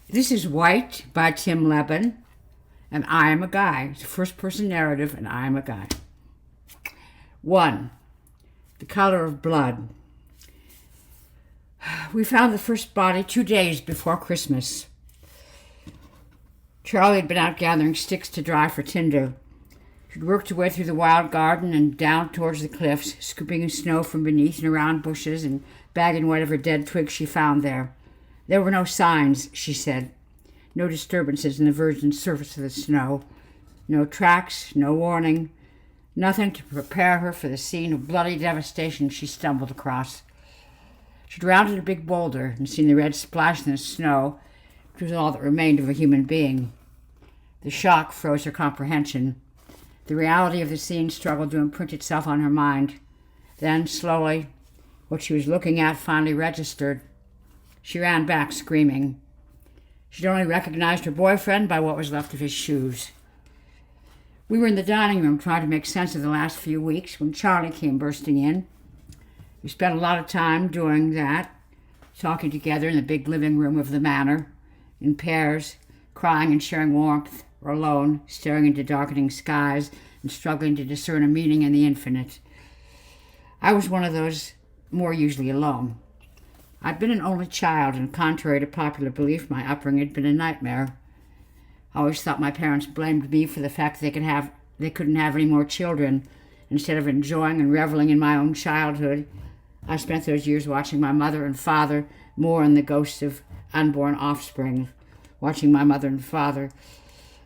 This is White by Tim Lebbon, and I am a guy. It's a first-person narrative, and I am a guy. 1. The color of blood. We found the first body 2 days before Christmas. Charlie had been out gathering sticks to dry for tinder. She'd worked her way through the wild garden and down towards the cliffs, scooping snow from beneath and around bushes and bagging whatever dead twigs she found there. There were no signs, she said. No disturbances in the virgin surface of the snow. No tracks, no warning. Nothing to prepare her for the scene of bloody devastation she stumbled across. She'd rounded a big boulder and seen the red splash in the snow, which was all that remained of a human being. The shock froze her comprehension. The reality of the scene struggled to imprint itself on her mind. Then, slowly, what she was looking at finally registered. She ran back, screaming. She'd only recognized her boyfriend by what was left of his shoes. We were in the dining room trying to make sense of the last few weeks when Charlie came bursting in. We spent a lot of time doing that, talking together in the big living room of the manor, in pairs, crying and sharing warmth, or alone, staring into darkening skies and struggling to discern a meaning in the infinite. I was one of those more usually alone. I'd been an only child, and contrary to popular belief, my upbringing had been a nightmare. I always thought my parents blamed me for the fact they couldn't have any more children. Instead of enjoying and reveling in my own childhood, I spent those years watching my mother and father mourn in the ghosts of unborn offspring, watching my mother and father.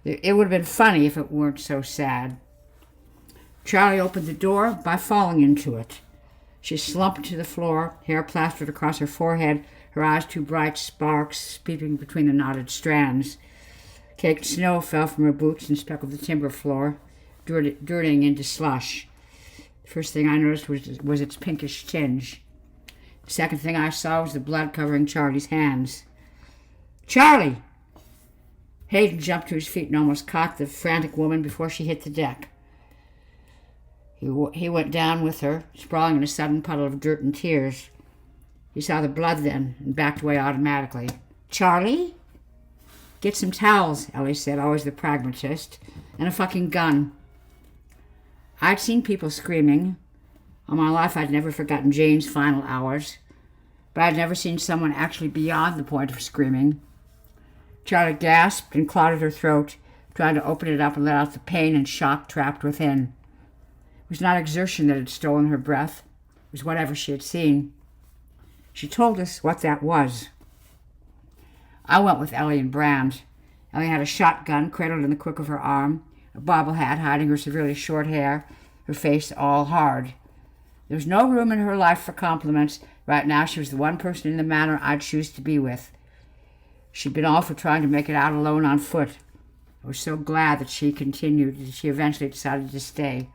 It would have been funny if it weren't so sad. Charlie opened the door by falling into it. She slumped to the floor, hair plastered across her forehead, her eyes two bright sparks peeping between the knotted strands. Caked snow fell from her boots and speckled the timber floor, dirtying into slush. The first thing I noticed was its pinkish tinge. The second thing I saw was the blood covering Charlie's hands. "Charlie!" Hayden jumped to his feet and almost caught the frantic woman before she hit the deck. He went down with her, sprawling in a sudden puddle of dirt and tears. He saw the blood then and backed away automatically. "Charlie?" "Get some towels," Ellie said, always the pragmatist, "and a fucking gun." I'd seen people screaming. All my life I'd never forgotten Jane's final hours, but I'd never seen someone actually beyond the point of screaming. Charlie gasped and clawed at her throat, trying to open it up and let out the pain and shock trapped within. It was not exertion that had stolen her breath. It was whatever she had seen. She told us what that was. I went with Ellie and Brand. Ellie had a shotgun cradled in the crook of her arm, a bobble hat hiding her severely short hair, her face all hard. There was no room in her life for compliments. Right now she was the one person in the manor I'd choose to be with. She'd been all for trying to make it out alone on foot. I was so glad that she continued that she eventually decided to stay.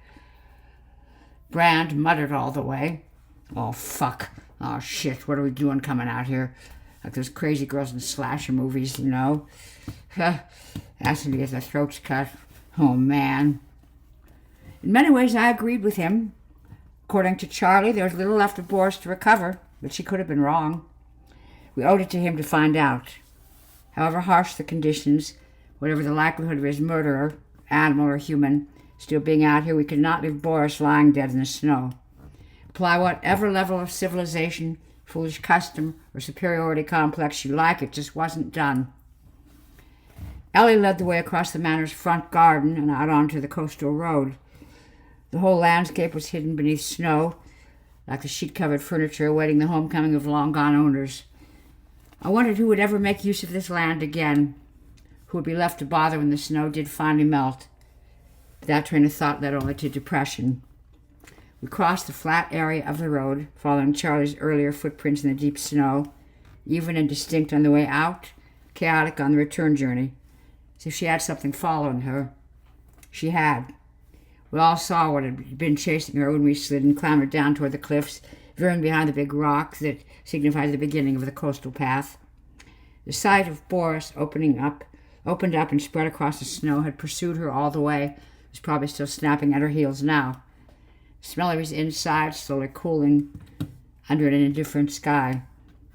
Brand muttered all the way. "Oh, fuck. Oh, shit. What are we doing coming out here? Like those crazy girls in slasher movies, you know? Asking to get their throats cut. Oh, man." In many ways, I agreed with him. According to Charlie, there was little left of Boris to recover, but she could have been wrong. We owed it to him to find out. However harsh the conditions, whatever the likelihood of his murderer, animal or human, still being out here, we could not leave Boris lying dead in the snow. Apply whatever level of civilization, foolish custom, or superiority complex you like, it just wasn't done. Ellie led the way across the manor's front garden and out onto the coastal road. The whole landscape was hidden beneath snow, like the sheet-covered furniture awaiting the homecoming of long-gone owners. I wondered who would ever make use of this land again, who would be left to bother when the snow did finally melt. But that train of thought led only to depression. We crossed the flat area of the road, following Charlie's earlier footprints in the deep snow, even and distinct on the way out, chaotic on the return journey, as if she had something following her. She had. We all saw what had been chasing her when we slid and clambered down toward the cliffs, veering behind the big rock that signified the beginning of the coastal path. The sight of Boris opened up and spread across the snow had pursued her all the way, was probably still snapping at her heels now. The smell of his inside slowly cooling under an indifferent sky.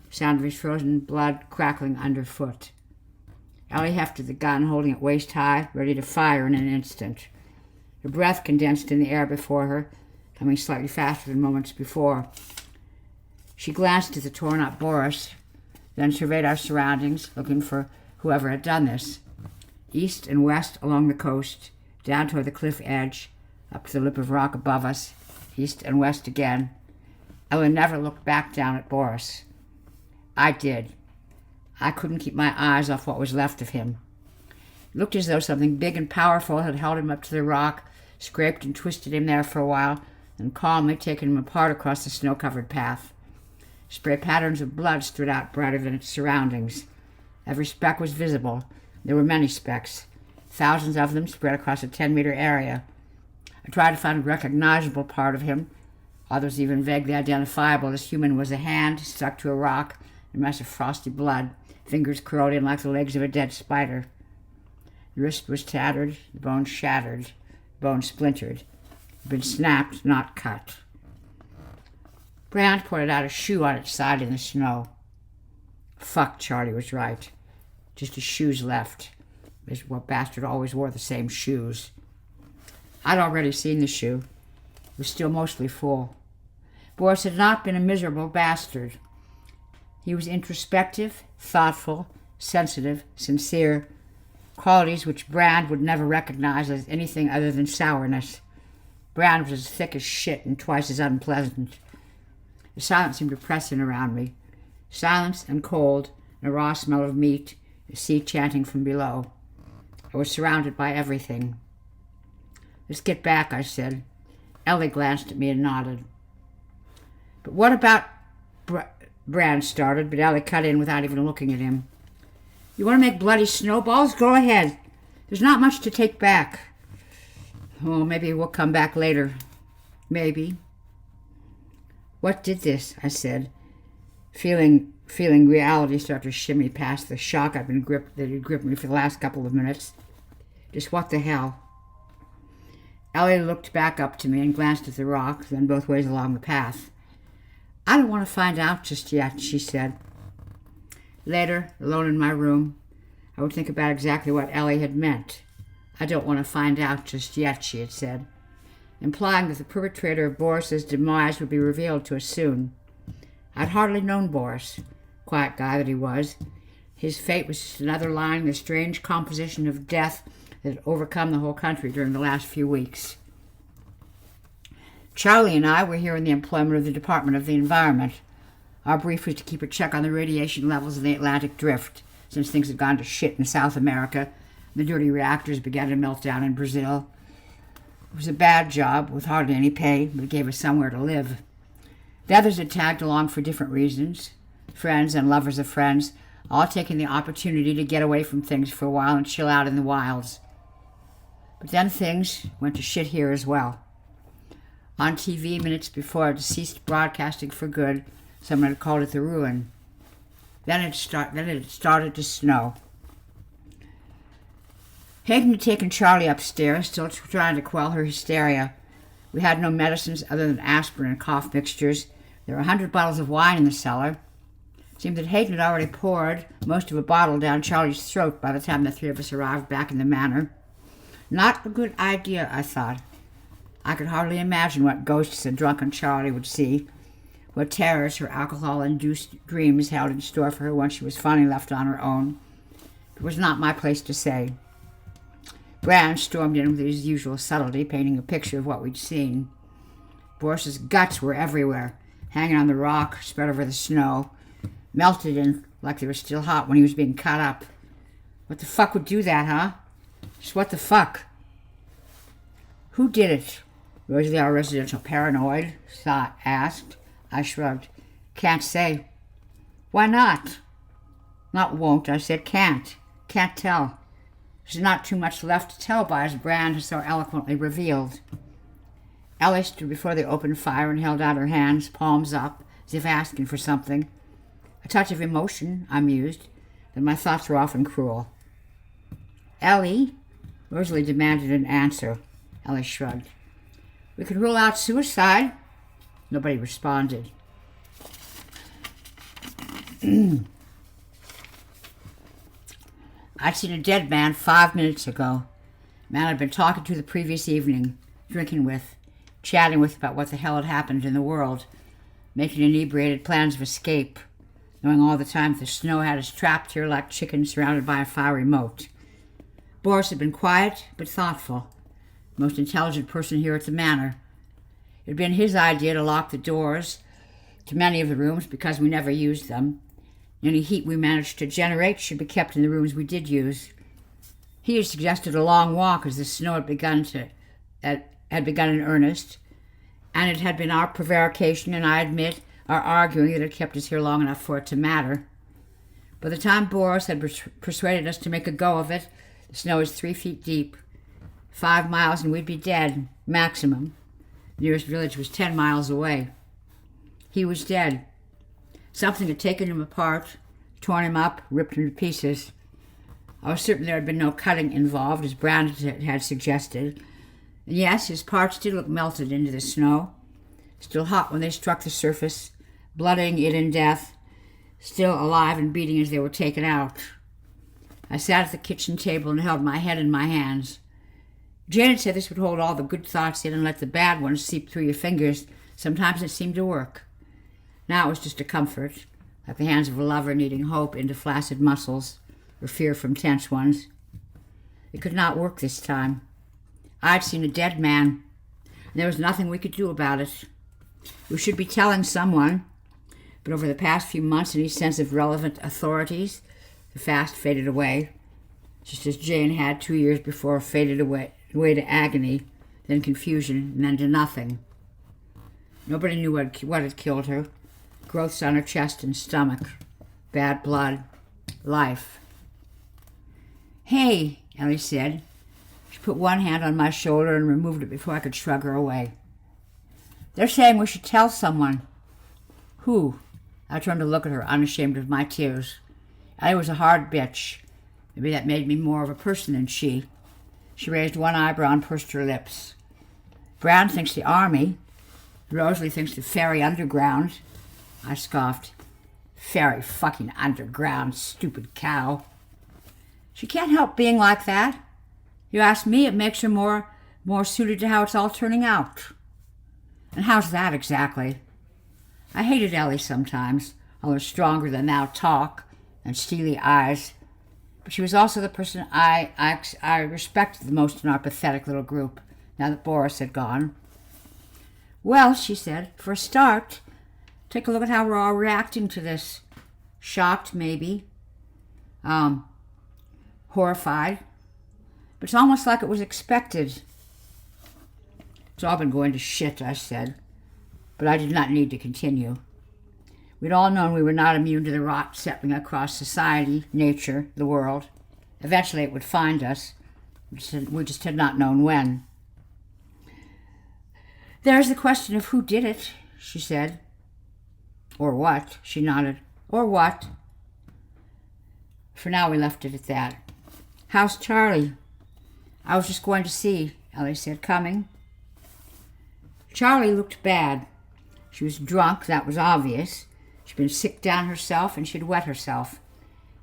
The sound of his frozen blood crackling underfoot. Ellie hefted the gun, holding it waist-high, ready to fire in an instant. Her breath condensed in the air before her, coming slightly faster than moments before. She glanced at the torn-up Boris, then surveyed our surroundings, looking for whoever had done this. East and west along the coast, down toward the cliff edge, up to the lip of rock above us, east and west again. Ellen never looked back down at Boris. I did. I couldn't keep my eyes off what was left of him. It looked as though something big and powerful had held him up to the rock, scraped and twisted him there for a while, and calmly taken him apart across the snow-covered path. Spray patterns of blood stood out brighter than its surroundings. Every speck was visible. There were many specks, thousands of them spread across a 10-meter area. I tried to find a recognizable part of him. Others even vaguely identifiable as human was a hand stuck to a rock, a mess of frosty blood, fingers curled in like the legs of a dead spider. The wrist was tattered, the bone shattered, the bone splintered. It had been snapped, not cut. Brand pointed out a shoe on its side in the snow. Fuck, Charlie was right. Just his shoes left. This bastard always wore the same shoes. I'd already seen the shoe. It was still mostly full. Boris had not been a miserable bastard. He was introspective, thoughtful, sensitive, sincere, qualities which Brand would never recognize as anything other than sourness. Brand was as thick as shit and twice as unpleasant. The silence seemed oppressive around me. Silence and cold, and a raw smell of meat, the sea chanting from below. I was surrounded by everything. Let's get back, I said. Ellie glanced at me and nodded. But what about... Brand started, but Ellie cut in without even looking at him. You want to make bloody snowballs? Go ahead. There's not much to take back. Oh, maybe we'll come back later. Maybe. What did this? I said, feeling reality start to shimmy past the shock that had gripped me for the last couple of minutes. Just what the hell? Ellie looked back up to me and glanced at the rock, then both ways along the path. I don't want to find out just yet, she said. Later, alone in my room, I would think about exactly what Ellie had meant. I don't want to find out just yet, she had said, implying that the perpetrator of Boris's demise would be revealed to us soon. I'd hardly known Boris, quiet guy that he was. His fate was just another line in the strange composition of death that had overcome the whole country during the last few weeks. Charlie and I were here in the employment of the Department of the Environment. Our brief was to keep a check on the radiation levels in the Atlantic Drift, since things had gone to shit in South America, and the dirty reactors began to melt down in Brazil. It was a bad job, with hardly any pay, but it gave us somewhere to live. The others had tagged along for different reasons, friends and lovers of friends, all taking the opportunity to get away from things for a while and chill out in the wilds. But then things went to shit here as well. On TV, minutes before it ceased broadcasting for good, someone had called it the ruin. Then it started to snow. Hayden had taken Charlie upstairs, still trying to quell her hysteria. We had no medicines other than aspirin and cough mixtures. There were 100 bottles of wine in the cellar. It seemed that Hayden had already poured most of a bottle down Charlie's throat by the time the three of us arrived back in the manor. Not a good idea, I thought. I could hardly imagine what ghosts a drunken Charlie would see, what terrors her alcohol-induced dreams held in store for her once she was finally left on her own. It was not my place to say. Brand stormed in with his usual subtlety, painting a picture of what we'd seen. Boris's guts were everywhere, hanging on the rock, spread over the snow, melted in like they were still hot when he was being cut up. What the fuck would do that, huh? Just what the fuck? Who did it? Rosalie, our residential paranoid, asked. I shrugged. Can't say. Why not? Not won't, I said. Can't. Can't tell. There's not too much left to tell by, as Brand has so eloquently revealed. Ellie stood before the open fire and held out her hands, palms up, as if asking for something. A touch of emotion, I mused, that my thoughts were often cruel. Ellie? Rosalie demanded an answer. Ellie shrugged. We could rule out suicide. Nobody responded. I'd seen a dead man 5 minutes ago. A man I'd been talking to the previous evening, drinking with, chatting with about what the hell had happened in the world, making inebriated plans of escape, knowing all the time that the snow had us trapped here like chickens surrounded by a fiery moat. Boris had been quiet but thoughtful, the most intelligent person here at the manor. It had been his idea to lock the doors to many of the rooms because we never used them. Any heat we managed to generate should be kept in the rooms we did use. He had suggested a long walk as the snow had begun in earnest, and it had been our prevarication, and I admit our arguing, that had kept us here long enough for it to matter. By the time Boris had persuaded us to make a go of it, the snow was 3 feet deep. 5 miles and we'd be dead, maximum. The nearest village was 10 miles away. He was dead. Something had taken him apart, torn him up, ripped him to pieces. I was certain there had been no cutting involved, as Brand had suggested. And yes, his parts did look melted into the snow, still hot when they struck the surface, blooding it in death, still alive and beating as they were taken out. I sat at the kitchen table and held my head in my hands. Jane had said this would hold all the good thoughts in and let the bad ones seep through your fingers. Sometimes it seemed to work. Now it was just a comfort, like the hands of a lover kneading hope into flaccid muscles, or fear from tense ones. It could not work this time. I'd seen a dead man, and there was nothing we could do about it. We should be telling someone, but over the past few months, any sense of relevant authorities, the fast faded away, just as Jane had 2 years before faded away to agony, then confusion, and then to nothing. Nobody knew what had killed her. Growths on her chest and stomach, bad blood, life. "Hey," Ellie said. She put one hand on my shoulder and removed it before I could shrug her away. "They're saying we should tell someone." "Who?" I turned to look at her, unashamed of my tears. Ellie was a hard bitch. Maybe that made me more of a person than she. She raised one eyebrow and pursed her lips. "Brown thinks the army. Rosalie thinks the fairy underground." I scoffed. "Fairy fucking underground, stupid cow." "She can't help being like that. You ask me, it makes her more suited to how it's all turning out." "And how's that exactly?" I hated Ellie sometimes, all her stronger-than-thou talk and steely eyes. But she was also the person I respected the most in our pathetic little group, now that Boris had gone. "Well," she said, "for a start, take a look at how we're all reacting to this. Shocked, maybe. Horrified. But it's almost like it was expected." "It's all been going to shit," I said. But I did not need to continue. We'd all known we were not immune to the rot settling across society, nature, the world. Eventually it would find us. We just had not known when. "There's the question of who did it," she said. "Or what?" She nodded. "Or what?" For now we left it at that. "How's Charlie?" "I was just going to see," Ellie said. "Coming?" Charlie looked bad. She was drunk, that was obvious. She'd been sick down herself, and she'd wet herself.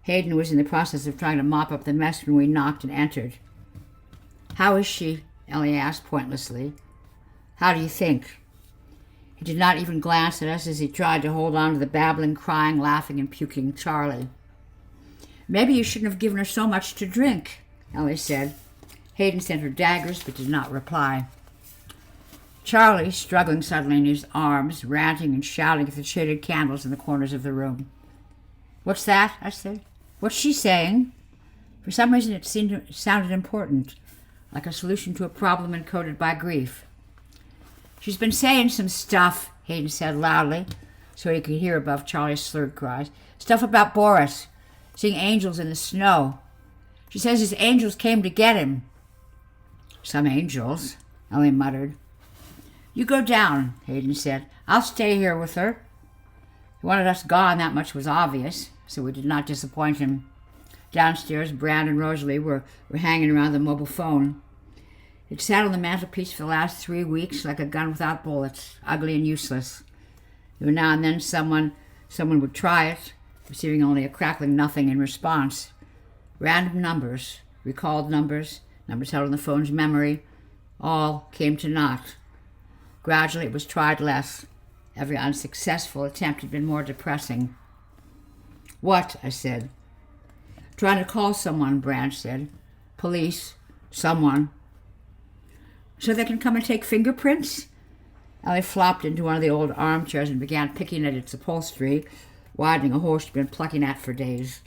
Hayden was in the process of trying to mop up the mess when we knocked and entered. "How is she?" Ellie asked pointlessly. "How do you think?" He did not even glance at us as he tried to hold on to the babbling, crying, laughing, and puking Charlie. "Maybe you shouldn't have given her so much to drink," Ellie said. Hayden sent her daggers, but did not reply. Charlie, struggling suddenly in his arms, ranting and shouting at the shaded candles in the corners of the room. "What's that?" I said. "What's she saying?" For some reason it sounded important, like a solution to a problem encoded by grief. "She's been saying some stuff," Hayden said loudly, so he could hear above Charlie's slurred cries. "Stuff about Boris, seeing angels in the snow. She says his angels came to get him." "Some angels," Ellie muttered. "You go down," Hayden said. "I'll stay here with her." He wanted us gone, that much was obvious, so we did not disappoint him. Downstairs, Brand and Rosalie were hanging around the mobile phone. It sat on the mantelpiece for the last 3 weeks like a gun without bullets, ugly and useless. Every now and then someone would try it, receiving only a crackling nothing in response. Random numbers, recalled numbers, numbers held in the phone's memory, all came to naught. Gradually it was tried less. Every unsuccessful attempt had been more depressing. What? I said. Trying to call someone, Branch said. Police. Someone. So they can come and take fingerprints? Ellie flopped into one of the old armchairs and began picking at its upholstery, widening a hole she'd been plucking at for days.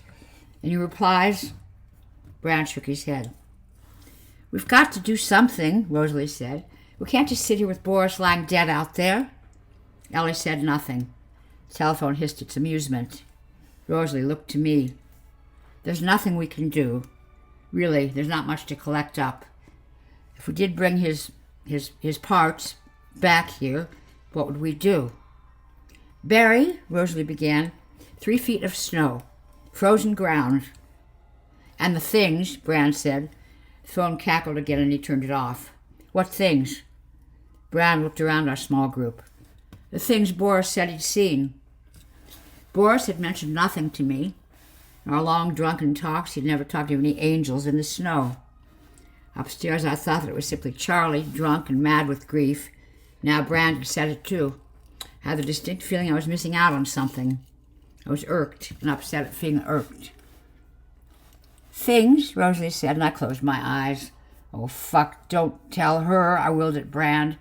Any replies? Branch shook his head. We've got to do something, Rosalie said. We can't just sit here with Boris lying dead out there. Ellie said nothing. The telephone hissed its amusement. Rosalie looked to me. There's nothing we can do. Really, there's not much to collect up. If we did bring his parts back here, what would we do? Bury, Rosalie began, 3 feet of snow, frozen ground. And the things, Brand said. The phone cackled again and he turned it off. What things? Brand looked around our small group. The things Boris said he'd seen. Boris had mentioned nothing to me. In our long drunken talks, he'd never talked of any angels in the snow. Upstairs, I thought that it was simply Charlie, drunk and mad with grief. Now Brand had said it too. I had the distinct feeling I was missing out on something. I was irked and upset at feeling irked. Things, Rosalie said, and I closed my eyes. Oh, fuck, don't tell her, I willed at Brand.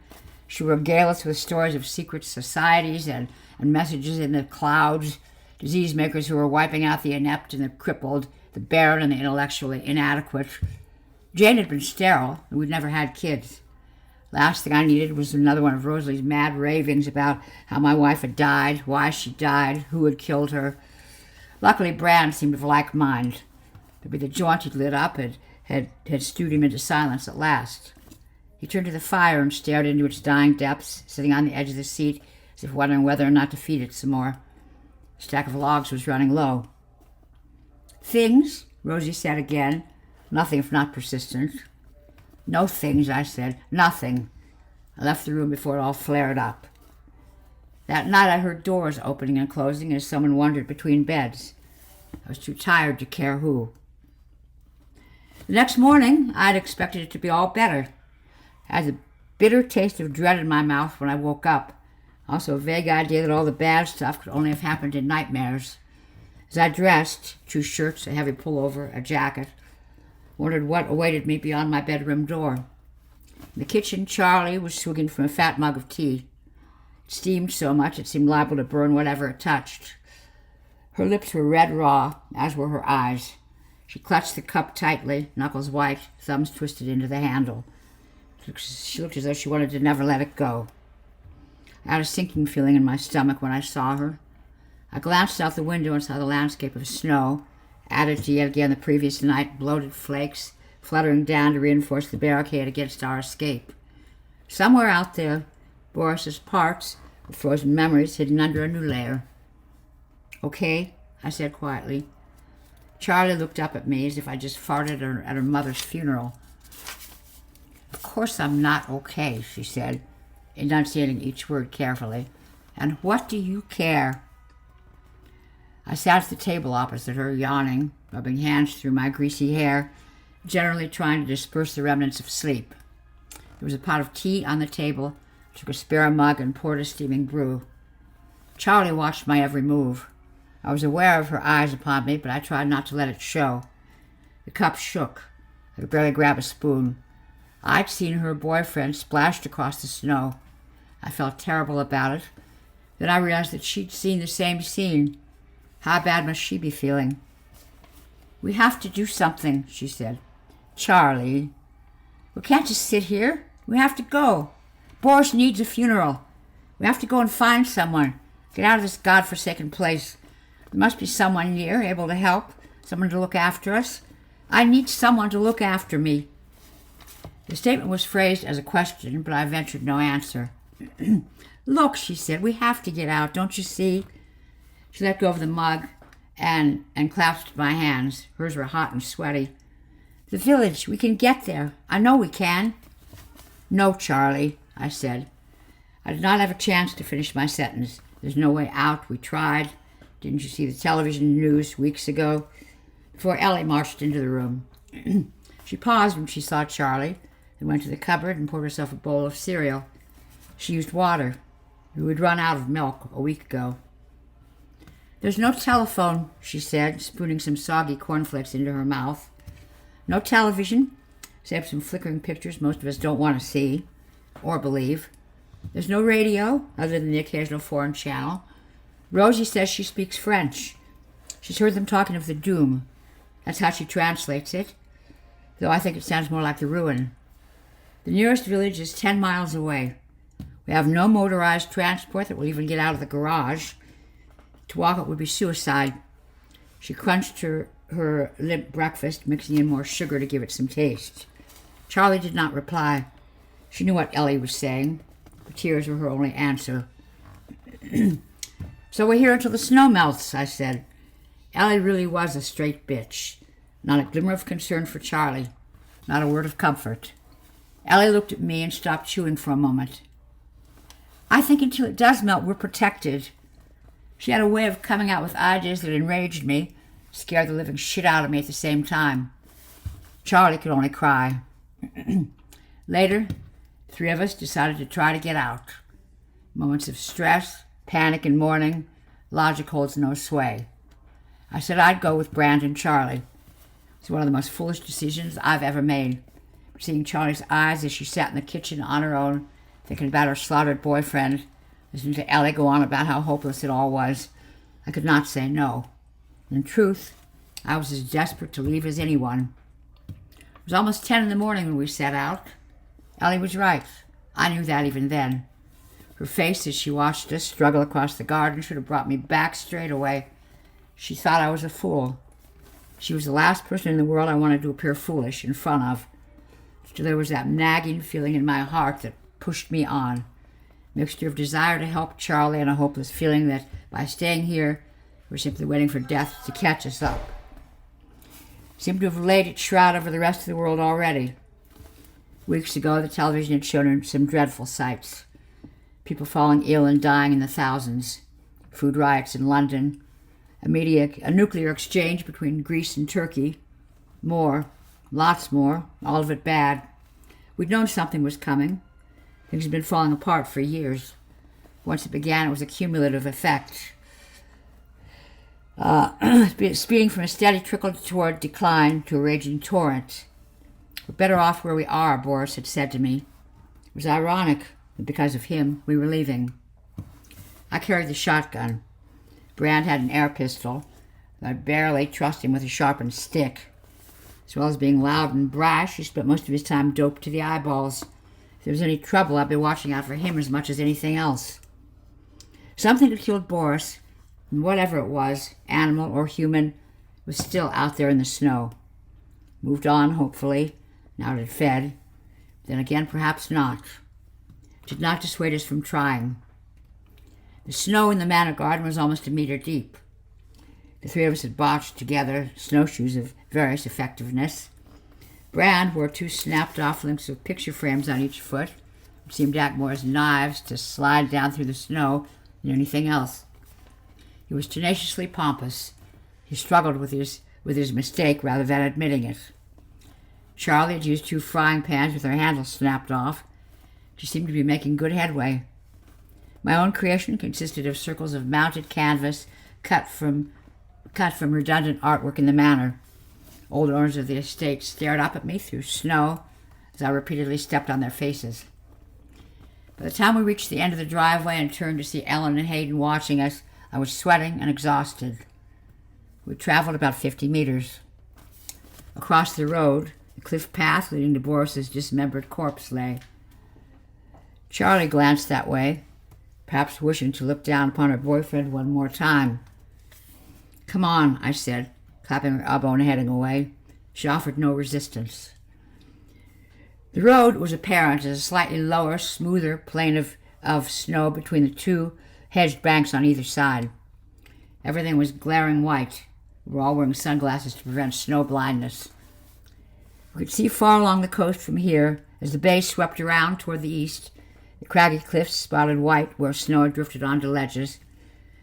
She regaled us with stories of secret societies and messages in the clouds, disease makers who were wiping out the inept and the crippled, the barren and the intellectually inadequate. Jane had been sterile, and we'd never had kids. Last thing I needed was another one of Rosalie's mad ravings about how my wife had died, why she died, who had killed her. Luckily, Brand seemed of like mind. Maybe the joint he'd lit up had stewed him into silence at last. He turned to the fire and stared into its dying depths, sitting on the edge of the seat, as if wondering whether or not to feed it some more. The stack of logs was running low. Things, Rosie said again, nothing if not persistent. No things, I said, nothing. I left the room before it all flared up. That night I heard doors opening and closing as someone wandered between beds. I was too tired to care who. The next morning, I'd expected it to be all better. I had a bitter taste of dread in my mouth when I woke up. Also a vague idea that all the bad stuff could only have happened in nightmares. As I dressed, 2 shirts, a heavy pullover, a jacket, wondered what awaited me beyond my bedroom door. In the kitchen, Charlie was swigging from a fat mug of tea. It steamed so much it seemed liable to burn whatever it touched. Her lips were red raw, as were her eyes. She clutched the cup tightly, knuckles white, thumbs twisted into the handle. She looked as though she wanted to never let it go. I had a sinking feeling in my stomach when I saw her. I glanced out the window and saw the landscape of snow, added to yet again the previous night, bloated flakes, fluttering down to reinforce the barricade against our escape. Somewhere out there, Boris's parts, with frozen memories hidden under a new layer. Okay, I said quietly. Charlie looked up at me as if I just farted at her mother's funeral. Of course I'm not okay, she said, enunciating each word carefully. And what do you care? I sat at the table opposite her, yawning, rubbing hands through my greasy hair, generally trying to disperse the remnants of sleep. There was a pot of tea on the table. I took a spare mug and poured a steaming brew. Charlie watched my every move. I was aware of her eyes upon me, but I tried not to let it show. The cup shook. I could barely grab a spoon. I'd seen her boyfriend splashed across the snow. I felt terrible about it. Then I realized that she'd seen the same scene. How bad must she be feeling? We have to do something, she said. Charlie, we can't just sit here. We have to go. Boris needs a funeral. We have to go and find someone. Get out of this godforsaken place. There must be someone near, able to help, someone to look after us. I need someone to look after me. The statement was phrased as a question, but I ventured no answer. Look, she said, we have to get out, don't you see? She let go of the mug and clasped my hands. Hers were hot and sweaty. The village, we can get there. I know we can. No, Charlie, I said. I did not have a chance to finish my sentence. There's no way out. We tried. Didn't you see the television news weeks ago? before Ellie marched into the room. She paused when she saw Charlie and went to the cupboard and poured herself a bowl of cereal. She used water. We had run out of milk a week ago. "There's no telephone," she said, spooning some soggy cornflakes into her mouth. "No television, except some flickering pictures most of us don't want to see or believe. There's no radio, other than the occasional foreign channel. Rosie says she speaks French. She's heard them talking of the doom. That's how she translates it, though I think it sounds more like the ruin. The nearest village is 10 miles away. We have no motorized transport that will even get out of the garage. To walk it would be suicide." She crunched her limp breakfast, mixing in more sugar to give it some taste. Charlie did not reply. She knew what Ellie was saying. The tears were her only answer. "So we're here until the snow melts," I said. Ellie really was a straight bitch. Not a glimmer of concern for Charlie. Not a word of comfort. Ellie looked at me and stopped chewing for a moment. "I think until it does melt, we're protected." She had a way of coming out with ideas that enraged me, scared the living shit out of me at the same time. Charlie could only cry. Later, 3 of us decided to try to get out. Moments of stress, panic, and mourning, logic holds no sway. I said I'd go with Brand and Charlie. It's one of the most foolish decisions I've ever made. But seeing Charlie's eyes as she sat in the kitchen on her own, thinking about her slaughtered boyfriend, listening to Ellie go on about how hopeless it all was, I could not say no. In truth, I was as desperate to leave as anyone. It was almost 10 in the morning when we set out. Ellie was right. I knew that even then. Her face as she watched us struggle across the garden should have brought me back straight away. She thought I was a fool. She was the last person in the world I wanted to appear foolish in front of. Still, there was that nagging feeling in my heart that pushed me on. A mixture of desire to help Charlie and a hopeless feeling that by staying here, we're simply waiting for death to catch us up. It seemed to have laid its shroud over the rest of the world already. Weeks ago, the television had shown some dreadful sights. People falling ill and dying in the thousands. Food riots in London. A nuclear exchange between Greece and Turkey. More, lots more, all of it bad. We'd known something was coming. Things had been falling apart for years. Once it began, it was a cumulative effect. Speeding from a steady trickle toward decline to a raging torrent. "We're better off where we are," Boris had said to me. It was ironic that because of him, we were leaving. I carried the shotgun. Brand had an air pistol, though I barely trust him with a sharpened stick. As well as being loud and brash, he spent most of his time doped to the eyeballs. If there was any trouble, I'd be watching out for him as much as anything else. Something had killed Boris, and whatever it was, animal or human, was still out there in the snow. Moved on, hopefully, now it had fed. Then again, perhaps not. It did not dissuade us from trying. The snow in the manor garden was almost a meter deep. The 3 of us had botched together snowshoes of various effectiveness. Brand wore 2 snapped-off links of picture frames on each foot, which seemed to act more as knives to slide down through the snow than anything else. He was tenaciously pompous. He struggled with his mistake rather than admitting it. Charlie had used 2 frying pans with their handles snapped off. She seemed to be making good headway. My own creation consisted of circles of mounted canvas cut from redundant artwork in the manor. Old owners of the estate stared up at me through snow as I repeatedly stepped on their faces. By the time we reached the end of the driveway and turned to see Ellen and Hayden watching us, I was sweating and exhausted. We traveled about 50 meters. Across the road, the cliff path leading to Boris's dismembered corpse lay. Charlie glanced that way, perhaps wishing to look down upon her boyfriend one more time. "Come on," I said, clapping her elbow and heading away. She offered no resistance. The road was apparent as a slightly lower, smoother plain of snow between the 2 hedged banks on either side. Everything was glaring white. We were all wearing sunglasses to prevent snow blindness. We could see far along the coast from here as the bay swept around toward the east. The craggy cliffs spotted white where snow had drifted onto ledges.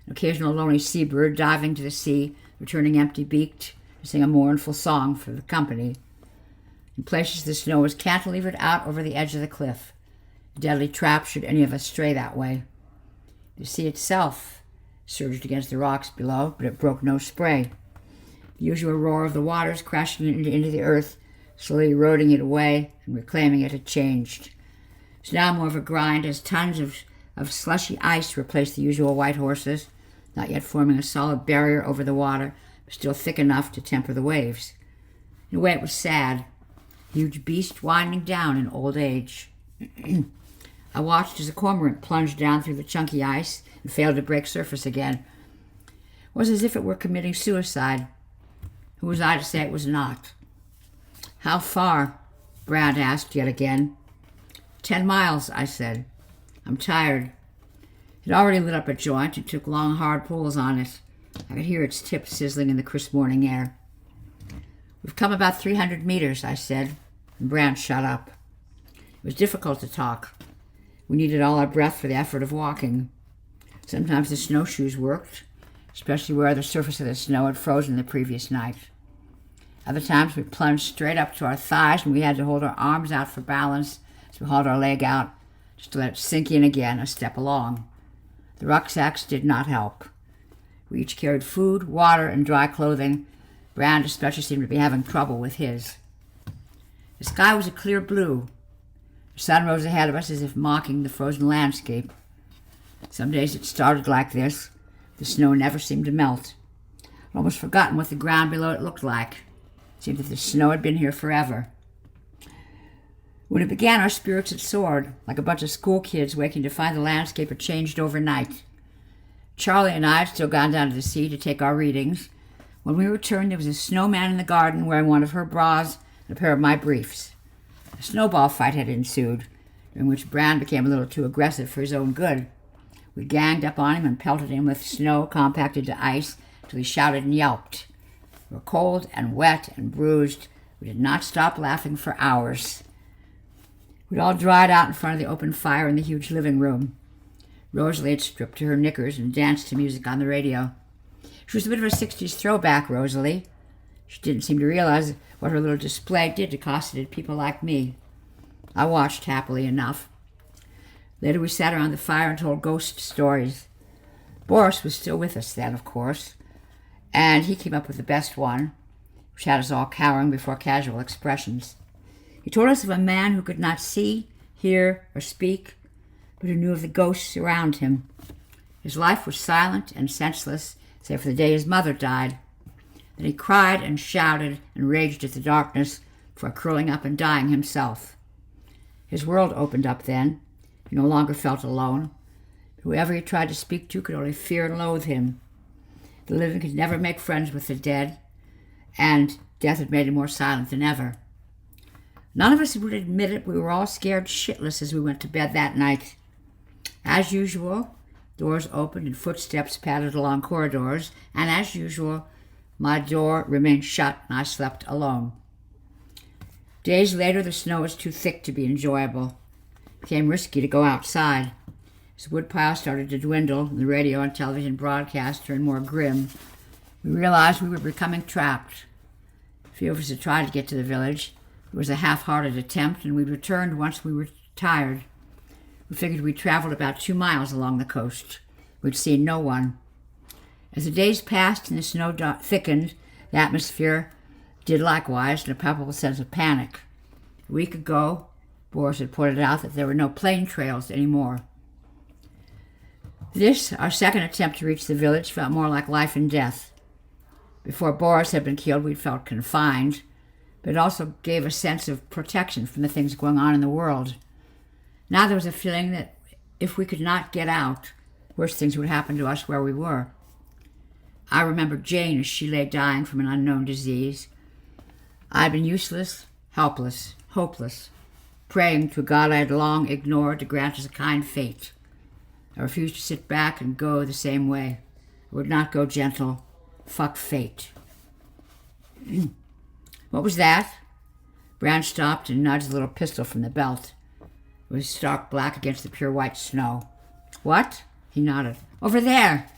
An occasional lonely seabird diving to the sea, returning empty-beaked, to sing a mournful song for the company. In places, the snow was cantilevered out over the edge of the cliff, a deadly trap should any of us stray that way. The sea itself surged against the rocks below, but it broke no spray. The usual roar of the waters crashing into the earth, slowly eroding it away and reclaiming it, had changed. It's now more of a grind as tons of slushy ice replaced the usual white horses, not yet forming a solid barrier over the water, but still thick enough to temper the waves. In a way, it was sad. A huge beast winding down in old age. I watched as a cormorant plunged down through the chunky ice and failed to break surface again. It was as if it were committing suicide. Who was I to say it was not? How far? Brad asked yet again. 10 miles, I said. I'm tired. It already lit up a joint and took long, hard pulls on it. I could hear its tip sizzling in the crisp morning air. We've come about 300 meters, I said, and Brad shut up. It was difficult to talk. We needed all our breath for the effort of walking. Sometimes the snowshoes worked, especially where the surface of the snow had frozen the previous night. Other times we plunged straight up to our thighs and we had to hold our arms out for balance as we hauled our leg out, just to let it sink in again a step along. The rucksacks did not help. We each carried food, water, and dry clothing. Brand especially seemed to be having trouble with his. The sky was a clear blue. The sun rose ahead of us as if mocking the frozen landscape. Some days it started like this. The snow never seemed to melt. I'd almost forgotten what the ground below it looked like. It seemed that the snow had been here forever. When it began, our spirits had soared, like a bunch of school kids waking to find the landscape had changed overnight. Charlie and I had still gone down to the sea to take our readings. When we returned, there was a snowman in the garden wearing one of her bras and a pair of my briefs. A snowball fight had ensued, during which Brand became a little too aggressive for his own good. We ganged up on him and pelted him with snow compacted to ice till he shouted and yelped. We were cold and wet and bruised. We did not stop laughing for hours. We'd all dried out in front of the open fire in the huge living room. Rosalie had stripped to her knickers and danced to music on the radio. She was a bit of a 60s throwback, Rosalie. She didn't seem to realize what her little display did to cosseted people like me. I watched happily enough. Later we sat around the fire and told ghost stories. Boris was still with us then, of course, and he came up with the best one, which had us all cowering before casual expressions. He told us of a man who could not see, hear, or speak, but who knew of the ghosts around him. His life was silent and senseless, save for the day his mother died. Then he cried and shouted and raged at the darkness before curling up and dying himself. His world opened up then. He no longer felt alone. Whoever he tried to speak to could only fear and loathe him. The living could never make friends with the dead, and death had made him more silent than ever. None of us would admit it. We were all scared shitless as we went to bed that night. As usual, doors opened and footsteps padded along corridors, and as usual, my door remained shut and I slept alone. Days later, the snow was too thick to be enjoyable. It became risky to go outside. As the woodpile started to dwindle and the radio and television broadcast turned more grim, we realized we were becoming trapped. A few of us had tried to get to the village. It was a half-hearted attempt, and we returned once we were tired. We figured we'd traveled about 2 miles along the coast. We'd seen no one. As the days passed and the snow thickened, the atmosphere did likewise, in a palpable sense of panic. A week ago, Boris had pointed out that there were no plane trails anymore. This, our second attempt to reach the village, felt more like life and death. Before Boris had been killed, we'd felt confined, but it also gave a sense of protection from the things going on in the world. Now there was a feeling that if we could not get out, worse things would happen to us where we were. I remembered Jane as she lay dying from an unknown disease. I had been useless, helpless, hopeless, praying to a God I had long ignored to grant us a kind fate. I refused to sit back and go the same way. I would not go gentle. Fuck fate. What was that? Brand stopped and nudged the little pistol from the belt. It was stark black against the pure white snow. What? He nodded. Over there.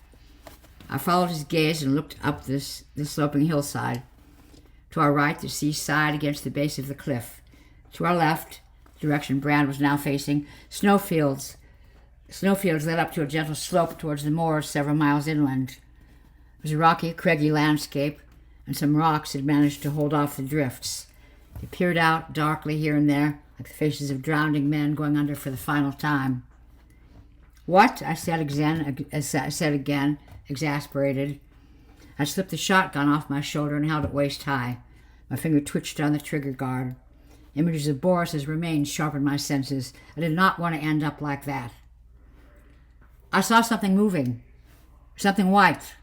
I followed his gaze and looked up the sloping hillside. To our right, the sea sighed against the base of the cliff. To our left, the direction Brand was now facing, snowfields. Snowfields led up to a gentle slope towards the moors several miles inland. It was a rocky, craggy landscape, and some rocks had managed to hold off the drifts. They peered out darkly here and there, like the faces of drowning men going under for the final time. "What?" I said again, exasperated. I slipped the shotgun off my shoulder and held it waist high. My finger twitched on the trigger guard. Images of Boris's remains sharpened my senses. I did not want to end up like that. I saw something moving. Something white.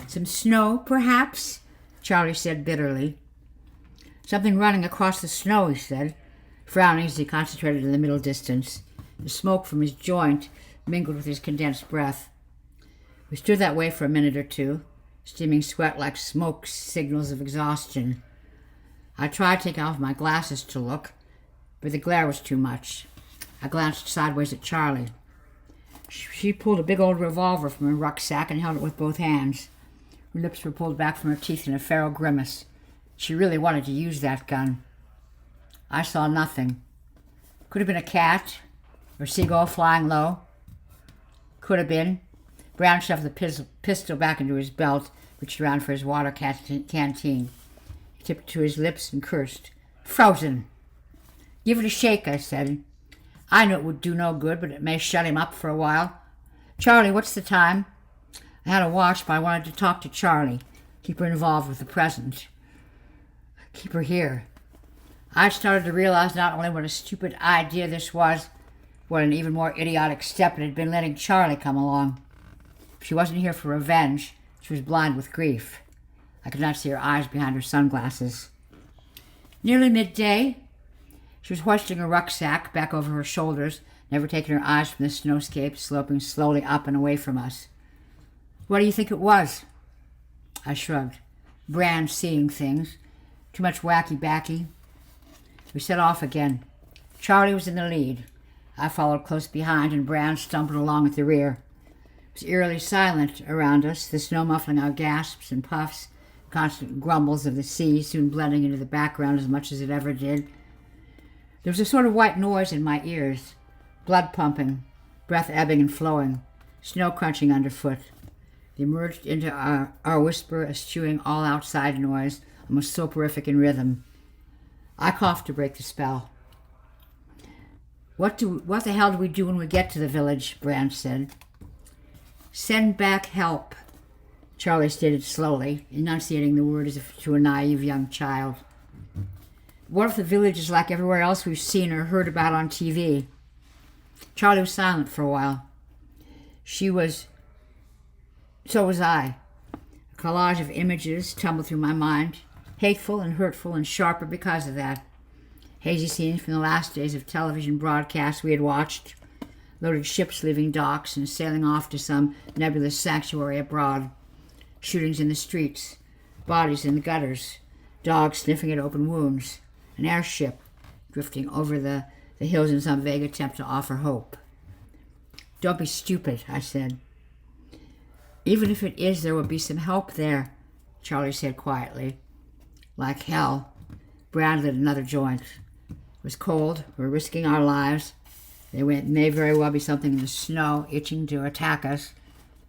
"Some snow, perhaps?" Charlie said bitterly. "Something running across the snow," he said, frowning as he concentrated in the middle distance. The smoke from his joint mingled with his condensed breath. We stood that way for a minute or two, steaming sweat like smoke signals of exhaustion. I tried taking off my glasses to look, but the glare was too much. I glanced sideways at Charlie. She pulled a big old revolver from her rucksack and held it with both hands. Her lips were pulled back from her teeth in a feral grimace. She really wanted to use that gun. I saw nothing. Could have been a cat or a seagull flying low. Could have been. Brown shoved the pistol back into his belt, reached around for his water canteen. He tipped it to his lips and cursed. "Frozen." "Give it a shake," I said. I knew it would do no good, but it may shut him up for a while. "Charlie, what's the time?" I had a watch, but I wanted to talk to Charlie, keep her involved with the present. Keep her here. I started to realize not only what a stupid idea this was, what an even more idiotic step it had been letting Charlie come along. She wasn't here for revenge. She was blind with grief. I could not see her eyes behind her sunglasses. Nearly midday. She was hoisting her rucksack back over her shoulders, never taking her eyes from the snowscape sloping slowly up and away from us. "What do you think it was?" I shrugged. Brand seeing things. Too much wacky-backy. We set off again. Charlie was in the lead. I followed close behind, and Brand stumbled along at the rear. It was eerily silent around us, the snow muffling our gasps and puffs, constant grumbles of the sea soon blending into the background as much as it ever did. There was a sort of white noise in my ears, blood pumping, breath ebbing and flowing, snow crunching underfoot. They merged into our whisper, eschewing all outside noise, almost soporific in rhythm. I coughed to break the spell. What the hell do we do when we get to the village?" Brand said. "Send back help," Charlie stated slowly, enunciating the word as if to a naive young child. "What if the village is like everywhere else we've seen or heard about on TV?" Charlie was silent for a while. So was I. A collage of images tumbled through my mind, hateful and hurtful and sharper because of that. Hazy scenes from the last days of television broadcasts we had watched, loaded ships leaving docks and sailing off to some nebulous sanctuary abroad, shootings in the streets, bodies in the gutters, dogs sniffing at open wounds, an airship drifting over the hills in some vague attempt to offer hope. "Don't be stupid," I said. "Even if it is, there will be some help there," Charlie said quietly. Like hell. Brand lit another joint. It was cold. We were risking our lives. There may very well be something in the snow itching to attack us.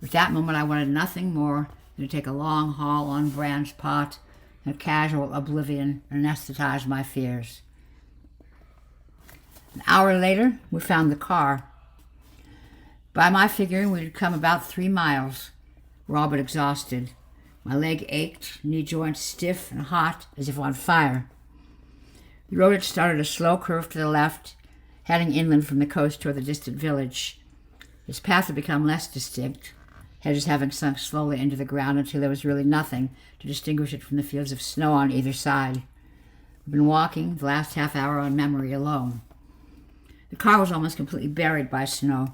At that moment, I wanted nothing more than to take a long haul on Brand's pot, and a casual oblivion anesthetized my fears. An hour later, we found the car. By my figuring, we had come about 3 miles. We're all but exhausted. My leg ached, knee joints stiff and hot, as if on fire. The road had started a slow curve to the left, heading inland from the coast toward the distant village. Its path had become less distinct, hedges having sunk slowly into the ground until there was really nothing to distinguish it from the fields of snow on either side. We've been walking the last half hour on memory alone. The car was almost completely buried by snow,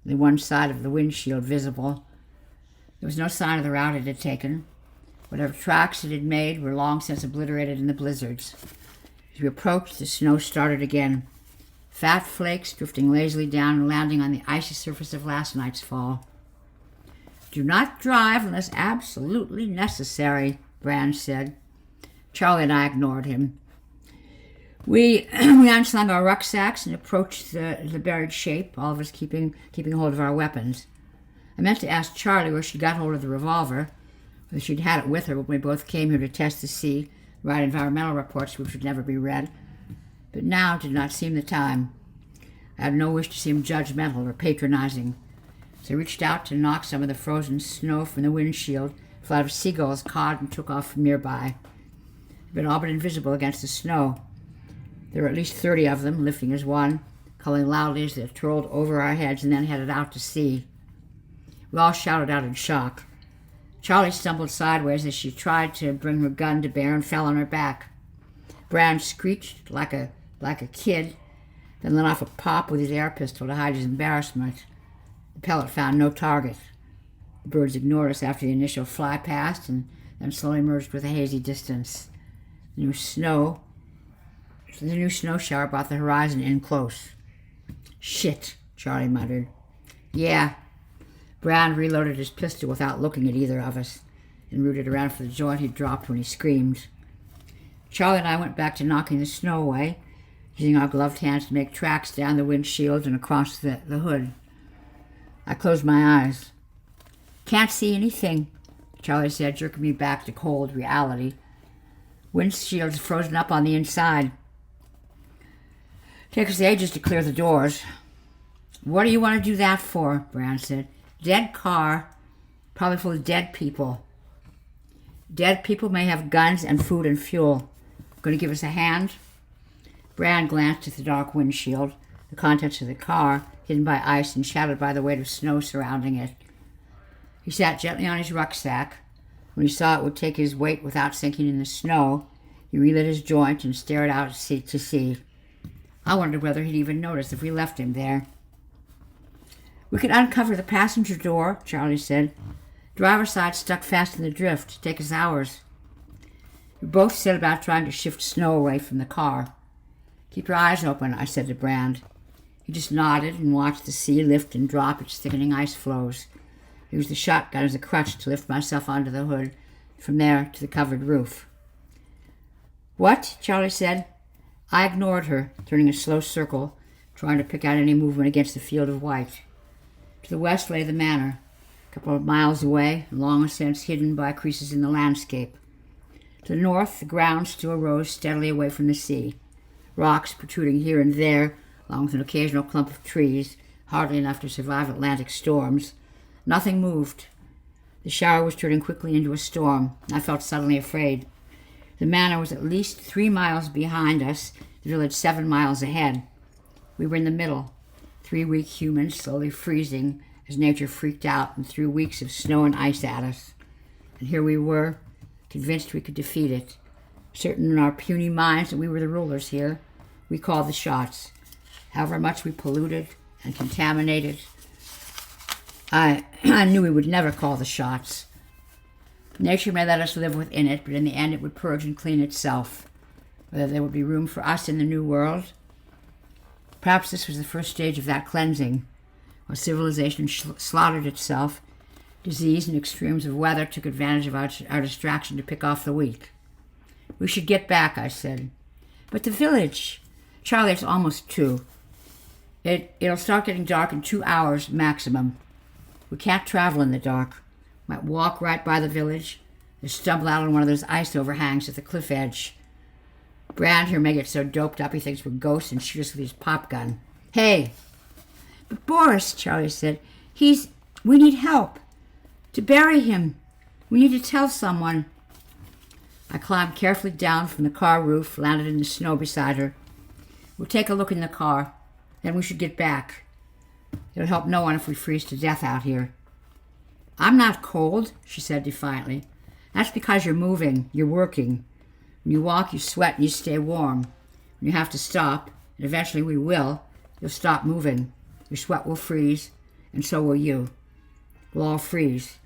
only one side of the windshield visible. There was no sign of the route it had taken. Whatever tracks it had made were long since obliterated in the blizzards. As we approached, the snow started again. Fat flakes drifting lazily down and landing on the icy surface of last night's fall. "Do not drive unless absolutely necessary," Brand said. Charlie and I ignored him. We unslung our rucksacks and approached the buried shape, all of us keeping hold of our weapons. I meant to ask Charlie where she got hold of the revolver, whether she'd had it with her when we both came here to test the sea, write environmental reports which would never be read. But now did not seem the time. I had no wish to seem judgmental or patronizing, so I reached out to knock some of the frozen snow from the windshield. A flock of seagulls cawed and took off from nearby. They'd been all but invisible against the snow. There were at least 30 of them, lifting as one, calling loudly as they twirled over our heads and then headed out to sea. We all shouted out in shock. Charlie stumbled sideways as she tried to bring her gun to bear and fell on her back. Brand screeched like a kid, then let off a pop with his air pistol to hide his embarrassment. The pellet found no target. The birds ignored us after the initial fly past and then slowly merged with a hazy distance. The new snow shower brought the horizon in close. "Shit," Charlie muttered. "Yeah." Brand reloaded his pistol without looking at either of us and rooted around for the joint he dropped when he screamed. Charlie and I went back to knocking the snow away, using our gloved hands to make tracks down the windshield and across the hood. I closed my eyes. "Can't see anything," Charlie said, jerking me back to cold reality. "Windshield's frozen up on the inside. Takes us ages to clear the doors." "What do you want to do that for?" Brand said. "Dead car, probably full of dead people." "Dead people may have guns and food and fuel. Going to give us a hand?" Brand glanced at the dark windshield, the contents of the car, hidden by ice and shadowed by the weight of snow surrounding it. He sat gently on his rucksack. When he saw it would take his weight without sinking in the snow, he relit his joint and stared out to sea. I wondered whether he'd even notice if we left him there. "We could uncover the passenger door," Charlie said. "Driver's side stuck fast in the drift. Take us hours." We both set about trying to shift snow away from the car. "Keep your eyes open," I said to Brand. He just nodded and watched the sea lift and drop its thickening ice floes. I used the shotgun as a crutch to lift myself onto the hood, from there to the covered roof. "What?" Charlie said. I ignored her, turning a slow circle, trying to pick out any movement against the field of white. To the west lay the manor, a couple of miles away, long since hidden by creases in the landscape. To the north, the ground still rose steadily away from the sea, rocks protruding here and there, along with an occasional clump of trees, hardly enough to survive Atlantic storms. Nothing moved. The shower was turning quickly into a storm. I felt suddenly afraid. The manor was at least 3 miles behind us, the village 7 miles ahead. We were in the middle, 3 weak humans slowly freezing as nature freaked out and threw weeks of snow and ice at us. And here we were, convinced we could defeat it, certain in our puny minds that we were the rulers here. We called the shots. However much we polluted and contaminated, I knew we would never call the shots. Nature may let us live within it, but in the end it would purge and clean itself. Whether there would be room for us in the new world? Perhaps this was the first stage of that cleansing. While civilization slaughtered itself, disease and extremes of weather took advantage of our distraction to pick off the weak. "We should get back," I said. "But the village..." "Charlie, it's almost 2. It'll start getting dark in 2 hours maximum. We can't travel in the dark. Might walk right by the village, or stumble out on one of those ice overhangs at the cliff edge. Brand here may get so doped up he thinks we're ghosts and shoot us with his pop gun." "Hey!" "But Boris," Charlie said, we need help. To bury him. We need to tell someone." I climbed carefully down from the car roof, landed in the snow beside her. "We'll take a look in the car. Then we should get back. It'll help no one if we freeze to death out here." "I'm not cold," she said defiantly. "That's because you're moving. You're working. When you walk, you sweat and you stay warm. When you have to stop, and eventually we will, you'll stop moving. Your sweat will freeze, and so will you. We'll all freeze.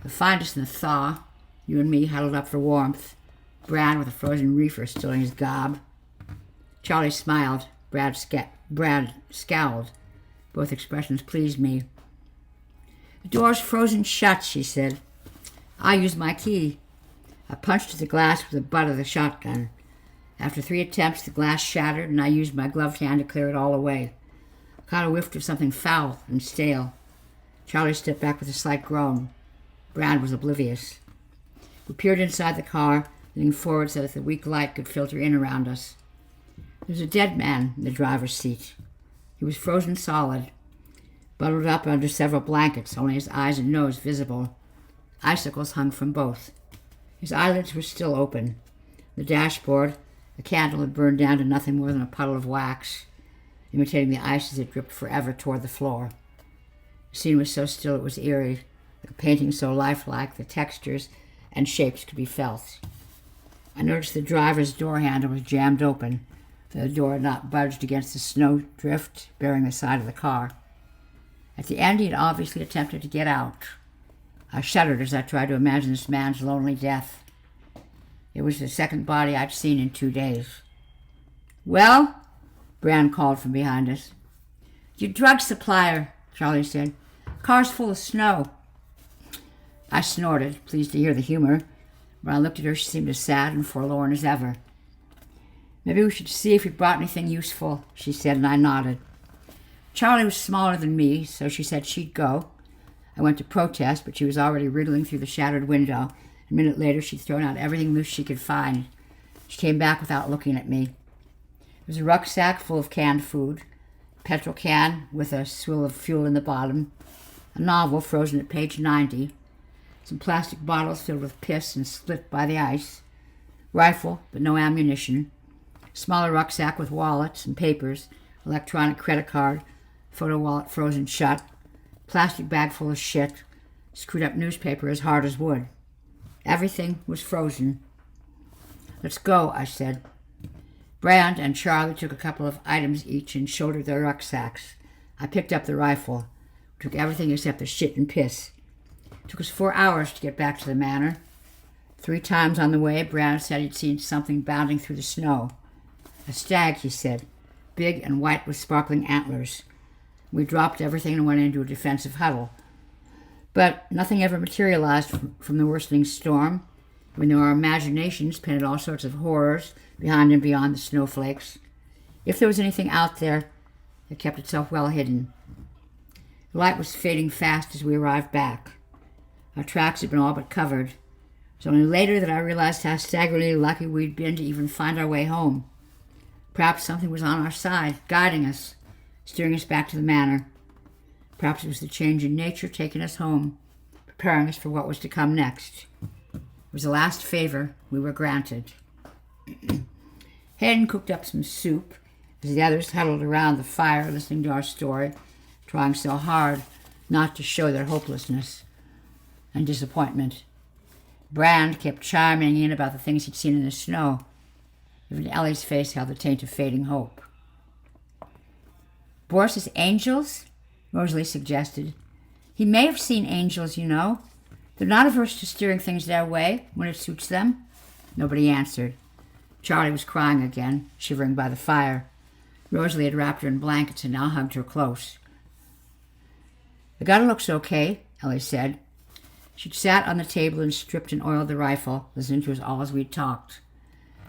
You'll find us in the thaw, you and me huddled up for warmth, Brad with a frozen reefer still in his gob." Charlie smiled. Brad scowled. Both expressions pleased me. "The door's frozen shut," she said. "I used my key. I punched at the glass with the butt of the shotgun. After 3 attempts, the glass shattered, and I used my gloved hand to clear it all away. I caught a whiff of something foul and stale. Charlie stepped back with a slight groan. Brand was oblivious. We peered inside the car, leaning forward so that the weak light could filter in around us. There was a dead man in the driver's seat. He was frozen solid, bundled up under several blankets, only his eyes and nose visible. Icicles hung from both. His eyelids were still open. The dashboard, a candle had burned down to nothing more than a puddle of wax, imitating the ice as it dripped forever toward the floor. The scene was so still it was eerie, like a painting so lifelike the textures and shapes could be felt. I noticed the driver's door handle was jammed open, though the door had not budged against the snow drift bearing the side of the car. At the end, he had obviously attempted to get out. I shuddered as I tried to imagine this man's lonely death. It was the second body I'd seen in 2 days. "Well?" Brand called from behind us. "Your drug supplier," Charlie said. "Car's full of snow." I snorted, pleased to hear the humor. When I looked at her, she seemed as sad and forlorn as ever. "Maybe we should see if he brought anything useful," she said, and I nodded. Charlie was smaller than me, so she said she'd go. I went to protest, but she was already wriggling through the shattered window. A minute later, she'd thrown out everything loose she could find. She came back without looking at me. There was a rucksack full of canned food, a petrol can with a swill of fuel in the bottom, a novel frozen at page 90, some plastic bottles filled with piss and split by the ice, rifle but no ammunition, smaller rucksack with wallets and papers, electronic credit card, photo wallet frozen shut, plastic bag full of shit, screwed up newspaper as hard as wood. Everything was frozen. "Let's go," I said. Brand and Charlie took a couple of items each and shouldered their rucksacks. I picked up the rifle. We took everything except the shit and piss. It took us 4 hours to get back to the manor. 3 times on the way, Brand said he'd seen something bounding through the snow. A stag, he said, big and white with sparkling antlers. We dropped everything and went into a defensive huddle. But nothing ever materialized from the worsening storm, even though our imaginations painted all sorts of horrors behind and beyond the snowflakes. If there was anything out there, it kept itself well hidden. The light was fading fast as we arrived back. Our tracks had been all but covered. It was only later that I realized how staggeringly lucky we'd been to even find our way home. Perhaps something was on our side, guiding us, steering us back to the manor. Perhaps it was the change in nature taking us home, preparing us for what was to come next. It was the last favor we were granted. Hayden cooked up some soup as the others huddled around the fire listening to our story, trying so hard not to show their hopelessness and disappointment. Brand kept chiming in about the things he'd seen in the snow. Even Ellie's face held the taint of fading hope. "Boris's angels?" Rosalie suggested. "He may have seen angels, you know. They're not averse to steering things their way when it suits them." Nobody answered. Charlie was crying again, shivering by the fire. Rosalie had wrapped her in blankets and now hugged her close. "The gun looks okay," Ellie said. She'd sat on the table and stripped and oiled the rifle, listening to us all as we talked.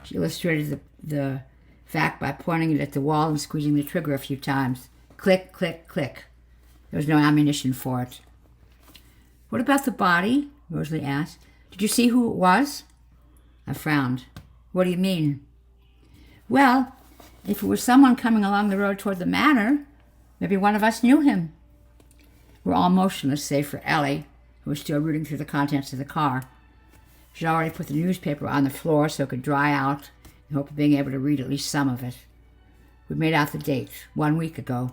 She illustrated the fact by pointing it at the wall and squeezing the trigger a few times. Click, click, click. There was no ammunition for it. "What about the body?" Rosalie asked. "Did you see who it was?" I frowned. "What do you mean?" "Well, if it was someone coming along the road toward the manor, maybe one of us knew him." We're all motionless, save for Ellie, who was still rooting through the contents of the car. She'd already put the newspaper on the floor so it could dry out, in hope of being able to read at least some of it. We made out the date, 1 week ago.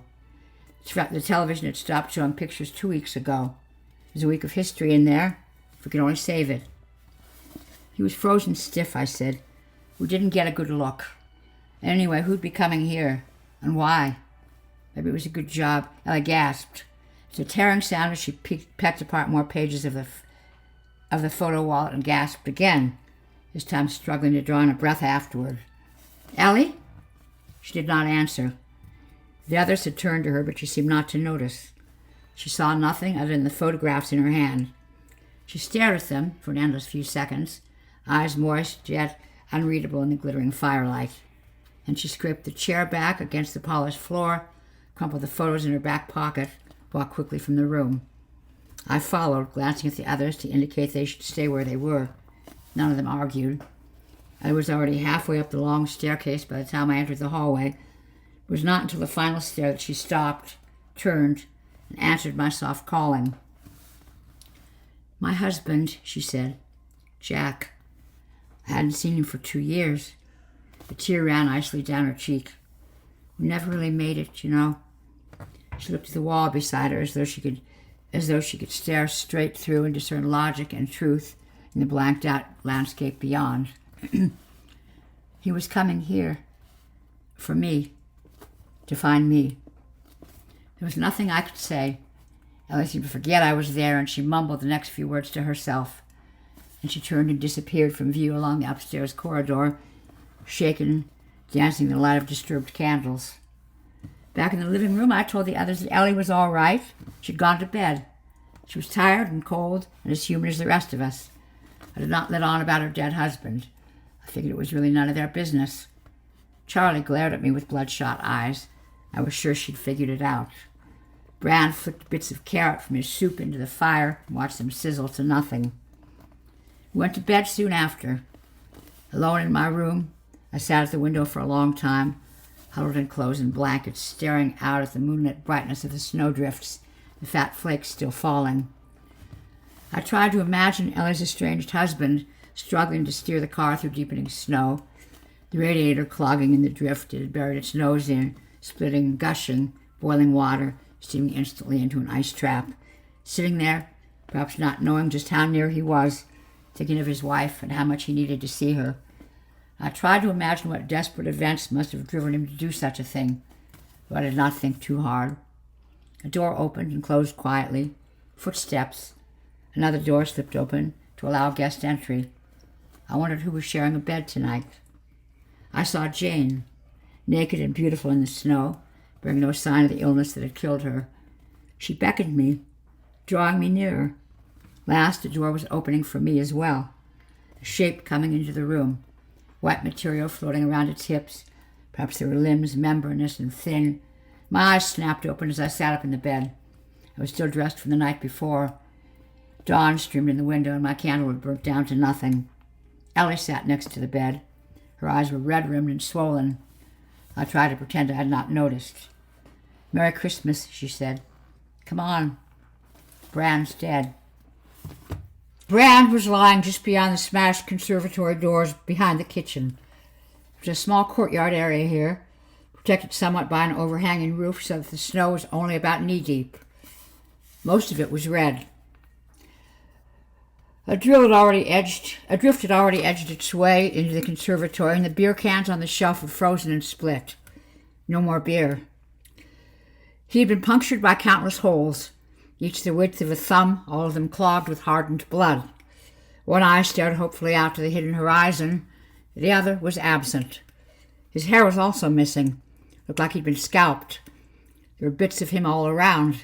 The television had stopped showing pictures 2 weeks ago. There's a week of history in there, if we could only save it. "He was frozen stiff," I said. "We didn't get a good look. Anyway, who'd be coming here? And why?" "Maybe it was a good job." Ella gasped. It's a tearing sound as she pecked apart more pages of the photo wallet and gasped again, this time struggling to draw in a breath afterward. "Ellie?" She did not answer. The others had turned to her, but she seemed not to notice. She saw nothing other than the photographs in her hand. She stared at them for an endless few seconds, eyes moist yet unreadable in the glittering firelight. And she scraped the chair back against the polished floor, crumpled the photos in her back pocket, walked quickly from the room. I followed, glancing at the others to indicate they should stay where they were. None of them argued. I was already halfway up the long staircase by the time I entered the hallway. It was not until the final stair that she stopped, turned, and answered my soft calling. "My husband," she said. "Jack." I hadn't seen him for 2 years. A tear ran icily down her cheek. "We never really made it, you know." She looked at the wall beside her as though she could stare straight through and discern logic and truth in the blanked-out landscape beyond. "He was coming here. For me. To find me." There was nothing I could say. Ellie seemed to forget I was there, and she mumbled the next few words to herself. And she turned and disappeared from view along the upstairs corridor, shaken, dancing in the light of disturbed candles. Back in the living room, I told the others that Ellie was all right. She'd gone to bed. She was tired and cold and as human as the rest of us. I did not let on about her dead husband. I figured it was really none of their business. Charlie glared at me with bloodshot eyes. I was sure she'd figured it out. Bran flicked bits of carrot from his soup into the fire and watched them sizzle to nothing. We went to bed soon after. Alone in my room, I sat at the window for a long time, huddled in clothes and blankets, staring out at the moonlit brightness of the snowdrifts, the fat flakes still falling. I tried to imagine Ellie's estranged husband struggling to steer the car through deepening snow, the radiator clogging in the drift it had buried its nose in, splitting, gushing, boiling water, steaming instantly into an ice trap, sitting there, perhaps not knowing just how near he was, thinking of his wife and how much he needed to see her. I tried to imagine what desperate events must have driven him to do such a thing, though I did not think too hard. A door opened and closed quietly. Footsteps. Another door slipped open to allow guest entry. I wondered who was sharing a bed tonight. I saw Jane, naked and beautiful in the snow, bearing no sign of the illness that had killed her. She beckoned me, drawing me nearer. Last, the door was opening for me as well. A shape coming into the room, wet material floating around its hips. Perhaps there were limbs membranous and thin. My eyes snapped open as I sat up in the bed. I was still dressed from the night before. Dawn streamed in the window, and my candle had burnt down to nothing. Ellie sat next to the bed. Her eyes were red-rimmed and swollen. I tried to pretend I had not noticed. "Merry Christmas," she said. "Come on. Bran's dead." Bran was lying just beyond the smashed conservatory doors behind the kitchen. There's a small courtyard area here, protected somewhat by an overhanging roof so that the snow was only about knee-deep. Most of it was red. A drift had already edged its way into the conservatory, and the beer cans on the shelf were frozen and split. No more beer. He had been punctured by countless holes, each the width of a thumb, all of them clogged with hardened blood. One eye stared hopefully out to the hidden horizon. The other was absent. His hair was also missing. Looked like he'd been scalped. There were bits of him all around.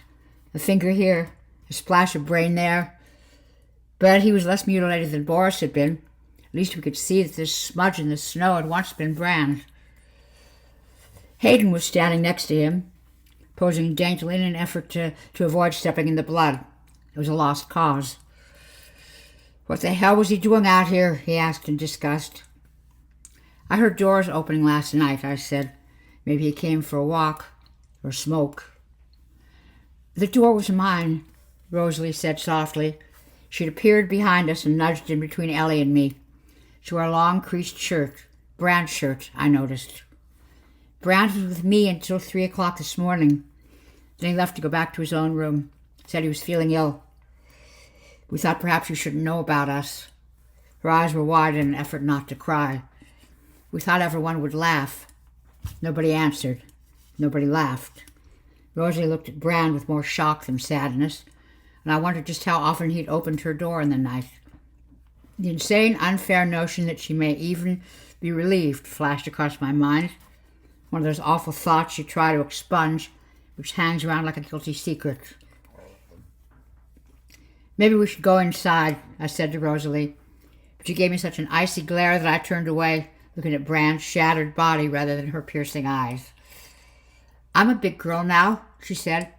A finger here, a splash of brain there. But he was less mutilated than Boris had been. At least we could see that this smudge in the snow had once been Bran. Hayden was standing next to him, posing daintily in an effort to avoid stepping in the blood. It was a lost cause. "What the hell was he doing out here?" he asked in disgust. "I heard doors opening last night," I said. "Maybe he came for a walk or smoke." "The door was mine," Rosalie said softly. She'd appeared behind us and nudged in between Ellie and me. She wore a long creased shirt, Bran's shirt, I noticed. "Bran was with me until 3 o'clock this morning. Then he left to go back to his own room. Said he was feeling ill. We thought perhaps you shouldn't know about us." Her eyes were wide in an effort not to cry. "We thought everyone would laugh." Nobody answered. Nobody laughed. Rosalie looked at Bran with more shock than sadness, and I wondered just how often he'd opened her door in the night. The insane, unfair notion that she may even be relieved flashed across my mind. One of those awful thoughts you try to expunge, which hangs around like a guilty secret. "Maybe we should go inside," I said to Rosalie. But she gave me such an icy glare that I turned away, looking at Bran's shattered body rather than her piercing eyes. "I'm a big girl now," she said.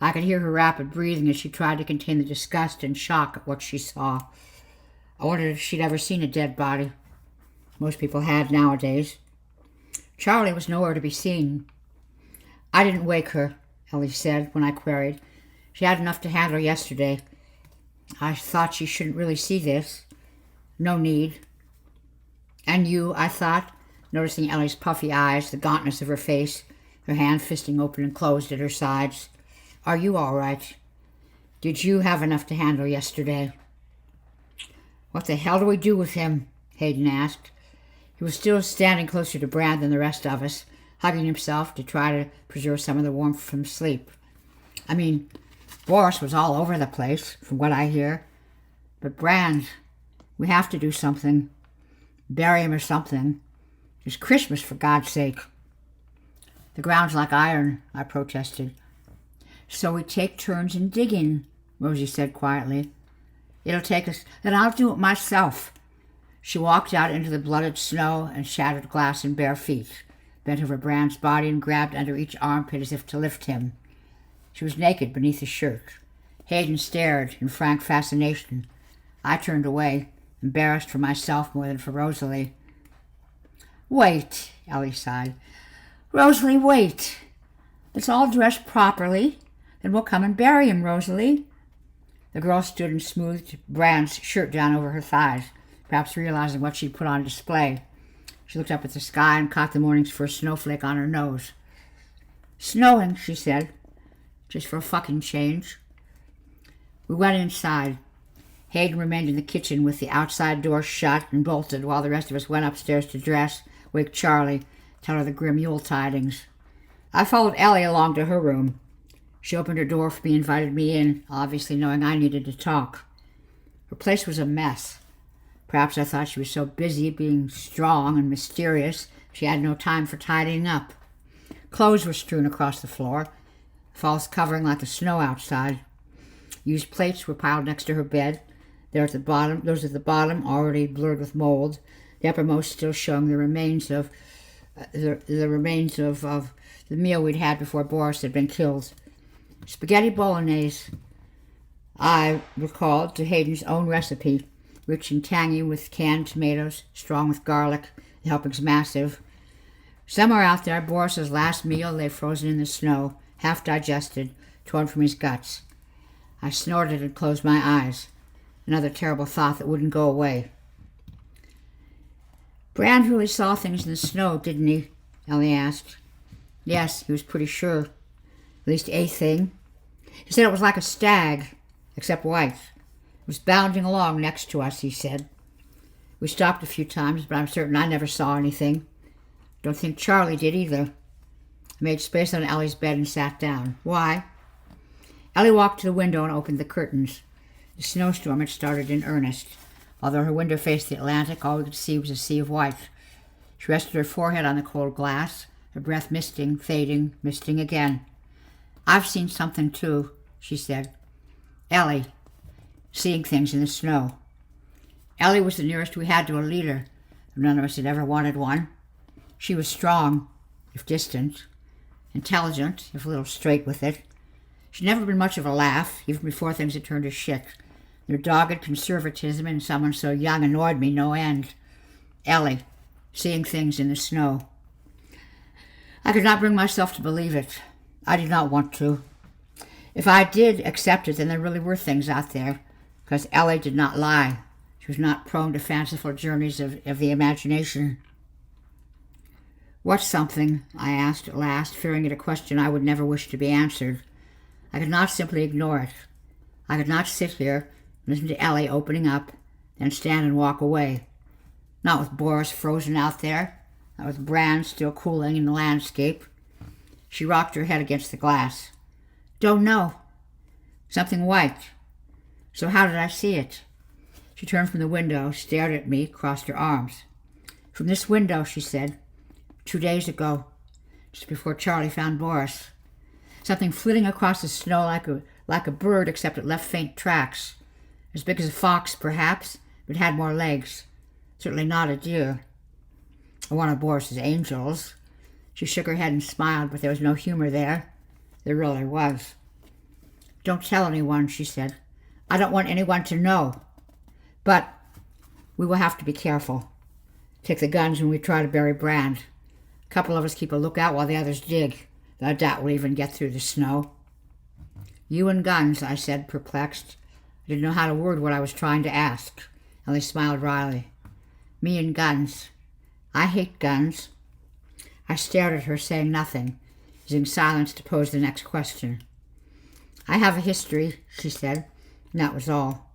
I could hear her rapid breathing as she tried to contain the disgust and shock at what she saw. I wondered if she'd ever seen a dead body. Most people had nowadays. Charlie was nowhere to be seen. "I didn't wake her," Ellie said when I queried. "She had enough to handle yesterday. I thought she shouldn't really see this. No need." "And you," I thought, noticing Ellie's puffy eyes, the gauntness of her face, her hand fisting open and closed at her sides. "Are you all right? Did you have enough to handle yesterday?" "What the hell do we do with him?" Hayden asked. He was still standing closer to Bran than the rest of us, hugging himself to try to preserve some of the warmth from sleep. "I mean, Boris was all over the place, from what I hear. But Bran, we have to do something. Bury him or something. It's Christmas, for God's sake." "The ground's like iron," I protested. "So we take turns in digging," Rosie said quietly. "It'll take us, then I'll do it myself." She walked out into the blooded snow and shattered glass in bare feet, bent over Bran's body and grabbed under each armpit as if to lift him. She was naked beneath his shirt. Hayden stared in frank fascination. I turned away, embarrassed for myself more than for Rosalie. "Wait," Ellie sighed. "Rosalie, wait. Let's all dress properly. Then we'll come and bury him, Rosalie." The girl stood and smoothed Bran's shirt down over her thighs, perhaps realizing what she'd put on display. She looked up at the sky and caught the morning's first snowflake on her nose. "Snowing," she said, "just for a fucking change." We went inside. Hayden remained in the kitchen with the outside door shut and bolted while the rest of us went upstairs to dress, wake Charlie, tell her the grim Yule tidings. I followed Ellie along to her room. She opened her door for me and invited me in, obviously knowing I needed to talk. Her place was a mess. Perhaps I thought she was so busy being strong and mysterious she had no time for tidying up. Clothes were strewn across the floor, false covering like the snow outside. Used plates were piled next to her bed. Those at the bottom already blurred with mold, the uppermost still showing the remains of the meal we'd had before Boris had been killed. Spaghetti bolognese, I recalled, to Hayden's own recipe, rich and tangy with canned tomatoes, strong with garlic, the helpings massive. Somewhere out there, Boris's last meal lay frozen in the snow, half digested, torn from his guts. I snorted and closed my eyes. Another terrible thought that wouldn't go away. "Bran really saw things in the snow, didn't he?" Ellie asked. "Yes, he was pretty sure. At least a thing. He said it was like a stag, except white. It was bounding along next to us, he said. We stopped a few times, but I'm certain I never saw anything. Don't think Charlie did either." I made space on Ellie's bed and sat down. "Why?" Ellie walked to the window and opened the curtains. The snowstorm had started in earnest. Although her window faced the Atlantic, all we could see was a sea of white. She rested her forehead on the cold glass, her breath misting, fading, misting again. "I've seen something too," she said. "Ellie, seeing things in the snow." Ellie was the nearest we had to a leader, and none of us had ever wanted one. She was strong, if distant, intelligent, if a little straight with it. She'd never been much of a laugh, even before things had turned to shit. Their dogged conservatism in someone so young annoyed me no end. Ellie, seeing things in the snow. I could not bring myself to believe it. I did not want to. If I did accept it, then there really were things out there, because Ellie did not lie. She was not prone to fanciful journeys of the imagination. "What's something?" I asked at last, fearing it a question I would never wish to be answered. I could not simply ignore it. I could not sit here, listen to Ellie opening up, then stand and walk away. Not with Boris frozen out there, not with Bran still cooling in the landscape. She rocked her head against the glass. "Don't know. Something white. So how did I see it?" She turned from the window, stared at me, crossed her arms. "From this window," she said. 2 days ago, just before Charlie found Boris. Something flitting across the snow like a bird, except it left faint tracks. As big as a fox, perhaps, but had more legs. Certainly not a deer, or one of Boris's angels. She shook her head and smiled, but there was no humor there. There really was. "Don't tell anyone," she said. "I don't want anyone to know. But we will have to be careful. Take the guns when we try to bury Brand. A couple of us keep a lookout while the others dig. I doubt we'll even get through the snow." "You and guns," I said, perplexed. I didn't know how to word what I was trying to ask. Ellie smiled wryly. "Me and guns. I hate guns." I stared at her, saying nothing, using silence to pose the next question. "I have a history," she said, and that was all.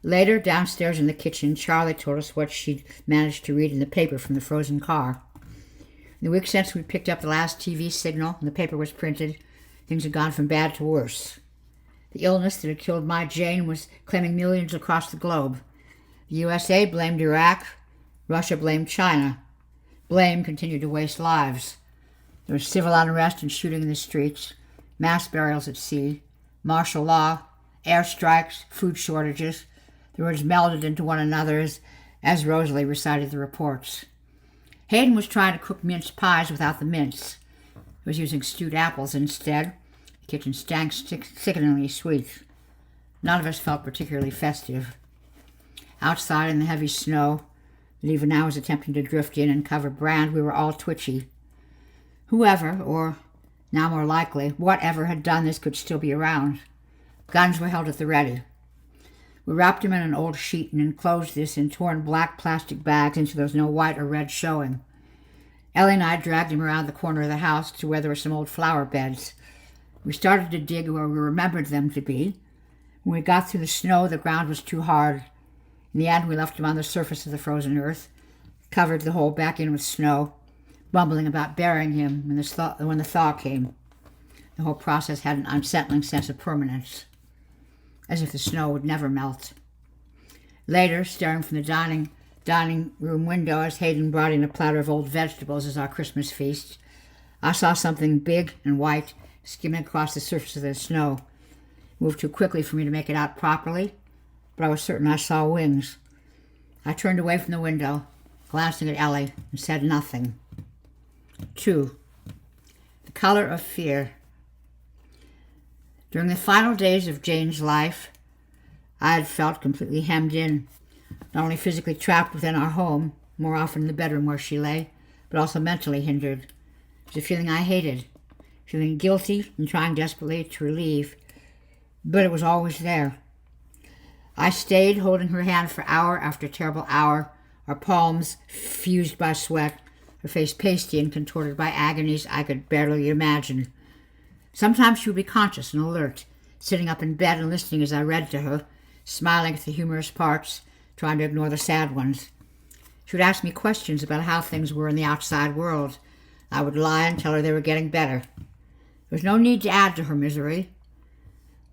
Later, downstairs in the kitchen, Charlie told us what she'd managed to read in the paper from the frozen car. In the week since we picked up the last TV signal and the paper was printed, things had gone from bad to worse. The illness that had killed my Jane was claiming millions across the globe. The USA blamed Iraq. Russia blamed China. Blame continued to waste lives. There was civil unrest and shooting in the streets, mass burials at sea, martial law, airstrikes, food shortages. The words melded into one another as Rosalie recited the reports. Hayden was trying to cook mince pies without the mince. He was using stewed apples instead. The kitchen stank sickeningly sweet. None of us felt particularly festive. Outside in the heavy snow that even now was attempting to drift in and cover Brand, we were all twitchy. Whoever, or now more likely, whatever had done this could still be around. Guns were held at the ready. We wrapped him in an old sheet and enclosed this in torn black plastic bags until there was no white or red showing. Ellie and I dragged him around the corner of the house to where there were some old flower beds. We started to dig where we remembered them to be. When we got through the snow, the ground was too hard. In the end, we left him on the surface of the frozen earth, covered the hole back in with snow, bumbling about burying him when the thaw came. The whole process had an unsettling sense of permanence, as if the snow would never melt. Later, staring from the dining room window as Hayden brought in a platter of old vegetables as our Christmas feast, I saw something big and white skimming across the surface of the snow. It moved too quickly for me to make it out properly, but I was certain I saw wings. I turned away from the window, glancing at Ellie, and said nothing. 2. The color of fear. During the final days of Jane's life, I had felt completely hemmed in, not only physically trapped within our home, more often in the bedroom where she lay, but also mentally hindered. It was a feeling I hated, feeling guilty and trying desperately to relieve, but it was always there. I stayed holding her hand for hour after terrible hour, our palms fused by sweat, her face pasty and contorted by agonies I could barely imagine. Sometimes she would be conscious and alert, sitting up in bed and listening as I read to her, smiling at the humorous parts, trying to ignore the sad ones. She would ask me questions about how things were in the outside world. I would lie and tell her they were getting better. There was no need to add to her misery.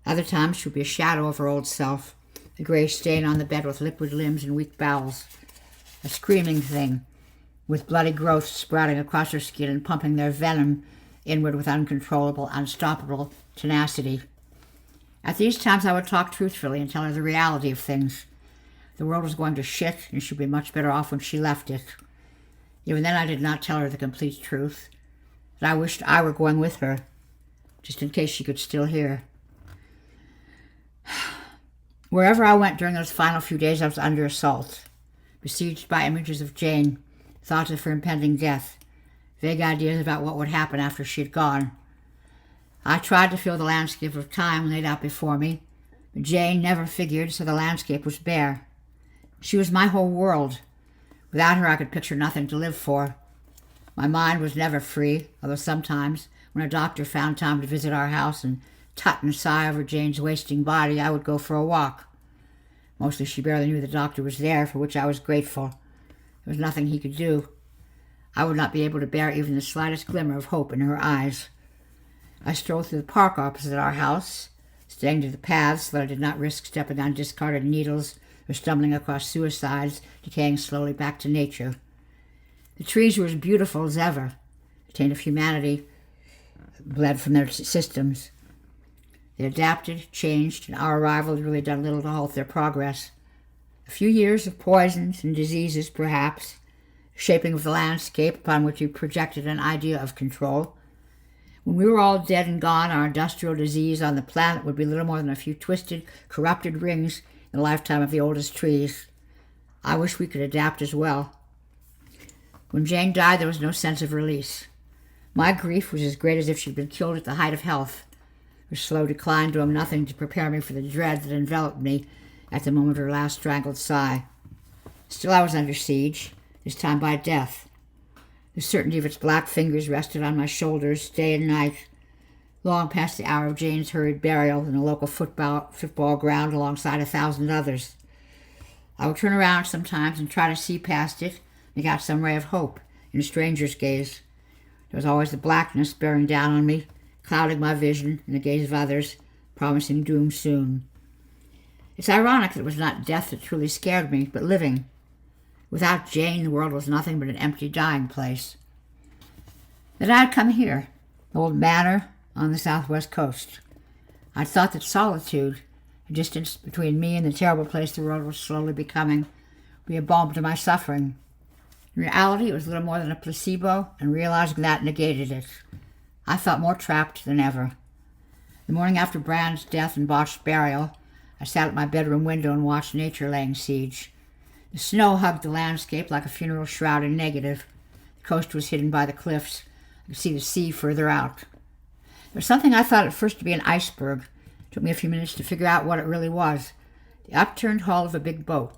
Other times she would be a shadow of her old self, a gray stain on the bed with liquid limbs and weak bowels, a screaming thing, with bloody growths sprouting across her skin and pumping their venom inward with uncontrollable, unstoppable tenacity. At these times I would talk truthfully and tell her the reality of things. The world was going to shit, and she'd be much better off when she left it. Even then I did not tell her the complete truth, that I wished I were going with her, just in case she could still hear. Wherever I went during those final few days, I was under assault, besieged by images of Jane, thoughts of her impending death, vague ideas about what would happen after she had gone. I tried to feel the landscape of time laid out before me, but Jane never figured, so the landscape was bare. She was my whole world. Without her, I could picture nothing to live for. My mind was never free, although sometimes, when a doctor found time to visit our house and tut and sigh over Jane's wasting body, I would go for a walk. Mostly she barely knew the doctor was there, for which I was grateful. There was nothing he could do. I would not be able to bear even the slightest glimmer of hope in her eyes. I strolled through the park opposite our house, staying to the paths so that I did not risk stepping on discarded needles or stumbling across suicides decaying slowly back to nature. The trees were as beautiful as ever. A taint of humanity bled from their systems. They adapted, changed, and our arrival had really done little to halt their progress. The A few years of poisons and diseases, perhaps, shaping of the landscape upon which we projected an idea of control. When we were all dead and gone, our industrial disease on the planet would be little more than a few twisted, corrupted rings in the lifetime of the oldest trees. I wish we could adapt as well. When Jane died, there was no sense of release. My grief was as great as if she'd been killed at the height of health. Her slow decline doing nothing to prepare me for the dread that enveloped me at the moment of her last strangled sigh. Still I was under siege, this time by death. The certainty of its black fingers rested on my shoulders day and night, long past the hour of Jane's hurried burial in a local football ground alongside 1,000 others. I would turn around sometimes and try to see past it, make out some ray of hope in a stranger's gaze. There was always the blackness bearing down on me, clouding my vision in the gaze of others, promising doom soon. It's ironic that it was not death that truly scared me, but living. Without Jane, the world was nothing but an empty, dying place. Then I had come here, the old manor on the southwest coast. I thought that solitude, the distance between me and the terrible place the world was slowly becoming, would be a balm to my suffering. In reality, it was little more than a placebo, and realizing that negated it. I felt more trapped than ever. The morning after Brand's death and botched burial, I sat at my bedroom window and watched nature laying siege. The snow hugged the landscape like a funeral shroud in negative. The coast was hidden by the cliffs. I could see the sea further out. There was something I thought at first to be an iceberg. It took me a few minutes to figure out what it really was. The upturned hull of a big boat.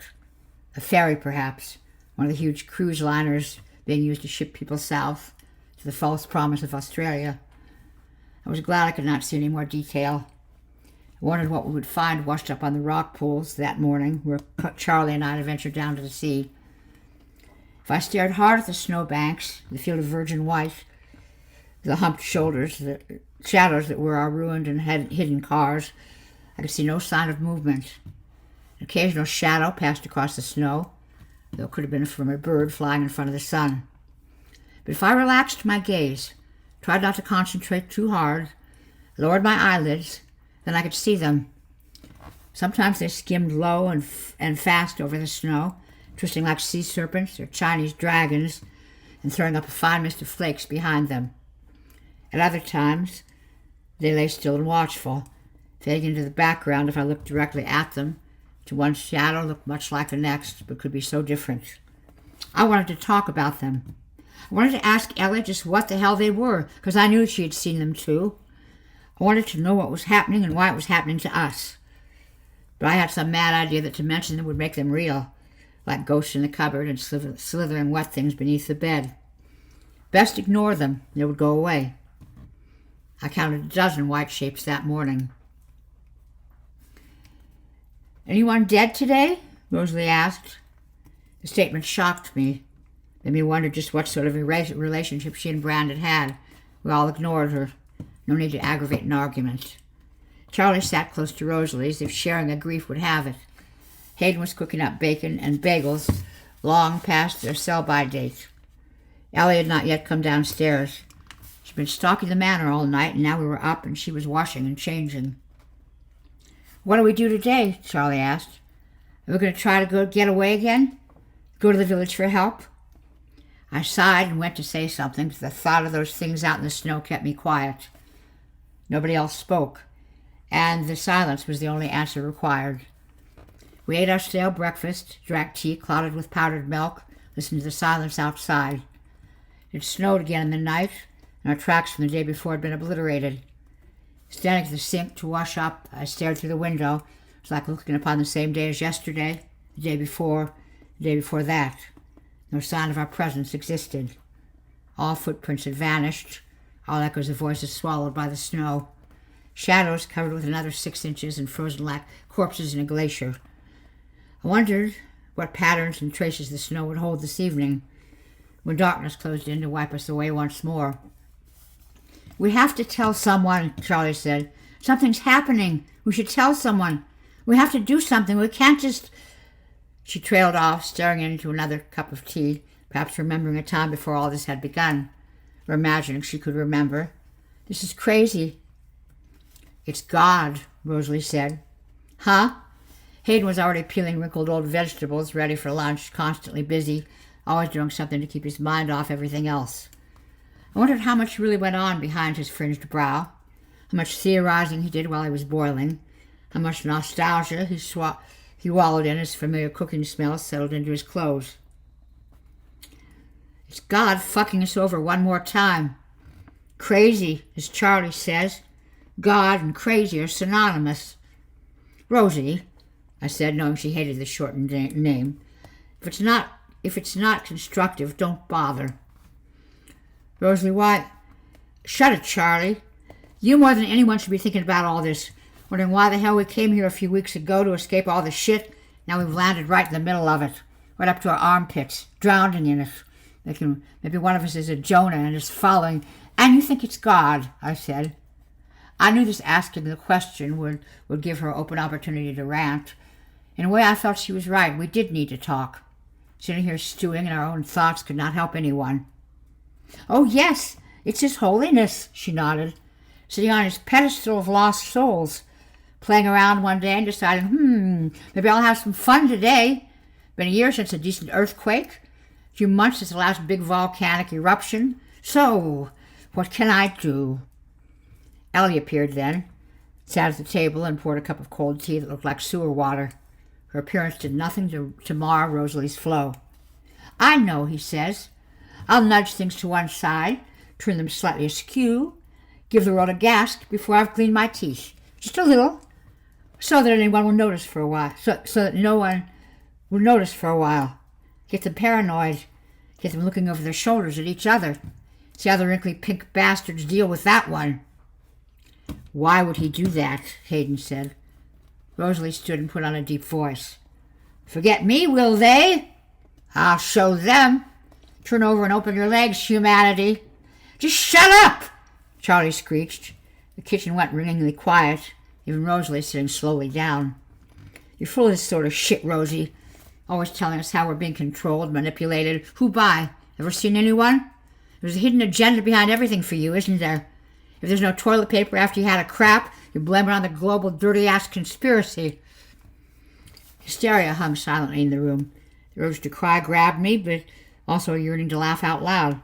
A ferry, perhaps. One of the huge cruise liners being used to ship people south to the false promise of Australia. I was glad I could not see any more detail. I wondered what we would find washed up on the rock pools that morning where Charlie and I had ventured down to the sea. If I stared hard at the snowbanks, the field of virgin white, the humped shoulders, the shadows that were our ruined and hidden cars, I could see no sign of movement. An occasional shadow passed across the snow, though it could have been from a bird flying in front of the sun. But if I relaxed my gaze, tried not to concentrate too hard, lowered my eyelids, then I could see them. Sometimes they skimmed low and fast over the snow, twisting like sea serpents or Chinese dragons, and throwing up a fine mist of flakes behind them. At other times, they lay still and watchful, fading into the background if I looked directly at them. To one shadow looked much like the next, but could be so different. I wanted to talk about them. I wanted to ask Ella just what the hell they were, because I knew she had seen them too. I wanted to know what was happening and why it was happening to us. But I had some mad idea that to mention them would make them real, like ghosts in the cupboard and slithering wet things beneath the bed. Best ignore them, they would go away. I counted 12 white shapes that morning. "Anyone dead today?" Rosalie asked. The statement shocked me. Made me wonder just what sort of a relationship she and Brand had had. We all ignored her. No need to aggravate an argument. Charlie sat close to Rosalie as if sharing a grief would have it. Hayden was cooking up bacon and bagels long past their sell-by date. Ellie had not yet come downstairs. She'd been stalking the manor all night, and now we were up and she was washing and changing. "What do we do today?" Charlie asked. "Are we going to try to get away again? Go to the village for help?" I sighed and went to say something, but the thought of those things out in the snow kept me quiet. Nobody else spoke, and the silence was the only answer required. We ate our stale breakfast, drank tea clouded with powdered milk, listened to the silence outside. It snowed again in the night, and our tracks from the day before had been obliterated. Standing at the sink to wash up, I stared through the window. It was like looking upon the same day as yesterday, the day before that. No sign of our presence existed. All footprints had vanished, all echoes of voices swallowed by the snow. Shadows covered with another 6 inches and frozen like corpses in a glacier. I wondered what patterns and traces the snow would hold this evening, when darkness closed in to wipe us away once more. "We have to tell someone," Charlie said. "Something's happening. We should tell someone. We have to do something. We can't just..." She trailed off, staring into another cup of tea, perhaps remembering a time before all this had begun, or imagining she could remember. "This is crazy." "It's God," Rosalie said. "Huh?" Hayden was already peeling wrinkled old vegetables, ready for lunch, constantly busy, always doing something to keep his mind off everything else. I wondered how much really went on behind his fringed brow, how much theorizing he did while he was boiling, how much nostalgia he wallowed in as familiar cooking smells settled into his clothes. It's God fucking us over one more time. Crazy, as Charlie says. God and crazy are synonymous. Rosie, I said, knowing she hated the shortened name, if it's not constructive, don't bother. Rosalie, why? Shut it, Charlie. You more than anyone should be thinking about all this, wondering why the hell we came here a few weeks ago to escape all the shit. Now we've landed right in the middle of it, right up to our armpits, drowning in it. Maybe one of us is a Jonah and is following. And you think it's God, I said. I knew this asking the question would give her open opportunity to rant. In a way, I felt she was right. We did need to talk. Sitting here stewing in our own thoughts could not help anyone. Oh, yes, it's His Holiness, she nodded, sitting on his pedestal of lost souls, playing around one day and deciding, maybe I'll have some fun today. Been a year since a decent earthquake, a few months since the last big volcanic eruption. So, what can I do? Ellie appeared then, sat at the table and poured a cup of cold tea that looked like sewer water. Her appearance did nothing to mar Rosalie's flow. I know, he says. I'll nudge things to one side, turn them slightly askew, give the world a gasp before I've cleaned my teeth. Just a little, so that anyone will notice for a while. So that no one will notice for a while. Get them paranoid. Get them looking over their shoulders at each other. See how the wrinkly pink bastards deal with that one. Why would he do that? Hayden said. Rosalie stood and put on a deep voice. Forget me, will they? I'll show them. Turn over and open your legs, humanity. Just shut up, Charlie screeched. The kitchen went ringingly quiet, even Rosalie sitting slowly down. You're full of this sort of shit, Rosie. Always telling us how we're being controlled, manipulated. Who by? Ever seen anyone? There's a hidden agenda behind everything for you, isn't there? If there's no toilet paper after you had a crap, you blame it on the global dirty-ass conspiracy. Hysteria hung silently in the room. The urge to cry grabbed me, but also a yearning to laugh out loud.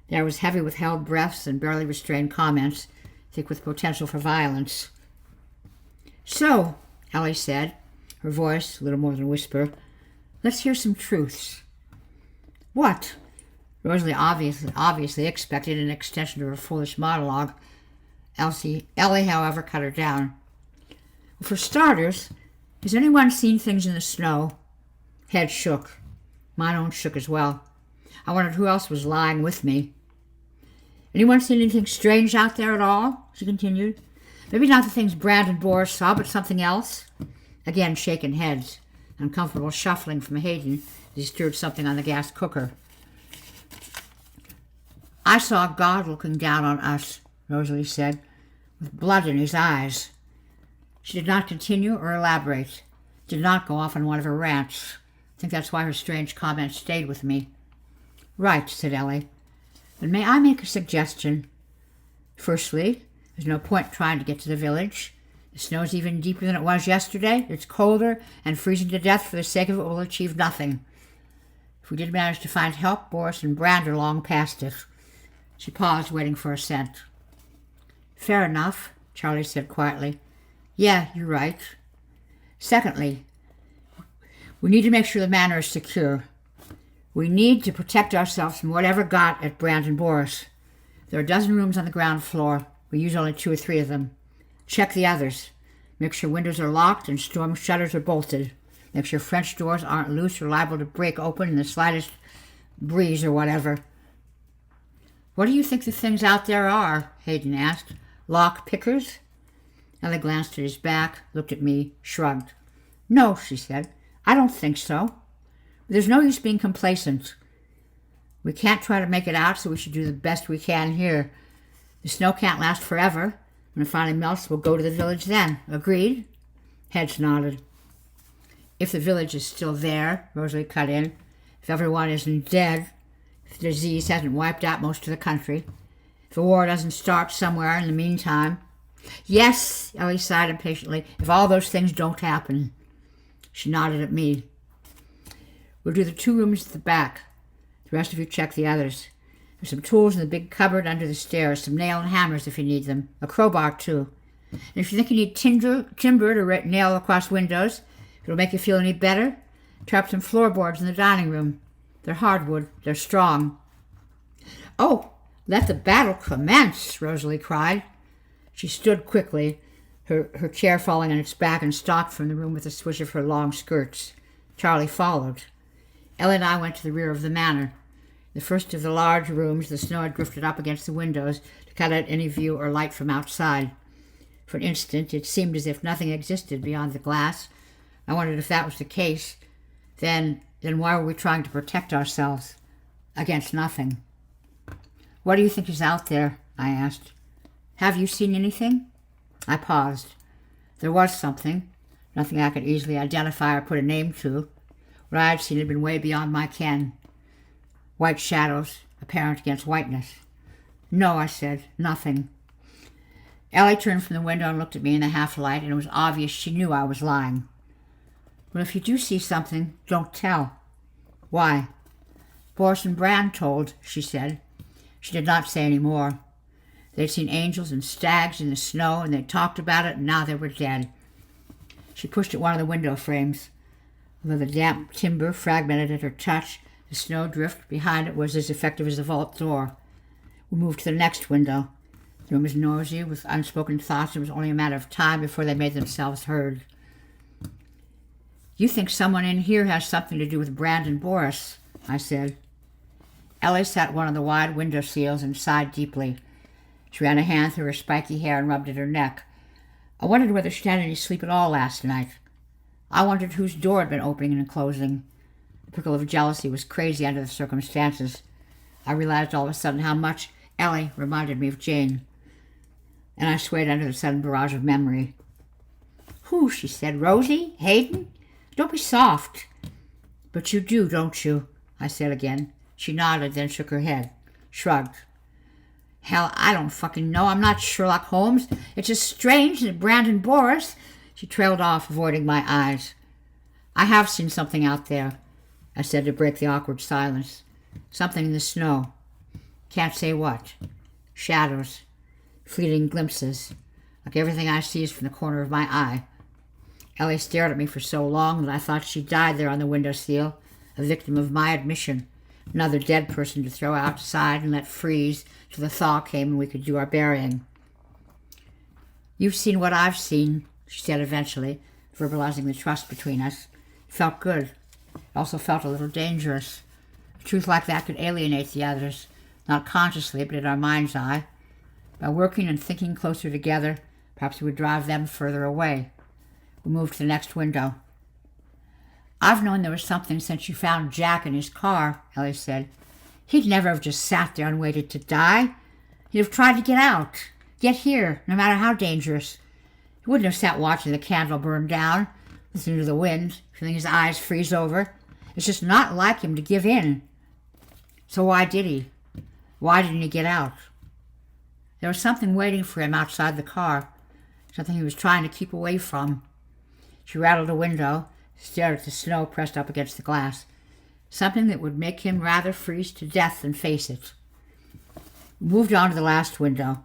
The air was heavy with held breaths and barely restrained comments, thick with potential for violence. So, Ellie said, her voice a little more than a whisper, let's hear some truths. What? Rosalie obviously expected an extension to her foolish monologue. Ellie, however, cut her down. Well, for starters, has anyone seen things in the snow? Head shook. Mine own shook as well. I wondered who else was lying with me. Anyone seen anything strange out there at all? She continued. Maybe not the things Brand and Boris saw, but something else? Again, shaken heads. Uncomfortable shuffling from Hayden as he stirred something on the gas cooker. I saw God looking down on us, Rosalie said, with blood in his eyes. She did not continue or elaborate, did not go off on one of her rants. I think that's why her strange comments stayed with me. Right, said Ellie. But may I make a suggestion? Firstly, there's no point trying to get to the village. The snow's even deeper than it was yesterday. It's colder, and freezing to death for the sake of it will achieve nothing. If we did manage to find help, Boris and Brand are long past it. She paused, waiting for assent. Fair enough, Charlie said quietly. Yeah, you're right. Secondly, we need to make sure the manor is secure. We need to protect ourselves from whatever got at Brand and Boris. There are a dozen rooms on the ground floor. We use only 2 or 3 of them. Check the others. Make sure windows are locked and storm shutters are bolted. Make sure French doors aren't loose or liable to break open in the slightest breeze or whatever. What do you think the things out there are? Hayden asked. Lock pickers? Ellie glanced at his back, looked at me, shrugged. No, she said. I don't think so. But there's no use being complacent. We can't try to make it out, so we should do the best we can here. The snow can't last forever. When it finally melts, we'll go to the village then. Agreed? Heads nodded. If the village is still there, Rosalie cut in, if everyone isn't dead, if the disease hasn't wiped out most of the country, if a war doesn't start somewhere in the meantime. Yes, Ellie sighed impatiently, if all those things don't happen. She nodded at me. We'll do the 2 rooms at the back. The rest of you check the others. There's some tools in the big cupboard under the stairs, some nail and hammers if you need them, a crowbar too. And if you think you need timber to nail across windows, if it'll make you feel any better, try up some floorboards in the dining room. They're hardwood. They're strong. Oh, let the battle commence, Rosalie cried. She stood quickly, her chair falling on its back, and stalked from the room with a swish of her long skirts. Charlie followed. Ellie and I went to the rear of the manor. The first of the large rooms, the snow had drifted up against the windows to cut out any view or light from outside. For an instant, it seemed as if nothing existed beyond the glass. I wondered if that was the case. Then why were we trying to protect ourselves against nothing? What do you think is out there? I asked. Have you seen anything? I paused. There was something. Nothing I could easily identify or put a name to. What I had seen had been way beyond my ken. White shadows, apparent against whiteness. No, I said, nothing. Ellie turned from the window and looked at me in the half-light, and it was obvious she knew I was lying. Well, if you do see something, don't tell. Why? Boris and Brand told, she said. She did not say any more. They'd seen angels and stags in the snow, and they talked about it, and now they were dead. She pushed at one of the window frames. Although the damp timber fragmented at her touch, the snow drift behind it was as effective as a vault door. We moved to the next window. The room was noisy with unspoken thoughts. It was only a matter of time before they made themselves heard. You think someone in here has something to do with Brand and Boris, I said. Ellie sat one of the wide window sills and sighed deeply. She ran a hand through her spiky hair and rubbed at her neck. I wondered whether she'd had any sleep at all last night. I wondered whose door had been opening and closing. The prickle of jealousy was crazy under the circumstances. I realized all of a sudden how much Ellie reminded me of Jane, and I swayed under the sudden barrage of memory. Who? She said. Rosie? Hayden? Don't be soft. But you do, don't you? I said again. She nodded, then shook her head, shrugged. Hell, I don't fucking know. I'm not Sherlock Holmes. It's just strange that Brand and Boris... She trailed off, avoiding my eyes. I have seen something out there, I said to break the awkward silence. Something in the snow. Can't say what. Shadows. Fleeting glimpses. Like everything I see is from the corner of my eye. Ellie stared at me for so long that I thought she died there on the windowsill, a victim of my admission. Another dead person to throw outside and let freeze till the thaw came and we could do our burying. You've seen what I've seen, she said eventually, verbalizing the trust between us. It felt good. It also felt a little dangerous. A truth like that could alienate the others, not consciously, but in our mind's eye. By working and thinking closer together, perhaps we would drive them further away. We moved to the next window. I've known there was something since you found Jack in his car, Ellie said. He'd never have just sat there and waited to die. He'd have tried to get out, get here, no matter how dangerous. He wouldn't have sat watching the candle burn down, listening to the wind, feeling his eyes freeze over. It's just not like him to give in. So why did he? Why didn't he get out? There was something waiting for him outside the car, something he was trying to keep away from. She rattled a window, stared at the snow pressed up against the glass. Something that would make him rather freeze to death than face it. We moved on to the last window.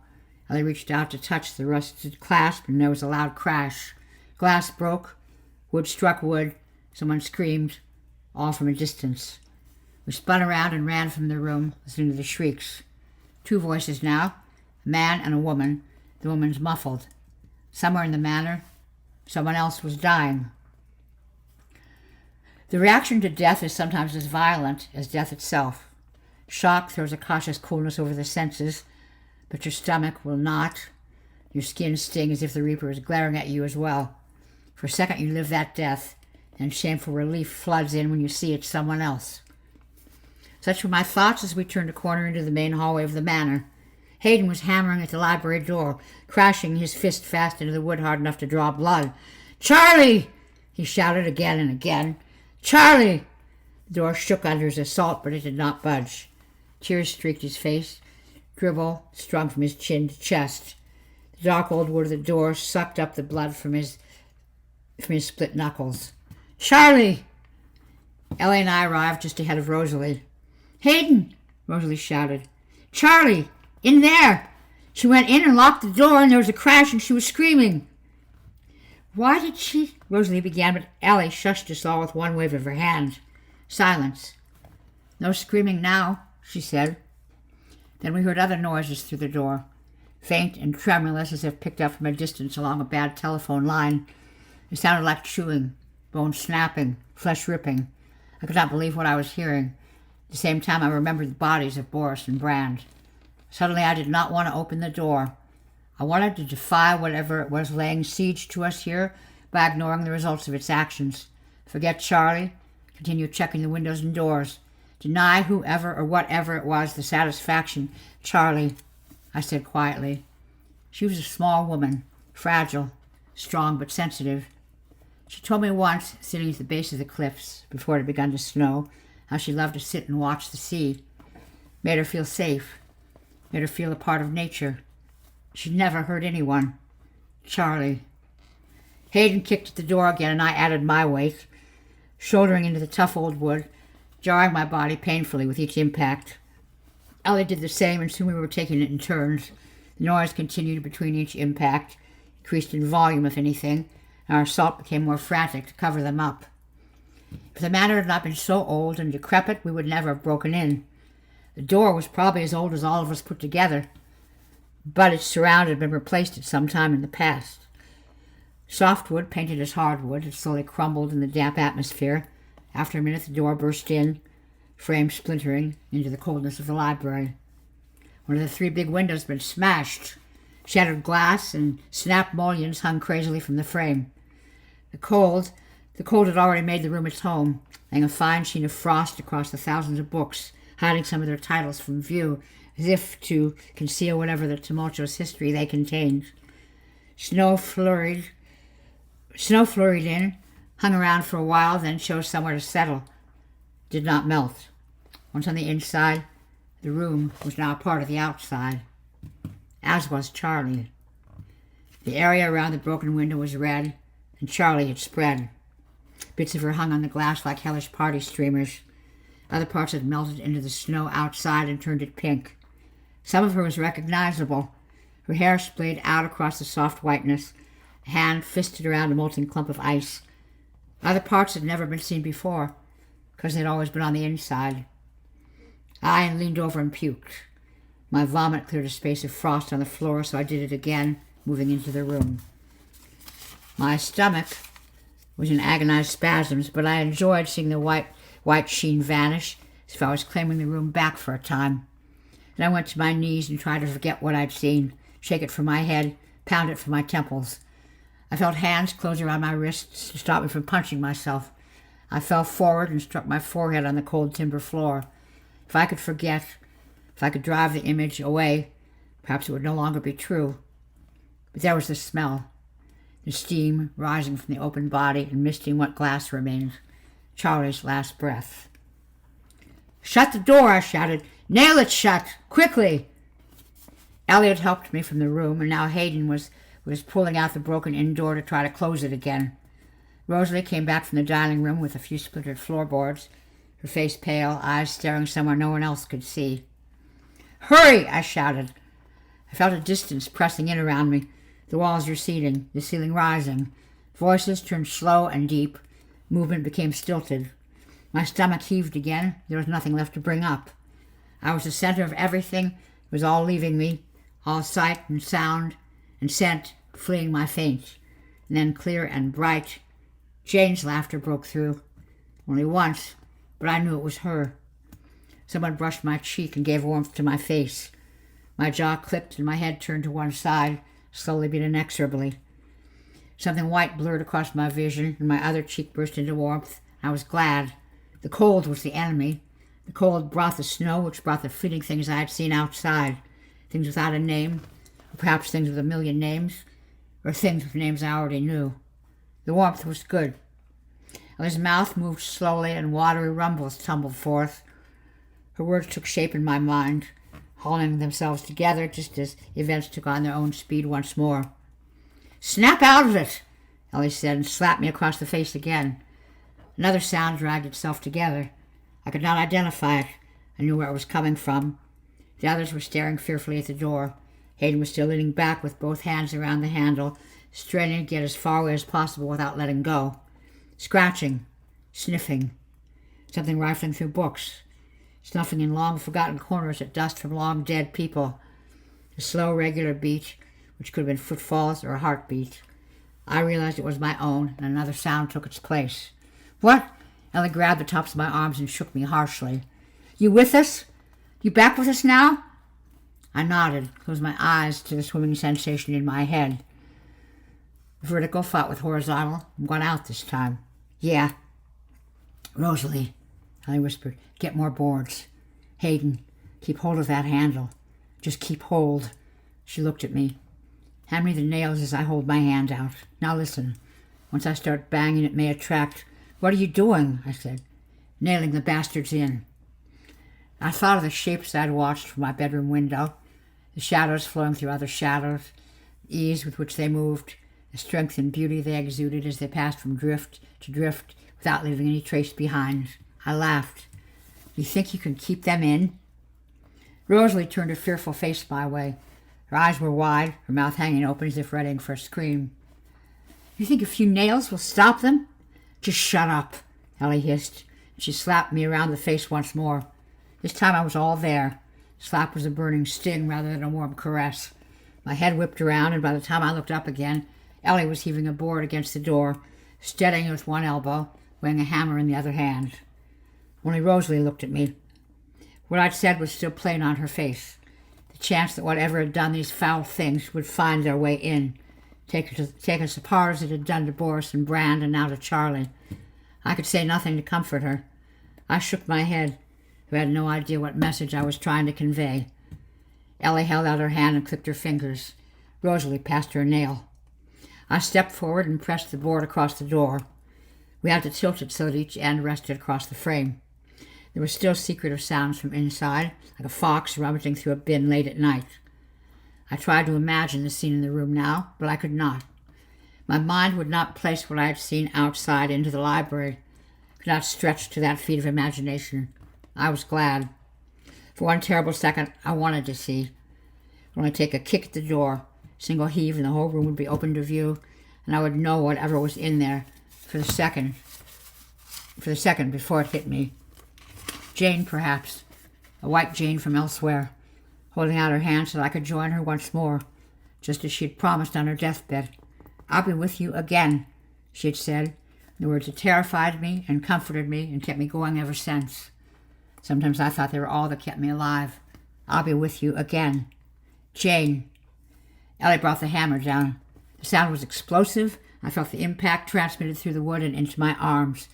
Ellie reached out to touch the rusted clasp, and there was a loud crash. Glass broke. Wood struck wood. Someone screamed, all from a distance. We spun around and ran from the room, listening to the shrieks. 2 voices now, a man and a woman. The woman's muffled. Somewhere in the manor, someone else was dying. The reaction to death is sometimes as violent as death itself. Shock throws a cautious coolness over the senses, but your stomach will not. Your skin stings as if the reaper is glaring at you as well. For a second you live that death, and shameful relief floods in when you see it's someone else. Such were my thoughts as we turned a corner into the main hallway of the manor. Hayden was hammering at the library door, crashing his fist fast into the wood hard enough to draw blood. "Charlie!" he shouted again and again. "Charlie!" The door shook under his assault, but it did not budge. Tears streaked his face, dribble strung from his chin to chest. The dark old wood of the door sucked up the blood from his split knuckles. Charlie! Ellie and I arrived just ahead of Rosalie. Hayden! Rosalie shouted. Charlie! In there! She went in and locked the door, and there was a crash, and she was screaming. Why did she? Rosalie began, but Ellie shushed us all with one wave of her hand. Silence. No screaming now, she said. Then we heard other noises through the door, faint and tremulous as if picked up from a distance along a bad telephone line. It sounded like chewing, bones snapping, flesh ripping. I could not believe what I was hearing. At the same time, I remembered the bodies of Boris and Brand. Suddenly, I did not want to open the door. I wanted to defy whatever it was laying siege to us here by ignoring the results of its actions. Forget Charlie. Continue checking the windows and doors. Deny whoever or whatever it was the satisfaction. Charlie, I said quietly. She was a small woman, fragile, strong but sensitive. She told me once, sitting at the base of the cliffs before it had begun to snow, how she loved to sit and watch the sea. Made her feel safe. Made her feel a part of nature. She'd never hurt anyone. Charlie. Hayden kicked at the door again, and I added my weight, shouldering into the tough old wood, jarring my body painfully with each impact. Ellie did the same, and soon we were taking it in turns. The noise continued between each impact, increased in volume if anything, and our assault became more frantic to cover them up. If the manor had not been so old and decrepit, we would never have broken in. The door was probably as old as all of us put together, but its surround had been replaced at some time in the past. Softwood, painted as hardwood, had slowly crumbled in the damp atmosphere. After a minute, the door burst in, frame splintering into the coldness of the library. One of the 3 big windows had been smashed. Shattered glass and snapped mullions hung crazily from the frame. The cold had already made the room its home, laying a fine sheen of frost across the thousands of books, hiding some of their titles from view, as if to conceal whatever the tumultuous history they contained. Snow flurried in, hung around for a while, then chose somewhere to settle. Did not melt. Once on the inside, the room was now a part of the outside, as was Charlie. The area around the broken window was red, and Charlie had spread. Bits of her hung on the glass like hellish party streamers. Other parts had melted into the snow outside and turned it pink. Some of her was recognizable. Her hair splayed out across the soft whiteness, a hand fisted around a molten clump of ice. Other parts had never been seen before, because they'd always been on the inside. I leaned over and puked. My vomit cleared a space of frost on the floor, so I did it again, moving into the room. My stomach was in agonized spasms, but I enjoyed seeing the white sheen vanish, as if I was claiming the room back for a time. Then I went to my knees and tried to forget what I'd seen, shake it from my head, pound it from my temples. I felt hands close around my wrists to stop me from punching myself. I fell forward and struck my forehead on the cold timber floor. If I could forget, if I could drive the image away, perhaps it would no longer be true. But there was the smell, the steam rising from the open body and misting what glass remained. Charlie's last breath. "Shut the door," I shouted. "Nail it shut! Quickly!" Elliot helped me from the room, and now Hayden was pulling out the broken inn door to try to close it again. Rosalie came back from the dining room with a few splintered floorboards, her face pale, eyes staring somewhere no one else could see. "Hurry!" I shouted. I felt a distance pressing in around me, the walls receding, the ceiling rising. Voices turned slow and deep. Movement became stilted. My stomach heaved again. There was nothing left to bring up. I was the center of everything. It was all leaving me, all sight and sound and scent fleeing my faint. And then clear and bright, Jane's laughter broke through. Only once, but I knew it was her. Someone brushed my cheek and gave warmth to my face. My jaw clicked and my head turned to one side, slowly but inexorably. Something white blurred across my vision, and my other cheek burst into warmth. I was glad. The cold was the enemy. The cold brought the snow, which brought the fleeting things I had seen outside. Things without a name, or perhaps things with a million names, or things with names I already knew. The warmth was good. Ellie's mouth moved slowly, and watery rumbles tumbled forth. Her words took shape in my mind, hauling themselves together just as events took on their own speed once more. "Snap out of it," Ellie said, and slapped me across the face again. Another sound dragged itself together. I could not identify it. I knew where it was coming from. The others were staring fearfully at the door. Hayden was still leaning back with both hands around the handle, straining to get as far away as possible without letting go. Scratching, sniffing, something rifling through books, snuffing in long forgotten corners at dust from long dead people. A slow, regular beat, which could have been footfalls or a heartbeat. I realized it was my own, and another sound took its place. "What?" Ellie grabbed the tops of my arms and shook me harshly. "You with us? You back with us now?" I nodded, closed my eyes to the swimming sensation in my head. Vertical fought with horizontal. I'm going out this time. "Yeah." "Rosalie," Ellie whispered, "get more boards. Hayden, keep hold of that handle. Just keep hold." She looked at me. "Hand me the nails as I hold my hand out. Now listen. Once I start banging, it may attract." "What are you doing?" I said. "Nailing the bastards in." I thought of the shapes I'd watched from my bedroom window, the shadows flowing through other shadows, the ease with which they moved, the strength and beauty they exuded as they passed from drift to drift without leaving any trace behind. I laughed. "Do you think you can keep them in?" Rosalie turned a fearful face my way. Her eyes were wide, her mouth hanging open as if readying for a scream. "You think a few nails will stop them?" "Just shut up," Ellie hissed. She slapped me around the face once more. This time I was all there. The slap was a burning sting rather than a warm caress. My head whipped around, and by the time I looked up again, Ellie was heaving a board against the door, steadying it with one elbow, weighing a hammer in the other hand. Only Rosalie looked at me. What I'd said was still plain on her face. The chance that whatever had done these foul things would find their way in, take us apart as it had done to Boris and Brand and now to Charlie. I could say nothing to comfort her. I shook my head, who had no idea what message I was trying to convey. Ellie held out her hand and clicked her fingers. Rosalie passed her a nail. I stepped forward and pressed the board across the door. We had to tilt it so that each end rested across the frame. There were still secretive sounds from inside, like a fox rummaging through a bin late at night. I tried to imagine the scene in the room now, but I could not. My mind would not place what I had seen outside into the library, could not stretch to that feat of imagination. I was glad. For one terrible second, I wanted to see. It would only take a kick at the door, a single heave, and the whole room would be open to view, and I would know whatever was in there for the second before it hit me. Jane, perhaps, a white Jane from elsewhere, holding out her hand so that I could join her once more, just as she had promised on her deathbed. "I'll be with you again," she had said. The words had terrified me and comforted me and kept me going ever since. Sometimes I thought they were all that kept me alive. "I'll be with you again. Jane." Ellie brought the hammer down. The sound was explosive. I felt the impact transmitted through the wood and into my arms.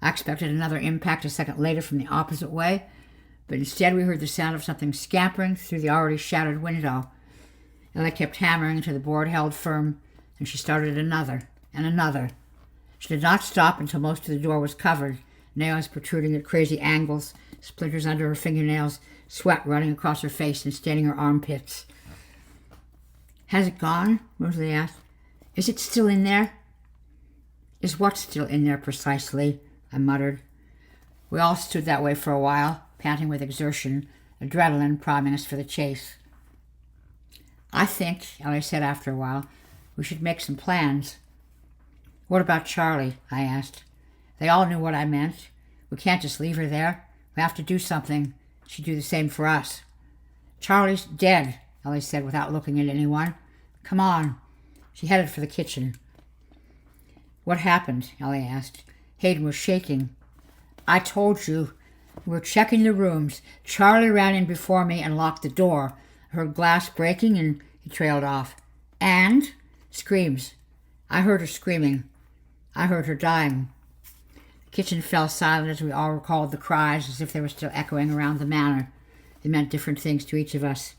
I expected another impact a second later from the opposite way, but instead we heard the sound of something scampering through the already shattered window. Ellie kept hammering until the board held firm, and she started another and another. She did not stop until most of the door was covered, nails protruding at crazy angles, splinters under her fingernails, sweat running across her face and staining her armpits. "Has it gone?" Rosalie asked. "Is it still in there?" "Is what still in there precisely?" I muttered. We all stood that way for a while, panting with exertion, adrenaline priming us for the chase. "I think," Ellie said after a while, "we should make some plans." "What about Charlie?" I asked. They all knew what I meant. We can't just leave her there. We have to do something. She'd do the same for us. "Charlie's dead," Ellie said without looking at anyone. "Come on." She headed for the kitchen. "What happened?" Ellie asked. Hayden was shaking. "I told you. We were checking the rooms. Charlie ran in before me and locked the door. I heard glass breaking and he trailed off. And?" "Screams. I heard her screaming. I heard her dying." The kitchen fell silent as we all recalled the cries as if they were still echoing around the manor. They meant different things to each of us.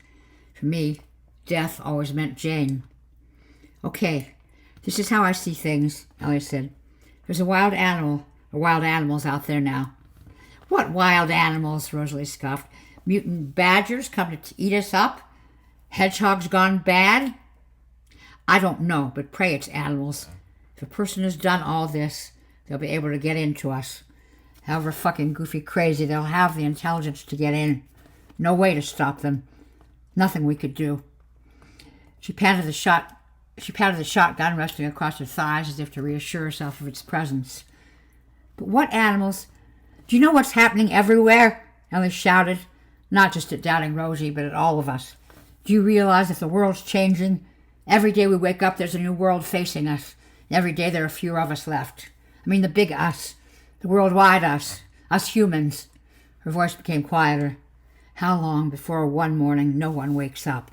For me, death always meant Jane. "Okay, this is how I see things," Ellie said. "There's a wild animal, or wild animals out there now." "What wild animals?" Rosalie scoffed. "Mutant badgers come to eat us up? Hedgehogs gone bad?" "I don't know, but pray it's animals. If a person has done all this, they'll be able to get into us. However fucking goofy crazy, they'll have the intelligence to get in. No way to stop them. Nothing we could do. She patted the shotgun resting across her thighs as if to reassure herself of its presence. But what animals? Do you know what's happening everywhere? Ellie shouted, not just at Doubting Rosie, but at all of us. Do you realize that the world's changing? Every day we wake up, there's a new world facing us. Every day there are fewer of us left. I mean the big us, the worldwide us humans. Her voice became quieter. How long before one morning no one wakes up?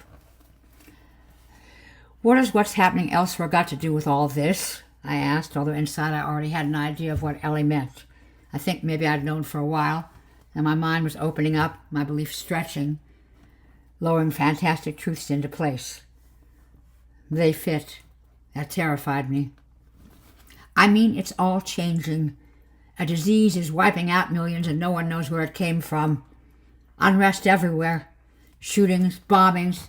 What has what's happening elsewhere got to do with all this? I asked, although inside I already had an idea of what Ellie meant. I think maybe I'd known for a while, and my mind was opening up, my beliefs stretching, lowering fantastic truths into place. They fit. That terrified me. I mean, it's all changing. A disease is wiping out millions and no one knows where it came from. Unrest everywhere. Shootings, bombings,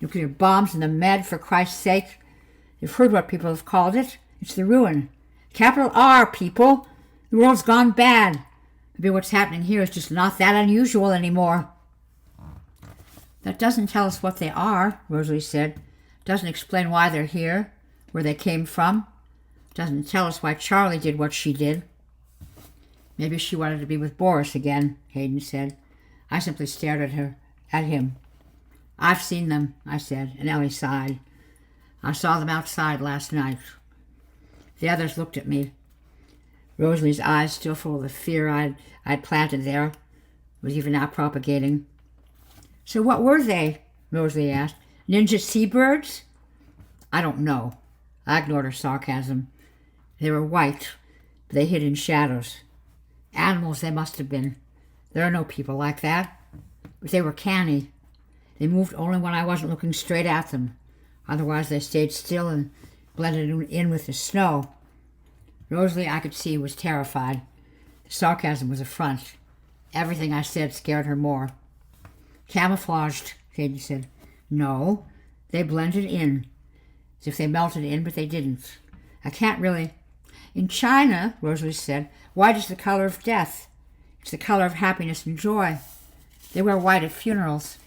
nuclear bombs in the Med, for Christ's sake. You've heard what people have called it. It's the ruin. Capital R, people. The world's gone bad. Maybe what's happening here is just not that unusual anymore. That doesn't tell us what they are, Rosalie said. Doesn't explain why they're here, where they came from. Doesn't tell us why Charlie did what she did. Maybe she wanted to be with Boris again, Hayden said. I simply stared at him. I've seen them, I said, and Ellie sighed. I saw them outside last night. The others looked at me. Rosalie's eyes, still full of the fear I'd planted there, was even now propagating. So what were they? Rosalie asked. Ninja seabirds? I don't know. I ignored her sarcasm. They were white, but they hid in shadows. Animals they must have been. There are no people like that. But they were canny. They moved only when I wasn't looking straight at them. Otherwise they stayed still and blended in with the snow. Rosalie, I could see, was terrified. The sarcasm was a front. Everything I said scared her more. Camouflaged, Katie said. No, they blended in. As if they melted in, but they didn't. I can't really... In China, Rosalie said, white is the color of death. It's the color of happiness and joy. They wear white at funerals.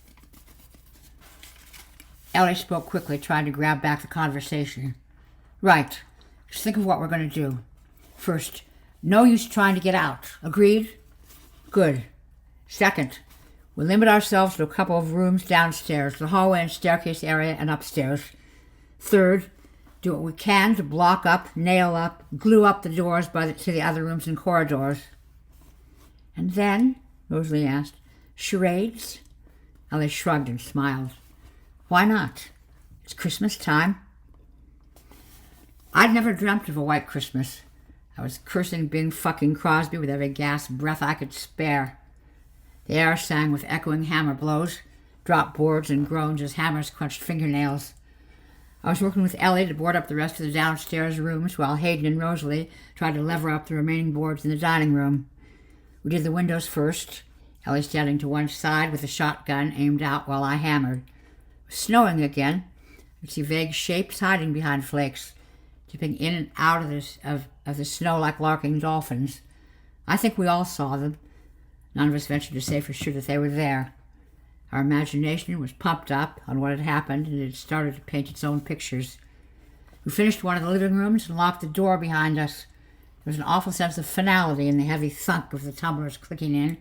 Ellie spoke quickly, trying to grab back the conversation. Right. Just think of what we're going to do. First, no use trying to get out. Agreed? Good. Second, we'll limit ourselves to a couple of rooms downstairs, the hallway and staircase area, and upstairs. Third, do what we can to block up, nail up, glue up the doors to the other rooms and corridors. And then, Rosalie asked, charades? Ellie shrugged and smiled. Why not? It's Christmas time. I'd never dreamt of a white Christmas. I was cursing Bing fucking Crosby with every gasp breath I could spare. The air sang with echoing hammer blows, dropped boards and groans as hammers crunched fingernails. I was working with Ellie to board up the rest of the downstairs rooms while Hayden and Rosalie tried to lever up the remaining boards in the dining room. We did the windows first, Ellie standing to one side with a shotgun aimed out while I hammered. It was snowing again. I could see vague shapes hiding behind flakes, dipping in and out of the snow like larking dolphins. I think we all saw them. None of us ventured to say for sure that they were there. Our imagination was pumped up on what had happened, and it had started to paint its own pictures. We finished one of the living rooms and locked the door behind us. There was an awful sense of finality in the heavy thunk of the tumblers clicking in,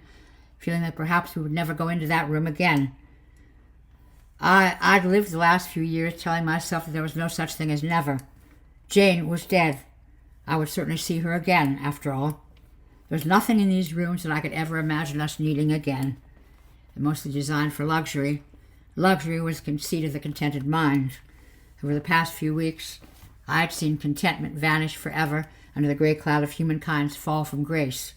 feeling that perhaps we would never go into that room again. I'd lived the last few years telling myself that there was no such thing as never. Jane was dead. I would certainly see her again, after all. There was nothing in these rooms that I could ever imagine us needing again. They're mostly designed for luxury. Luxury was the conceit of the contented mind. Over the past few weeks, I had seen contentment vanish forever under the gray cloud of humankind's fall from grace.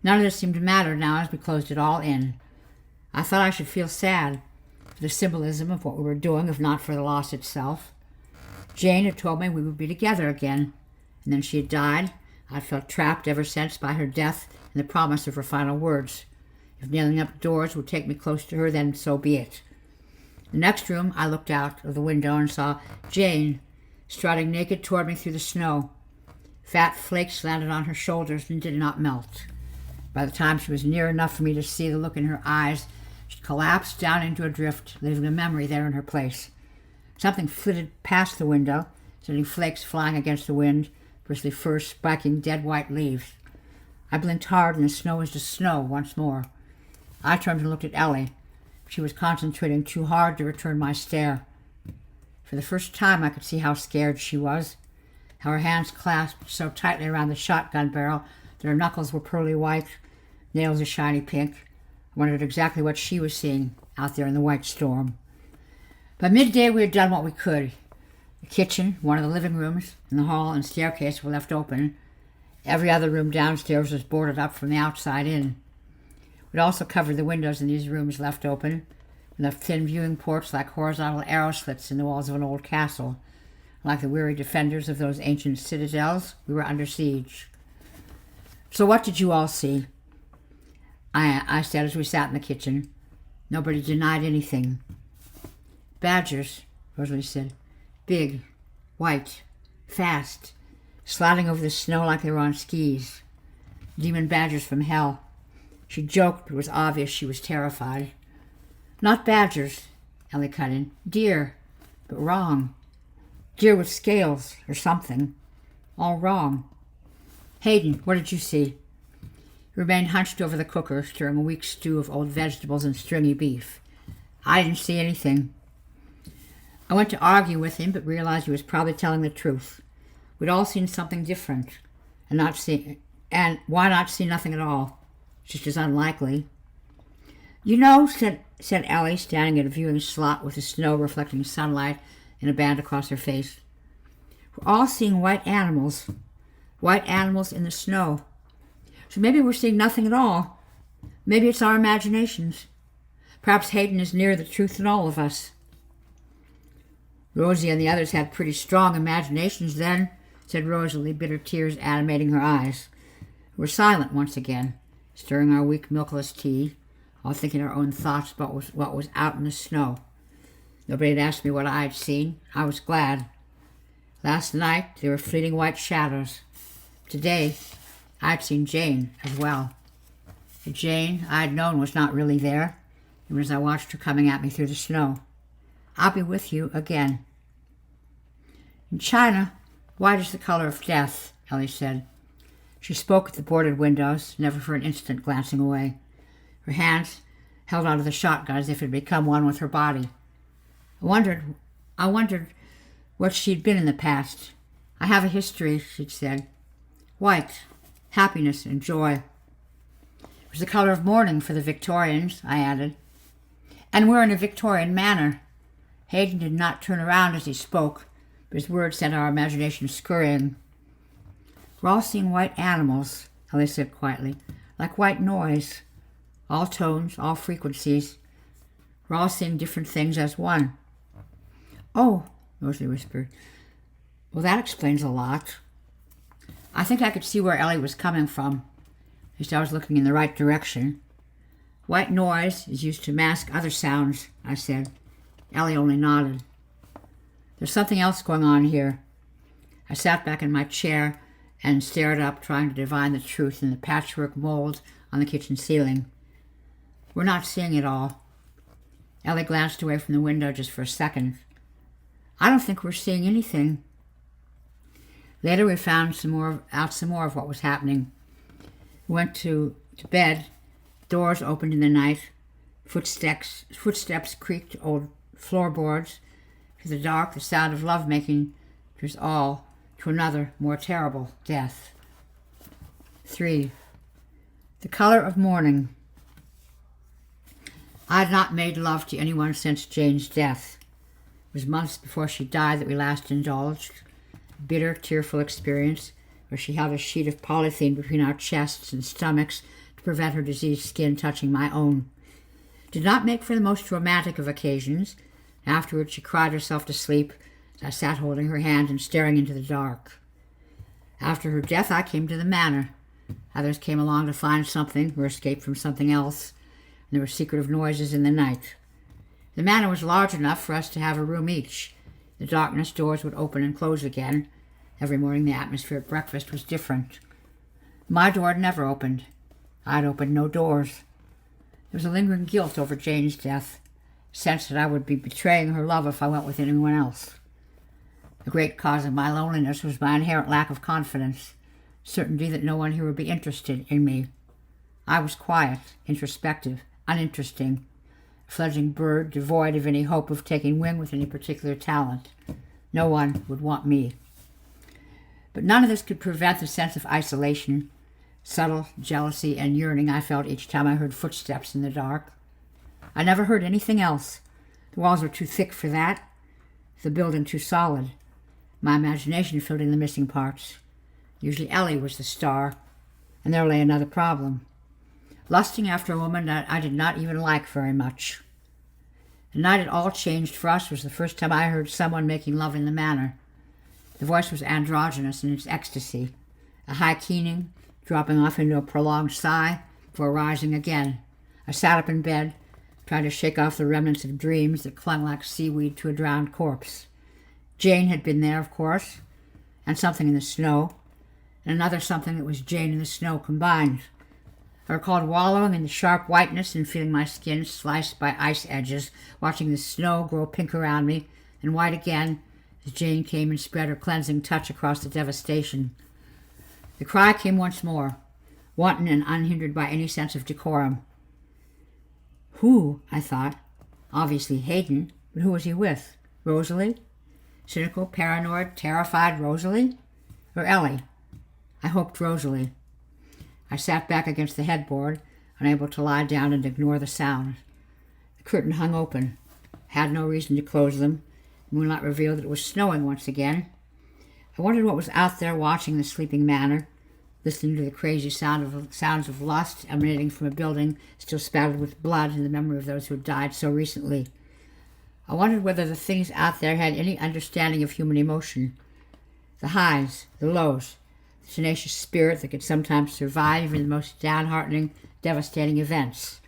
None of this seemed to matter now as we closed it all in. I thought I should feel sad for the symbolism of what we were doing, if not for the loss itself. Jane had told me we would be together again, and then she had died. I'd felt trapped ever since by her death and the promise of her final words. If nailing up doors would take me close to her, then so be it. In the next room, I looked out of the window and saw Jane striding naked toward me through the snow. Fat flakes landed on her shoulders and did not melt. By the time she was near enough for me to see the look in her eyes, she collapsed down into a drift, leaving a memory there in her place. Something flitted past the window, sending flakes flying against the wind, bristly fur spiking dead white leaves. I blinked hard, and the snow was just snow once more. I turned and looked at Ellie. She was concentrating too hard to return my stare. For the first time, I could see how scared she was, how her hands clasped so tightly around the shotgun barrel that her knuckles were pearly white, nails a shiny pink. I wondered exactly what she was seeing out there in the white storm. By midday, we had done what we could. The kitchen, one of the living rooms, and the hall and staircase were left open. Every other room downstairs was boarded up from the outside in. We'd also covered the windows in these rooms left open. We left thin viewing ports like horizontal arrow slits in the walls of an old castle. Like the weary defenders of those ancient citadels, we were under siege. "So what did you all see?" I said as we sat in the kitchen. Nobody denied anything. "Badgers," Rosalie said. "Big, white, fast, sliding over the snow like they were on skis. Demon badgers from hell." She joked, but it was obvious she was terrified. "Not badgers," Ellie cut in. "Deer, but wrong. Deer with scales, or something. All wrong." "Hayden, what did you see?" He remained hunched over the cooker, stirring a weak stew of old vegetables and stringy beef. "I didn't see anything." I went to argue with him, but realized he was probably telling the truth. We'd all seen something different, and why not see nothing at all? Just as unlikely. "You know," said Ellie, standing at a viewing slot with the snow reflecting sunlight in a band across her face. "We're all seeing white animals in the snow. So maybe we're seeing nothing at all. Maybe it's our imaginations. Perhaps Hayden is nearer the truth than all of us." "Rosie and the others had pretty strong imaginations then," said Rosalie, bitter tears animating her eyes. We were silent once again, stirring our weak milkless tea, all thinking our own thoughts about what was out in the snow. Nobody had asked me what I had seen. I was glad. Last night, there were fleeting white shadows. Today, I had seen Jane as well. The Jane I had known was not really there, even as I watched her coming at me through the snow. "I'll be with you again." "In China, white is the color of death," Ellie said. She spoke at the boarded windows, never for an instant glancing away. Her hands held onto the shotgun as if it had become one with her body. I wondered what she'd been in the past. "I have a history," she'd said. "White, happiness and joy." "It was the color of mourning for the Victorians," I added. "And we're in a Victorian manor." Hayden did not turn around as he spoke, but his words sent our imagination scurrying. "We're all seeing white animals," Ellie said quietly, "like white noise. All tones, all frequencies. We're all seeing different things as one." "Oh," Rosalie whispered. "Well, that explains a lot." I think I could see where Ellie was coming from. At least I was looking in the right direction. "White noise is used to mask other sounds," I said. Ellie only nodded. "There's something else going on here." I sat back in my chair and stared up, trying to divine the truth in the patchwork mold on the kitchen ceiling. "We're not seeing it all." Ellie glanced away from the window just for a second. "I don't think we're seeing anything." Later we found some more of what was happening. We went to bed. Doors opened in the night. Footsteps creaked old floorboards. Through the dark, the sound of lovemaking drew us all to another, more terrible death. 3. The color of mourning. I had not made love to anyone since Jane's death. It was months before she died that we last indulged. A bitter, tearful experience where she held a sheet of polythene between our chests and stomachs to prevent her diseased skin touching my own. It did not make for the most romantic of occasions. Afterwards she cried herself to sleep as I sat holding her hand and staring into the dark. After her death I came to the manor. Others came along to find something or escape from something else. And there were secretive noises in the night. The manor was large enough for us to have a room each. In the darkness, doors would open and close again, Every morning the atmosphere at breakfast was different. My door had never opened. I'd opened no doors. There was a lingering guilt over Jane's death, a sense that I would be betraying her love if I went with anyone else. The great cause of my loneliness was my inherent lack of confidence, certainty that no one here would be interested in me. I was quiet, introspective, uninteresting, a fledgling bird devoid of any hope of taking wing with any particular talent. No one would want me. But none of this could prevent the sense of isolation, subtle jealousy and yearning I felt each time I heard footsteps in the dark. I never heard anything else. The walls were too thick for that, the building too solid. My imagination filled in the missing parts. Usually Ellie was the star, and there lay another problem. Lusting after a woman that I did not even like very much. The night it all changed for us was the first time I heard someone making love in the manner. The voice was androgynous in its ecstasy, a high keening, dropping off into a prolonged sigh before rising again. I sat up in bed, trying to shake off the remnants of dreams that clung like seaweed to a drowned corpse. Jane had been there, of course, and something in the snow, and another something that was Jane and the snow combined. I recalled wallowing in the sharp whiteness and feeling my skin sliced by ice edges, watching the snow grow pink around me and white again as Jane came and spread her cleansing touch across the devastation. The cry came once more, wanton and unhindered by any sense of decorum. Who, I thought. Obviously Hayden, but who was he with? Rosalie? Cynical, paranoid, terrified Rosalie? Or Ellie? I hoped Rosalie. I sat back against the headboard, unable to lie down and ignore the sound. The curtain hung open. Had no reason to close them. The moonlight revealed that it was snowing once again. I wondered what was out there watching the sleeping manor, listening to the crazy sounds of lust emanating from a building still spattered with blood in the memory of those who had died so recently. I wondered whether the things out there had any understanding of human emotion. The highs, the lows, the tenacious spirit that could sometimes survive even the most downheartening, devastating events.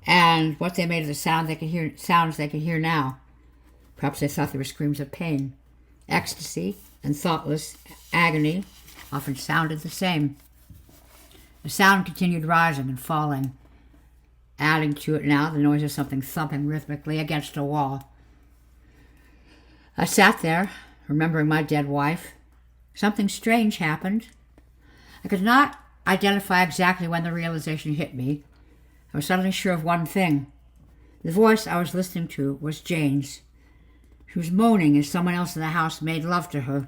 And what they made of the sounds they could hear now. Perhaps they thought they were screams of pain. Ecstasy and thoughtless agony often sounded the same. The sound continued rising and falling, adding to it now the noise of something thumping rhythmically against a wall. I sat there, remembering my dead wife. Something strange happened. I could not identify exactly when the realization hit me. I was suddenly sure of one thing. The voice I was listening to was Jane's. She was moaning as someone else in the house made love to her.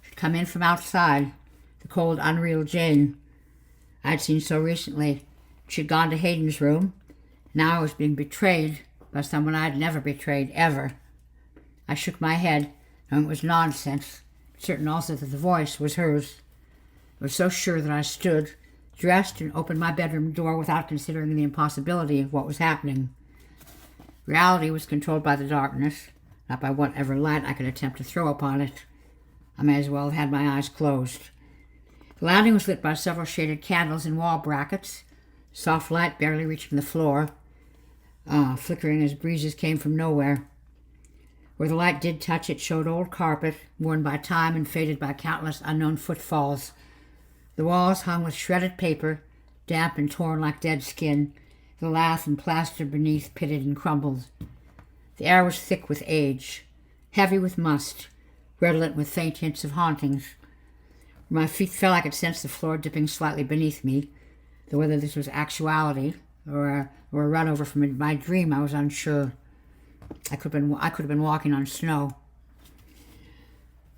She'd come in from outside, the cold, unreal Jane I'd seen so recently. She'd gone to Hayden's room. Now I was being betrayed by someone I'd never betrayed, ever. I shook my head, knowing it was nonsense, certain also that the voice was hers. I was so sure that I stood, dressed, and opened my bedroom door without considering the impossibility of what was happening. Reality was controlled by the darkness, not by whatever light I could attempt to throw upon it. I may as well have had my eyes closed. The landing was lit by several shaded candles in wall brackets, soft light barely reaching the floor, flickering as breezes came from nowhere. Where the light did touch, it showed old carpet, worn by time and faded by countless unknown footfalls. The walls hung with shredded paper, damp and torn like dead skin. The lath and plaster beneath pitted and crumbled. The air was thick with age, heavy with must, redolent with faint hints of hauntings. Where my feet fell, I could sense the floor dipping slightly beneath me, though whether this was actuality or a run over from my dream, I was unsure. I could have been walking on snow.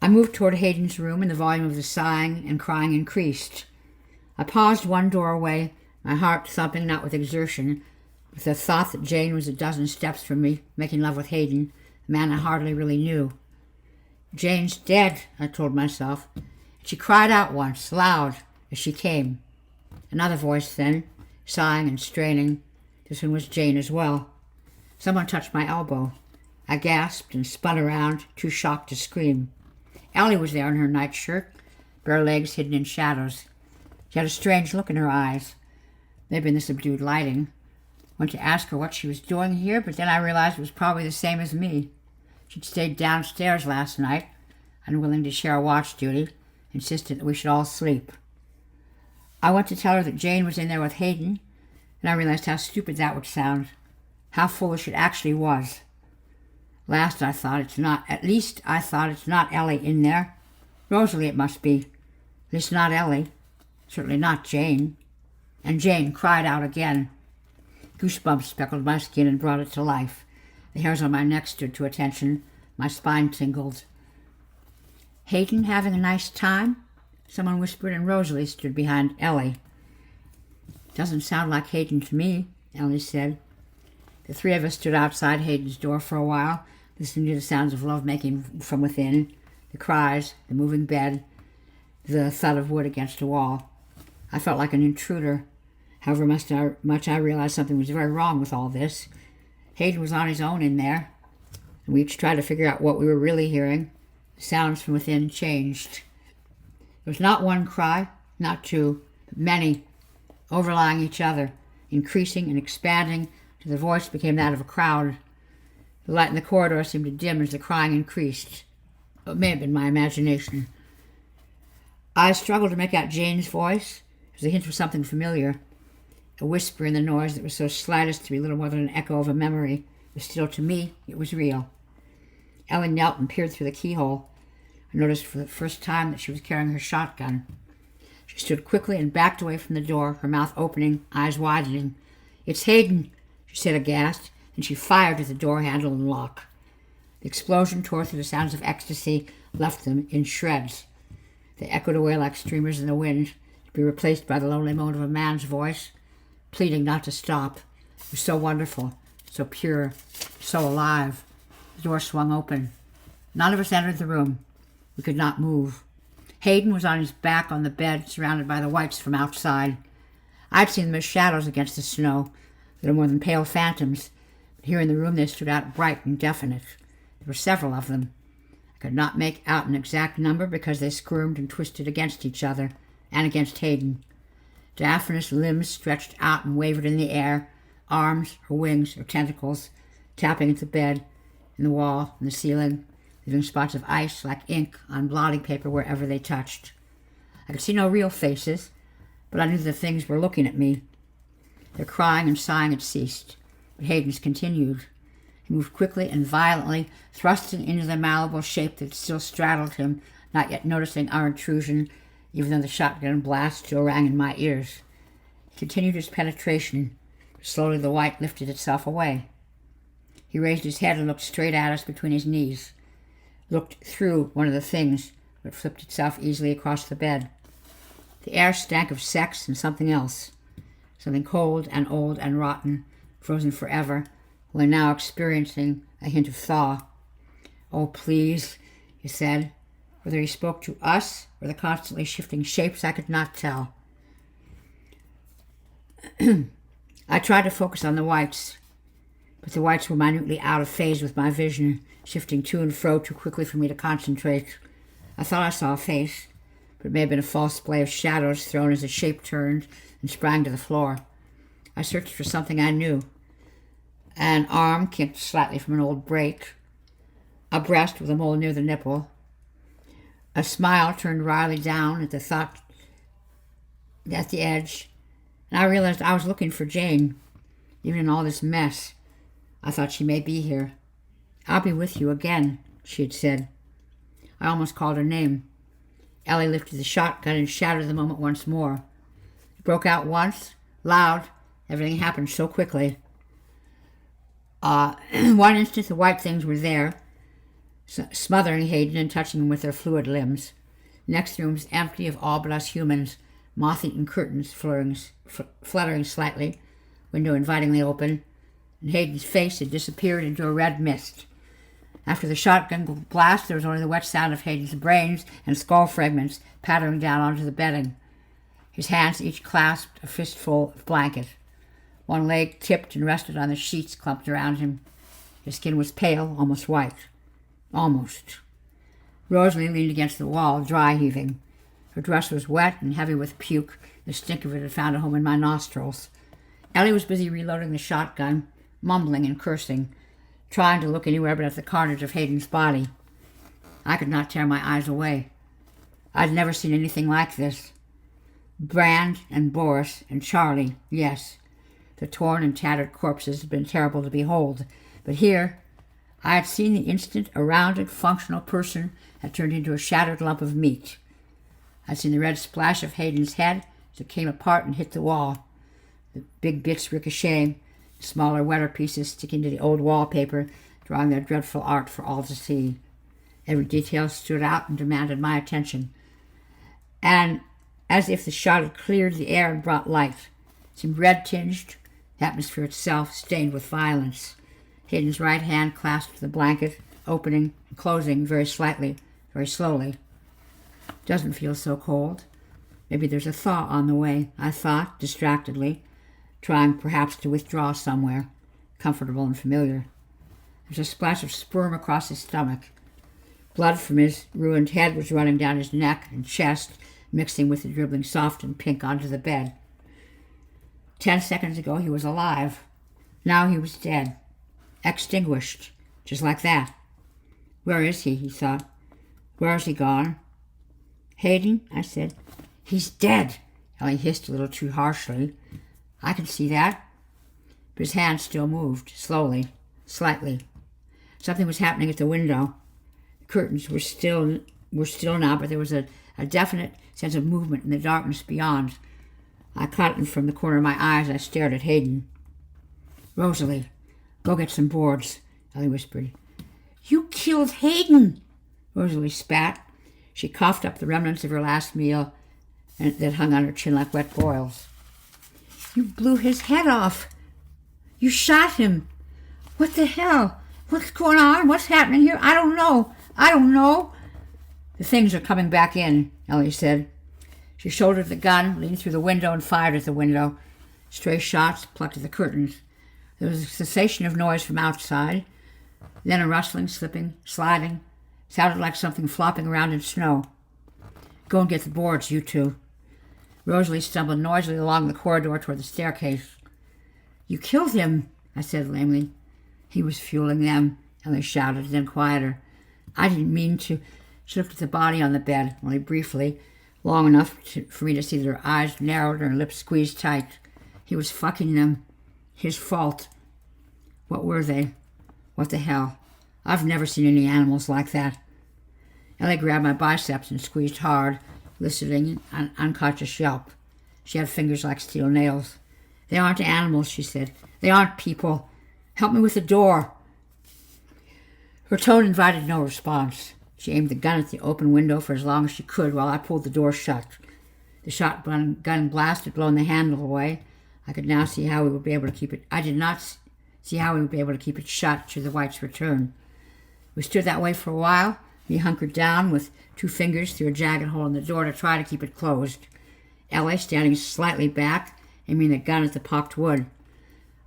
I moved toward Hayden's room, and the volume of the sighing and crying increased. I paused one doorway, my heart thumping not with exertion, with the thought that Jane was a dozen steps from me, making love with Hayden, a man I hardly really knew. Jane's dead, I told myself. She cried out once, loud, as she came. Another voice then, sighing and straining. This one was Jane as well. Someone touched my elbow. I gasped and spun around, too shocked to scream. Ellie was there in her nightshirt, bare legs hidden in shadows. She had a strange look in her eyes, maybe in the subdued lighting. I went to ask her what she was doing here, but then I realized it was probably the same as me. She'd stayed downstairs last night. unwilling to share watch duty, insisted that we should all sleep. I went to tell her that Jane was in there with Hayden, and I realized how stupid that would sound, how foolish it actually was. At least I thought it's not Ellie in there. Rosalie it must be. At least not Ellie. Certainly not Jane. And Jane cried out again. Goosebumps speckled my skin and brought it to life. The hairs on my neck stood to attention. My spine tingled. Hayden having a nice time? Someone whispered, and Rosalie stood behind Ellie. Doesn't sound like Hayden to me, Ellie said. The three of us stood outside Hayden's door for a while, listening to the sounds of love-making from within, the cries, the moving bed, the thud of wood against a wall. I felt like an intruder. However much I realized something was very wrong with all this. Hayden was on his own in there, and we each tried to figure out what we were really hearing. The sounds from within changed. There was not one cry, not two, but many, overlying each other, increasing and expanding till the voice became that of a crowd. The light in the corridor seemed to dim as the crying increased. It may have been my imagination. I struggled to make out Jane's voice. It was a hint of something familiar, a whisper in the noise that was so slight as to be little more than an echo of a memory, but still to me it was real. Ellie knelt and peered through the keyhole. I noticed for the first time that she was carrying her shotgun. She stood quickly and backed away from the door, her mouth opening, eyes widening. "It's Hayden," she said aghast, and she fired at the door handle and lock. The explosion tore through the sounds of ecstasy, left them in shreds. They echoed away like streamers in the wind, to be replaced by the lonely moan of a man's voice, pleading not to stop. It was so wonderful, so pure, so alive. The door swung open. None of us entered the room. We could not move. Hayden was on his back on the bed, surrounded by the whites from outside. I'd seen them as shadows against the snow, little more than pale phantoms, but here in the room they stood out bright and definite. There were several of them. I could not make out an exact number because they squirmed and twisted against each other and against Hayden. Diaphanous limbs stretched out and wavered in the air, arms or wings or tentacles, tapping at the bed, in the wall, and the ceiling, leaving spots of ice like ink on blotting paper wherever they touched. I could see no real faces, but I knew the things were looking at me. Their crying and sighing had ceased, but Hayden's continued. He moved quickly and violently, thrusting into the malleable shape that still straddled him, not yet noticing our intrusion, even though the shotgun blast still rang in my ears. He continued his penetration. Slowly the white lifted itself away. He raised his head and looked straight at us between his knees. Looked through one of the things, but flipped itself easily across the bed. The air stank of sex and something else. Something cold and old and rotten, frozen forever, only now experiencing a hint of thaw. "Oh, please," he said. Whether he spoke to us or the constantly shifting shapes, I could not tell. I tried to focus on the whites, but the whites were minutely out of phase with my vision, shifting to and fro too quickly for me to concentrate. I thought I saw a face, but it may have been a false display of shadows thrown as the shape turned and sprang to the floor. I searched for something I knew. An arm kicked slightly from an old break, a breast with a mole near the nipple. A smile turned wryly down at the thought at the edge, and I realized I was looking for Jane. Even in all this mess, I thought she may be here. "I'll be with you again," she had said. I almost called her name. Ellie lifted the shotgun and shouted the moment once more. It broke out once, loud. Everything happened so quickly. One instant the white things were there, smothering Hayden and touching him with their fluid limbs. The next room was empty of all but us humans, moth-eaten curtains fluttering slightly, window invitingly open, and Hayden's face had disappeared into a red mist. After the shotgun blast, there was only the wet sound of Hayden's brains and skull fragments pattering down onto the bedding. His hands each clasped a fistful of blanket. One leg tipped and rested on the sheets clumped around him. His skin was pale, almost white. Almost. Rosalie leaned against the wall, dry heaving. Her dress was wet and heavy with puke. The stink of it had found a home in my nostrils. Ellie was busy reloading the shotgun, mumbling and cursing, trying to look anywhere but at the carnage of Hayden's body. I could not tear my eyes away. I'd never seen anything like this. Brand and Boris and Charlie, yes. The torn and tattered corpses had been terrible to behold, but here I had seen the instant a rounded, functional person had turned into a shattered lump of meat. I'd seen the red splash of Hayden's head as it came apart and hit the wall, the big bits ricocheting, the smaller, wetter pieces sticking to the old wallpaper, drawing their dreadful art for all to see. Every detail stood out and demanded my attention. And as if the shot had cleared the air and brought light, it seemed red-tinged, the atmosphere itself stained with violence. Hayden's right hand clasped the blanket, opening and closing very slightly, very slowly. Doesn't feel so cold. Maybe there's a thaw on the way, I thought, distractedly, trying perhaps to withdraw somewhere, comfortable and familiar. There's a splash of sperm across his stomach. Blood from his ruined head was running down his neck and chest, mixing with the dribbling soft and pink onto the bed. 10 seconds ago he was alive. Now he was dead. Extinguished. Just like that. Where is he? He thought. Where has he gone? Hayden, I said. He's dead. Ellie hissed a little too harshly. I can see that. But his hand still moved, slowly, slightly. Something was happening at the window. The curtains were still now, but there was a definite sense of movement in the darkness beyond. I caught it from the corner of my eye as I stared at Hayden. Rosalie, go get some boards, Ellie whispered. You killed Hayden, Rosalie spat. She coughed up the remnants of her last meal that hung on her chin like wet boils. You blew his head off. You shot him. What the hell? What's going on? What's happening here? I don't know. The things are coming back in, Ellie said. She shouldered the gun, leaned through the window, and fired at the window. Stray shots plucked at the curtains. There was a cessation of noise from outside, then a rustling, slipping, sliding. Sounded like something flopping around in snow. Go and get the boards, you two. Rosalie stumbled noisily along the corridor toward the staircase. You killed him, I said lamely. He was fueling them, Ellie shouted, then quieter. I didn't mean to. She looked at the body on the bed, only briefly, long enough for me to see that her eyes narrowed and her lips squeezed tight. He was fucking them. His fault. What were they? What the hell? I've never seen any animals like that. Ellie grabbed my biceps and squeezed hard, eliciting an unconscious yelp. She had fingers like steel nails. They aren't animals, she said. They aren't people. Help me with the door. Her tone invited no response. She aimed the gun at the open window for as long as she could while I pulled the door shut. The shotgun blast had blown the handle away. I could now see how we would be able to keep it. I did not see how we would be able to keep it shut should the whites return. We stood that way for a while, me hunkered down with 2 fingers through a jagged hole in the door to try to keep it closed. Ellie standing slightly back, aiming the gun at the popped wood.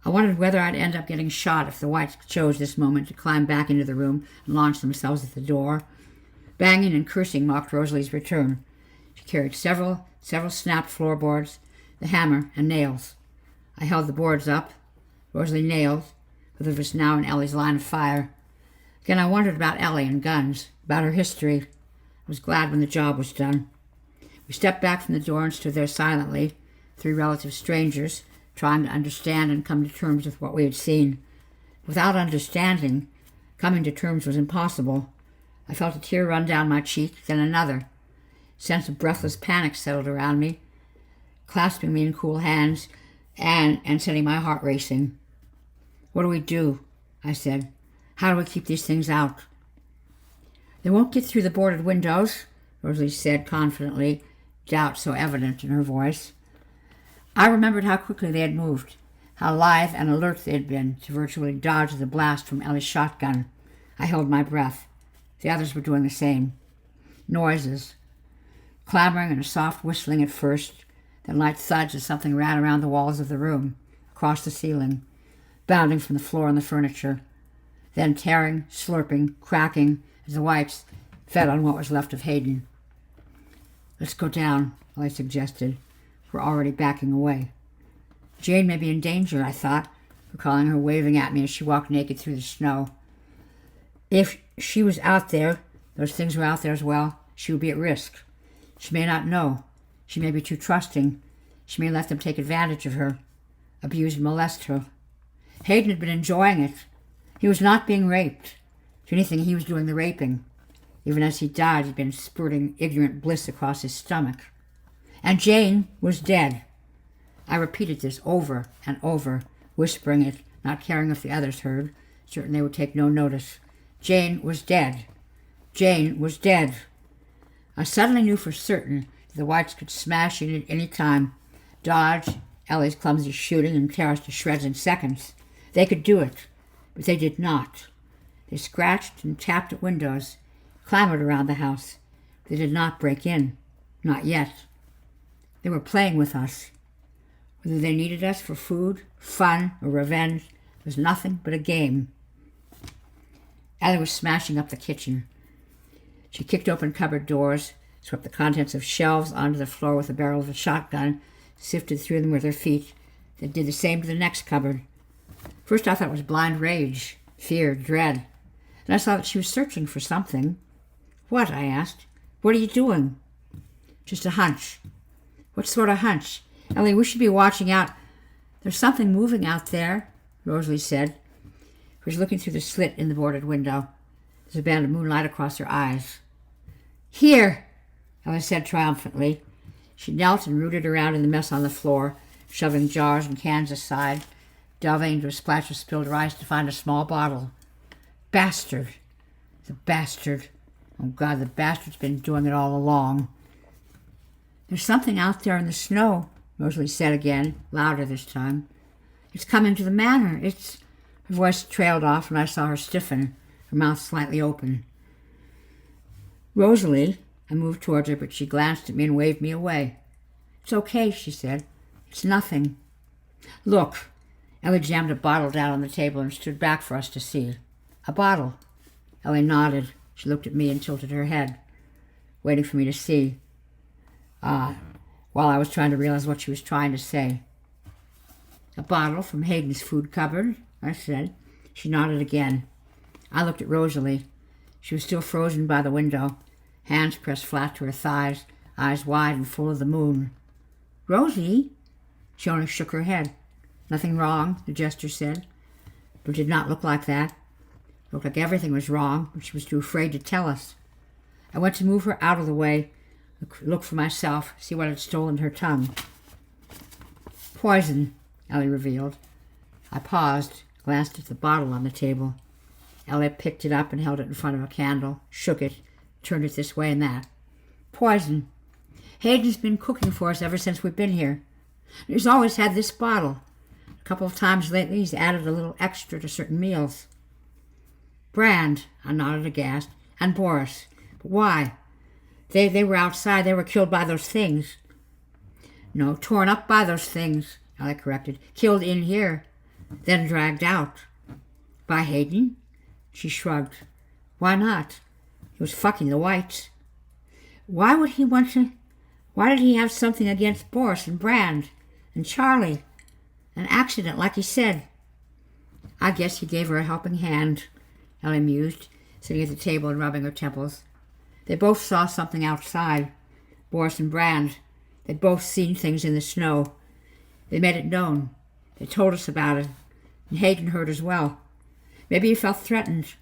I wondered whether I'd end up getting shot if the whites chose this moment to climb back into the room and launch themselves at the door. Banging and cursing mocked Rosalie's return. She carried several snapped floorboards, the hammer, and nails. I held the boards up. Rosalie nailed, but it was now in Ellie's line of fire. Again, I wondered about Ellie and guns, about her history. I was glad when the job was done. We stepped back from the door and stood there silently, 3 relative strangers, trying to understand and come to terms with what we had seen. Without understanding, coming to terms was impossible. I felt a tear run down my cheek, then another. A sense of breathless panic settled around me, clasping me in cool hands and setting my heart racing. What do we do? I said. How do we keep these things out? They won't get through the boarded windows, Rosalie said confidently, doubt so evident in her voice. I remembered how quickly they had moved, how lithe and alert they had been to virtually dodge the blast from Ellie's shotgun. I held my breath. The others were doing the same. Noises. Clamoring and a soft whistling at first, then light thuds as something ran around the walls of the room, across the ceiling, bounding from the floor and the furniture. Then tearing, slurping, cracking, as the whites fed on what was left of Hayden. Let's go down, Ellie suggested. We're already backing away. Jane may be in danger, I thought, recalling her waving at me as she walked naked through the snow. If she was out there, Those things were out there as well. She would be at risk. She may not know. She may be too trusting. She may let them take advantage of her, abuse and molest her. Hayden had been enjoying it. He was not being raped. If anything, he was doing the raping. Even as he died, he'd been spurting ignorant bliss across his stomach. And Jane was dead. I repeated this over and over, whispering it, not caring if the others heard, certain they would take no notice. Jane was dead. Jane was dead. I suddenly knew for certain that the whites could smash in at any time, dodge Ellie's clumsy shooting and tear us to shreds in seconds. They could do it, but they did not. They scratched and tapped at windows, clambered around the house. They did not break in. Not yet. They were playing with us. Whether they needed us for food, fun, or revenge, it was nothing but a game. Ellie was smashing up the kitchen. She kicked open cupboard doors, swept the contents of shelves onto the floor with the barrel of a shotgun, sifted through them with her feet, then did the same to the next cupboard. First I thought it was blind rage, fear, dread. Then I saw that she was searching for something. What? I asked. What are you doing? Just a hunch. What sort of hunch? Ellie, we should be watching out. There's something moving out there, Rosalie said. She was looking through the slit in the boarded window. There's a band of moonlight across her eyes. Here, Ellie said triumphantly. She knelt and rooted around in the mess on the floor, shoving jars and cans aside, delving into a splash of spilled rice to find a small bottle. Bastard. The bastard. Oh, God, the bastard's been doing it all along. There's something out there in the snow, Rosalie said again, louder this time. It's coming to the manor. It's... Her voice trailed off, and I saw her stiffen, her mouth slightly open. Rosalie, I moved towards her, but she glanced at me and waved me away. It's okay, she said. It's nothing. Look. Ellie jammed a bottle down on the table and stood back for us to see. A bottle. Ellie nodded. She looked at me and tilted her head, waiting for me to see. While I was trying to realize what she was trying to say. A bottle from Hayden's food cupboard, I said. She nodded again. I looked at Rosalie. She was still frozen by the window, hands pressed flat to her thighs, eyes wide and full of the moon. Rosie? She only shook her head. Nothing wrong, the jester said. But it did not look like that. It looked like everything was wrong, but she was too afraid to tell us. I went to move her out of the way, look for myself, see what had stolen her tongue. Poison, Ellie revealed. I paused, glanced at the bottle on the table. Ellie picked it up and held it in front of a candle, shook it, turned it this way and that. Poison. Hayden's been cooking for us ever since we've been here. He's always had this bottle. A couple of times lately he's added a little extra to certain meals. Brand, I nodded aghast, and Boris. But why? They were outside. They were killed by those things. No, torn up by those things, Ellie corrected. Killed in here, then dragged out. By Hayden? She shrugged. Why not? He was fucking the whites. Why would he want to... Why did he have something against Boris and Brand and Charlie? An accident, like he said. I guess he gave her a helping hand, Ellie mused, sitting at the table and rubbing her temples. They both saw something outside, Boris and Brand. They'd both seen things in the snow. They made it known. They told us about it. And Hayden heard as well. Maybe he felt threatened.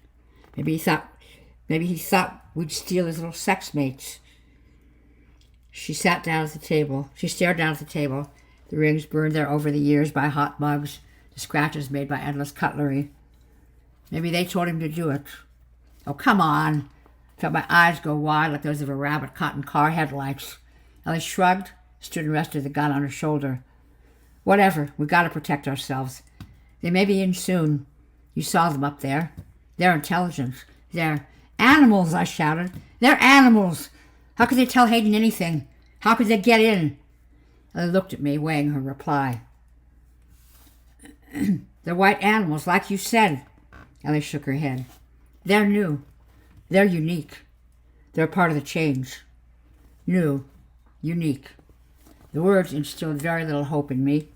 Maybe he thought we'd steal his little sex mates. She sat down at the table. She stared down at the table, the rings burned there over the years by hot mugs, the scratches made by endless cutlery. Maybe they told him to do it. Oh, come on. I felt my eyes go wide like those of a rabbit caught in car headlights. Ellie shrugged, stood and rested the gun on her shoulder. Whatever, we've got to protect ourselves. They may be in soon. You saw them up there. They're intelligent. They're animals, I shouted. They're animals. How could they tell Hayden anything? How could they get in? Ellie looked at me, weighing her reply. They're white animals, like you said. Ellie shook her head. They're new. They're unique. They're part of the change. New. Unique. The words instilled very little hope in me.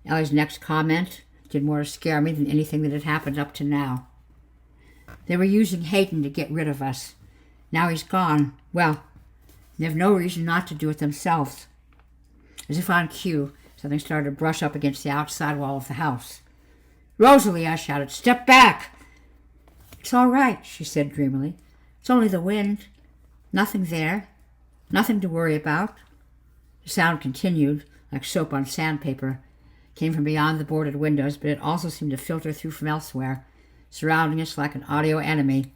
Ellie's next comment did more to scare me than anything that had happened up to now. They were using Hayden to get rid of us. Now he's gone. Well, they have no reason not to do it themselves. As if on cue, something started to brush up against the outside wall of the house. "Rosalie," I shouted, "step back!" "It's all right," she said dreamily. "It's only the wind. Nothing there. Nothing to worry about." The sound continued, like soap on sandpaper. It came from beyond the boarded windows, but it also seemed to filter through from elsewhere, surrounding us like an audio enemy.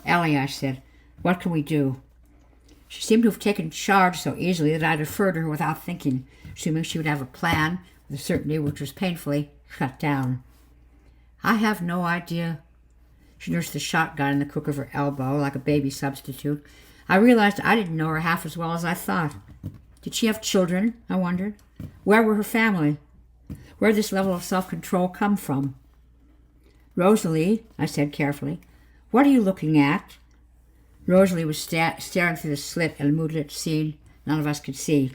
"Ellie," I said, "what can we do?" She seemed to have taken charge so easily that I deferred to her without thinking, assuming she would have a plan with a certainty which was painfully shut down. "I have no idea." She nursed the shotgun in the crook of her elbow like a baby substitute. I realized I didn't know her half as well as I thought. Did she have children? I wondered. Where were her family? Where did this level of self-control come from? "Rosalie," I said carefully, "what are you looking at?" Rosalie was staring through the slit at a moodlet scene none of us could see.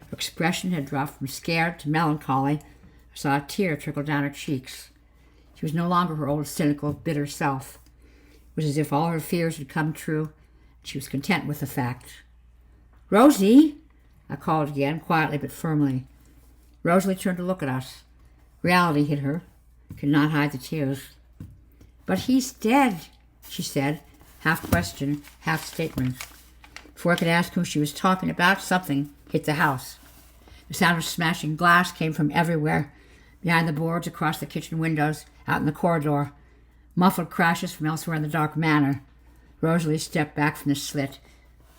Her expression had dropped from scared to melancholy. I saw a tear trickle down her cheeks. She was no longer her old cynical, bitter self. It was as if all her fears had come true, and she was content with the fact. "Rosie!" I called again, quietly but firmly. Rosalie turned to look at us. Reality hit her. Could not hide the tears. "But he's dead," she said, half question, half statement. Before I could ask who she was talking about, something hit the house. The sound of smashing glass came from everywhere, behind the boards, across the kitchen windows, out in the corridor. Muffled crashes from elsewhere in the dark manor. Rosalie stepped back from the slit,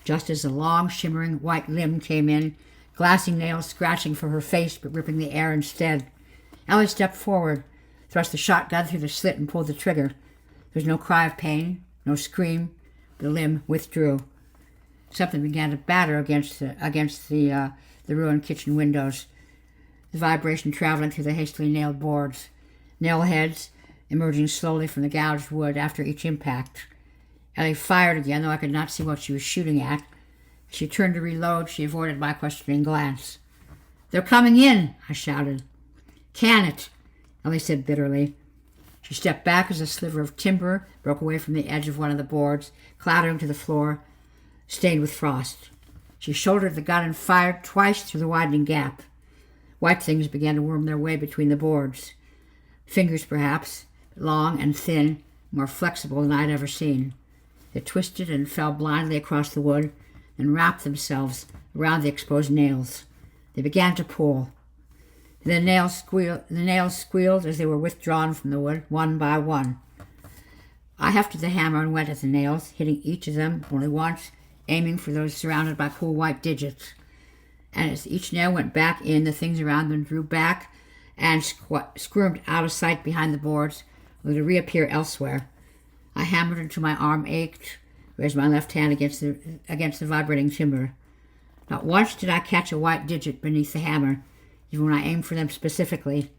just as a long, shimmering white limb came in, glassy nails scratching for her face but ripping the air instead. Ellie stepped forward, thrust the shotgun through the slit and pulled the trigger. There was no cry of pain, no scream. The limb withdrew. Something began to batter against the ruined kitchen windows, the vibration traveling through the hastily nailed boards, nail heads emerging slowly from the gouged wood after each impact. Ellie fired again, though I could not see what she was shooting at. As she turned to reload, she avoided my questioning glance. "They're coming in," I shouted. "Can it?" Ellie said bitterly. She stepped back as a sliver of timber broke away from the edge of one of the boards, clattering to the floor, stained with frost. She shouldered the gun and fired twice through the widening gap. White things began to worm their way between the boards. Fingers, perhaps, long and thin, more flexible than I'd ever seen. They twisted and fell blindly across the wood, and wrapped themselves around the exposed nails. They began to pull. The nails squealed as they were withdrawn from the wood, one by one. I hefted the hammer and went at the nails, hitting each of them only once, aiming for those surrounded by cool white digits. And as each nail went back in, the things around them drew back and squirmed out of sight behind the boards, only to reappear elsewhere. I hammered until my arm ached, raised my left hand against the vibrating timber. Not once did I catch a white digit beneath the hammer, even when I aimed for them specifically.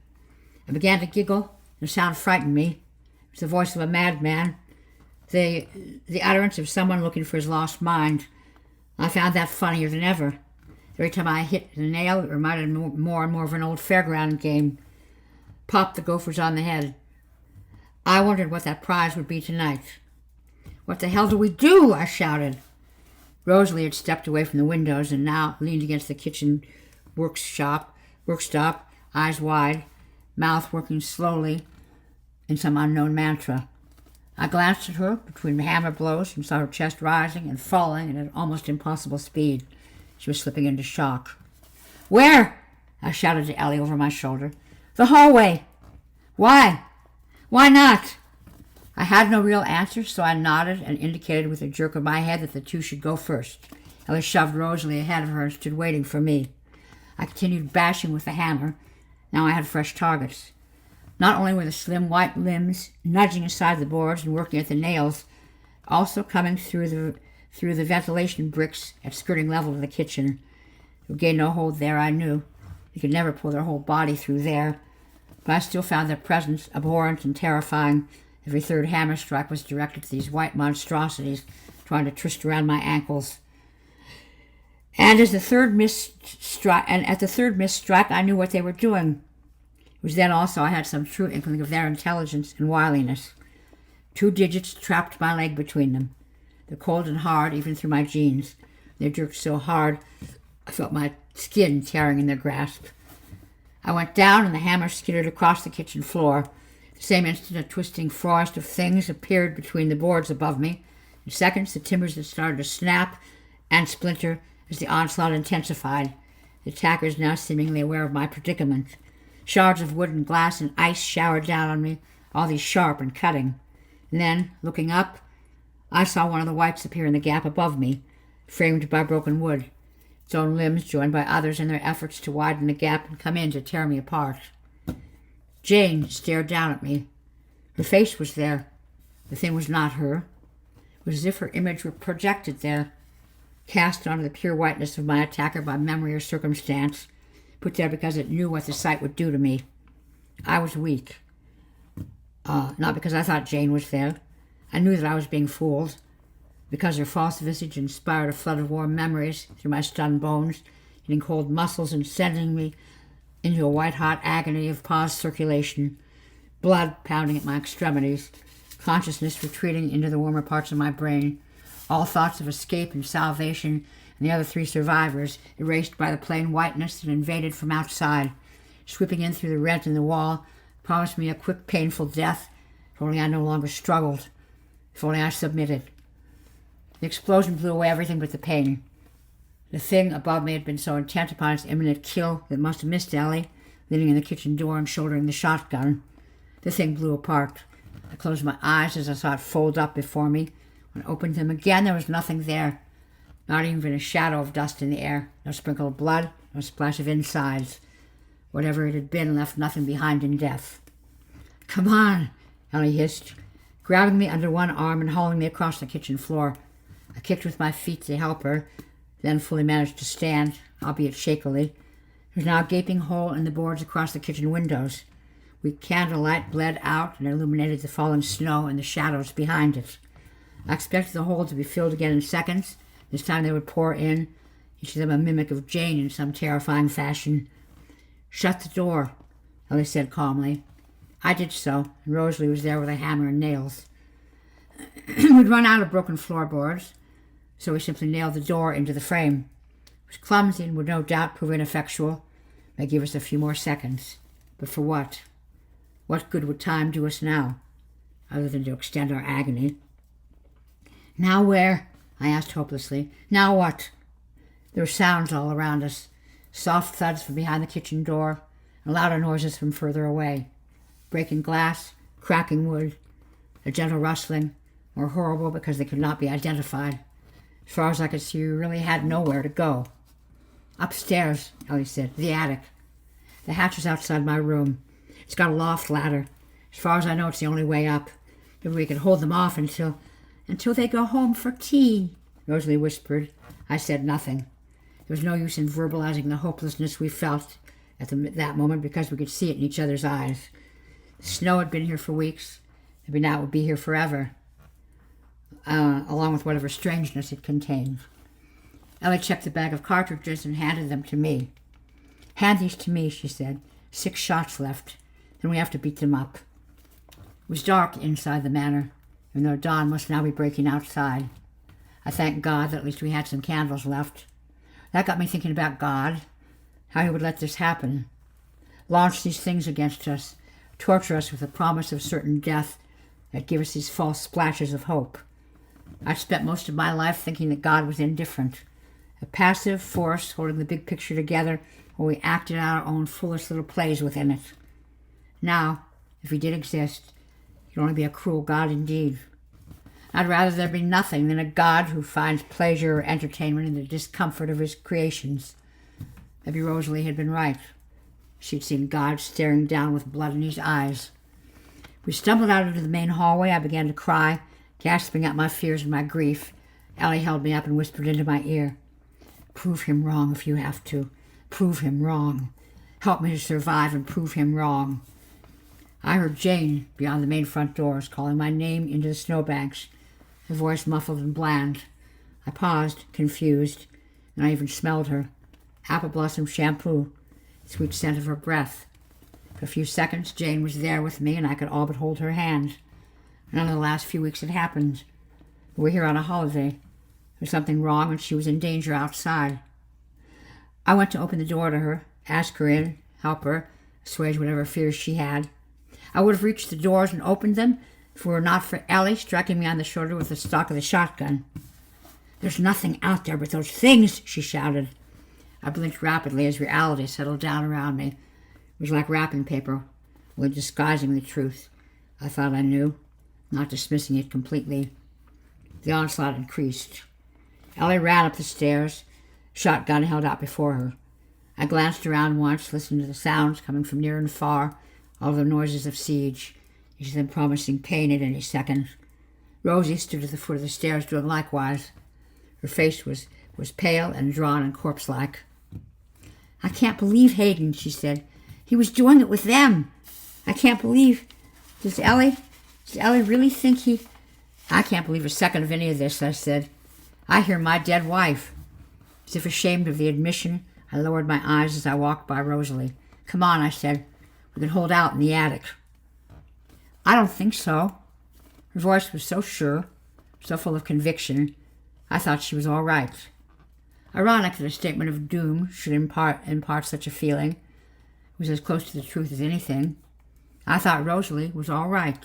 I began to giggle, and the sound frightened me. It was the voice of a madman, the utterance of someone looking for his lost mind. I found that funnier than ever. Every time I hit the nail, it reminded me more and more of an old fairground game. Pop the gophers on the head. I wondered what that prize would be tonight. "What the hell do we do?" I shouted. Rosalie had stepped away from the windows and now leaned against the kitchen workstop, eyes wide, mouth working slowly in some unknown mantra. I glanced at her between hammer blows and saw her chest rising and falling at an almost impossible speed. She was slipping into shock. "Where?" I shouted to Ellie over my shoulder. "The hallway." "Why? Why not?" I had no real answer, so I nodded and indicated with a jerk of my head that the two should go first. Ellie shoved Rosalie ahead of her and stood waiting for me. I continued bashing with the hammer. Now I had fresh targets. Not only were the slim white limbs nudging aside the boards and working at the nails, also coming through the ventilation bricks at skirting level of the kitchen. It would gain no hold there, I knew. They could never pull their whole body through there. But I still found their presence abhorrent and terrifying. Every third hammer strike was directed to these white monstrosities, trying to twist around my ankles. And at the third missed strike, I knew what they were doing. It was then also I had some true inkling of their intelligence and wiliness. 2 digits trapped my leg between them. They're cold and hard, even through my jeans. They jerked so hard, I felt my skin tearing in their grasp. I went down, and the hammer skidded across the kitchen floor. The same instant, a twisting forest of things appeared between the boards above me. In seconds, the timbers had started to snap and splinter as the onslaught intensified. The attackers now seemingly aware of my predicament. Shards of wood and glass and ice showered down on me, all these sharp and cutting. And then, looking up, I saw one of the whites appear in the gap above me, framed by broken wood, its own limbs joined by others in their efforts to widen the gap and come in to tear me apart. Jane stared down at me. Her face was there. The thing was not her. It was as if her image were projected there, cast onto the pure whiteness of my attacker by memory or circumstance, put there because it knew what the sight would do to me. I was weak. Not because I thought Jane was there. I knew that I was being fooled, because her false visage inspired a flood of warm memories through my stunned bones, hitting cold muscles and sending me into a white-hot agony of paused circulation, blood pounding at my extremities, consciousness retreating into the warmer parts of my brain, all thoughts of escape and salvation and the other three survivors erased by the plain whiteness that invaded from outside, sweeping in through the rent in the wall, promised me a quick, painful death, if only I no longer struggled, if only I submitted. The explosion blew away everything but the pain. The thing above me had been so intent upon its imminent kill that it must have missed Ellie, leaning in the kitchen door and shouldering the shotgun. The thing blew apart. I closed my eyes as I saw it fold up before me. When I opened them again, there was nothing there. Not even a shadow of dust in the air. No sprinkle of blood, no splash of insides. Whatever it had been left nothing behind in death. "Come on," Ellie hissed, grabbing me under one arm and hauling me across the kitchen floor. I kicked with my feet to help her, then fully managed to stand, albeit shakily. There was now a gaping hole in the boards across the kitchen windows. Weak candlelight bled out and illuminated the fallen snow and the shadows behind it. I expected the hole to be filled again in seconds. This time they would pour in, each of them a mimic of Jane in some terrifying fashion. "Shut the door," Ellie said calmly. I did so, and Rosalie was there with a hammer and nails. We'd run out of broken floorboards, so we simply nailed the door into the frame. It was clumsy and would no doubt prove ineffectual. It may give us a few more seconds. But for what? What good would time do us now, other than to extend our agony? "Now where?" I asked hopelessly. "Now what?" There were sounds all around us, soft thuds from behind the kitchen door, and louder noises from further away. Breaking glass, cracking wood, a gentle rustling, more horrible because they could not be identified. As far as I could see, we really had nowhere to go. "Upstairs," Ellie said. "The attic. The hatch is outside my room. It's got a loft ladder. As far as I know, it's the only way up. Maybe we can hold them off until they go home for tea," Rosalie whispered. I said nothing. There was no use in verbalizing the hopelessness we felt at that moment because we could see it in each other's eyes. The snow had been here for weeks. Maybe now it would be here forever, along with whatever strangeness it contained. Ellie checked the bag of cartridges and handed them to me. "Hand these to me," she said. 6 shots left. Then we have to beat them up." It was dark inside the manor, even though dawn must now be breaking outside. I thanked God that at least we had some candles left. That got me thinking about God, how he would let this happen. Launch these things against us, torture us with the promise of certain death that give us these false splashes of hope. I've spent most of my life thinking that God was indifferent, a passive force holding the big picture together while we acted out our own foolish little plays within it. Now, if he did exist, he'd only be a cruel God indeed. I'd rather there be nothing than a God who finds pleasure or entertainment in the discomfort of his creations. Maybe Rosalie had been right. She'd seen God staring down with blood in his eyes. We stumbled out into the main hallway. I began to cry, gasping out my fears and my grief. Ellie held me up and whispered into my ear, "Prove him wrong if you have to. Prove him wrong. Help me to survive and prove him wrong." I heard Jane beyond the main front doors calling my name into the snowbanks, her voice muffled and bland. I paused, confused, and I even smelled her. Apple blossom shampoo, the sweet scent of her breath. For a few seconds, Jane was there with me, and I could all but hold her hand. None of the last few weeks had happened. We're here on a holiday. There was something wrong and she was in danger outside. I went to open the door to her, ask her in, help her, assuage whatever fears she had. I would have reached the doors and opened them if it were not for Ellie striking me on the shoulder with the stock of the shotgun. "There's nothing out there but those things," she shouted. I blinked rapidly as reality settled down around me. It was like wrapping paper, only disguising the truth. I thought I knew, not dismissing it completely. The onslaught increased. Ellie ran up the stairs, shotgun held out before her. I glanced around once, listened to the sounds coming from near and far, all the noises of siege, each of them promising pain at any second. Rosie stood at the foot of the stairs doing likewise. Her face was pale and drawn and corpse-like. "I can't believe Hayden," she said. "He was doing it with them. I can't believe... Does Ellie really think he..." "I can't believe a second of any of this," I said. "I hear my dead wife." As if ashamed of the admission, I lowered my eyes as I walked by Rosalie. "Come on," I said. "We can hold out in the attic." "I don't think so." Her voice was so sure, so full of conviction, I thought she was all right. Ironic that a statement of doom should impart such a feeling. It was as close to the truth as anything. I thought Rosalie was all right.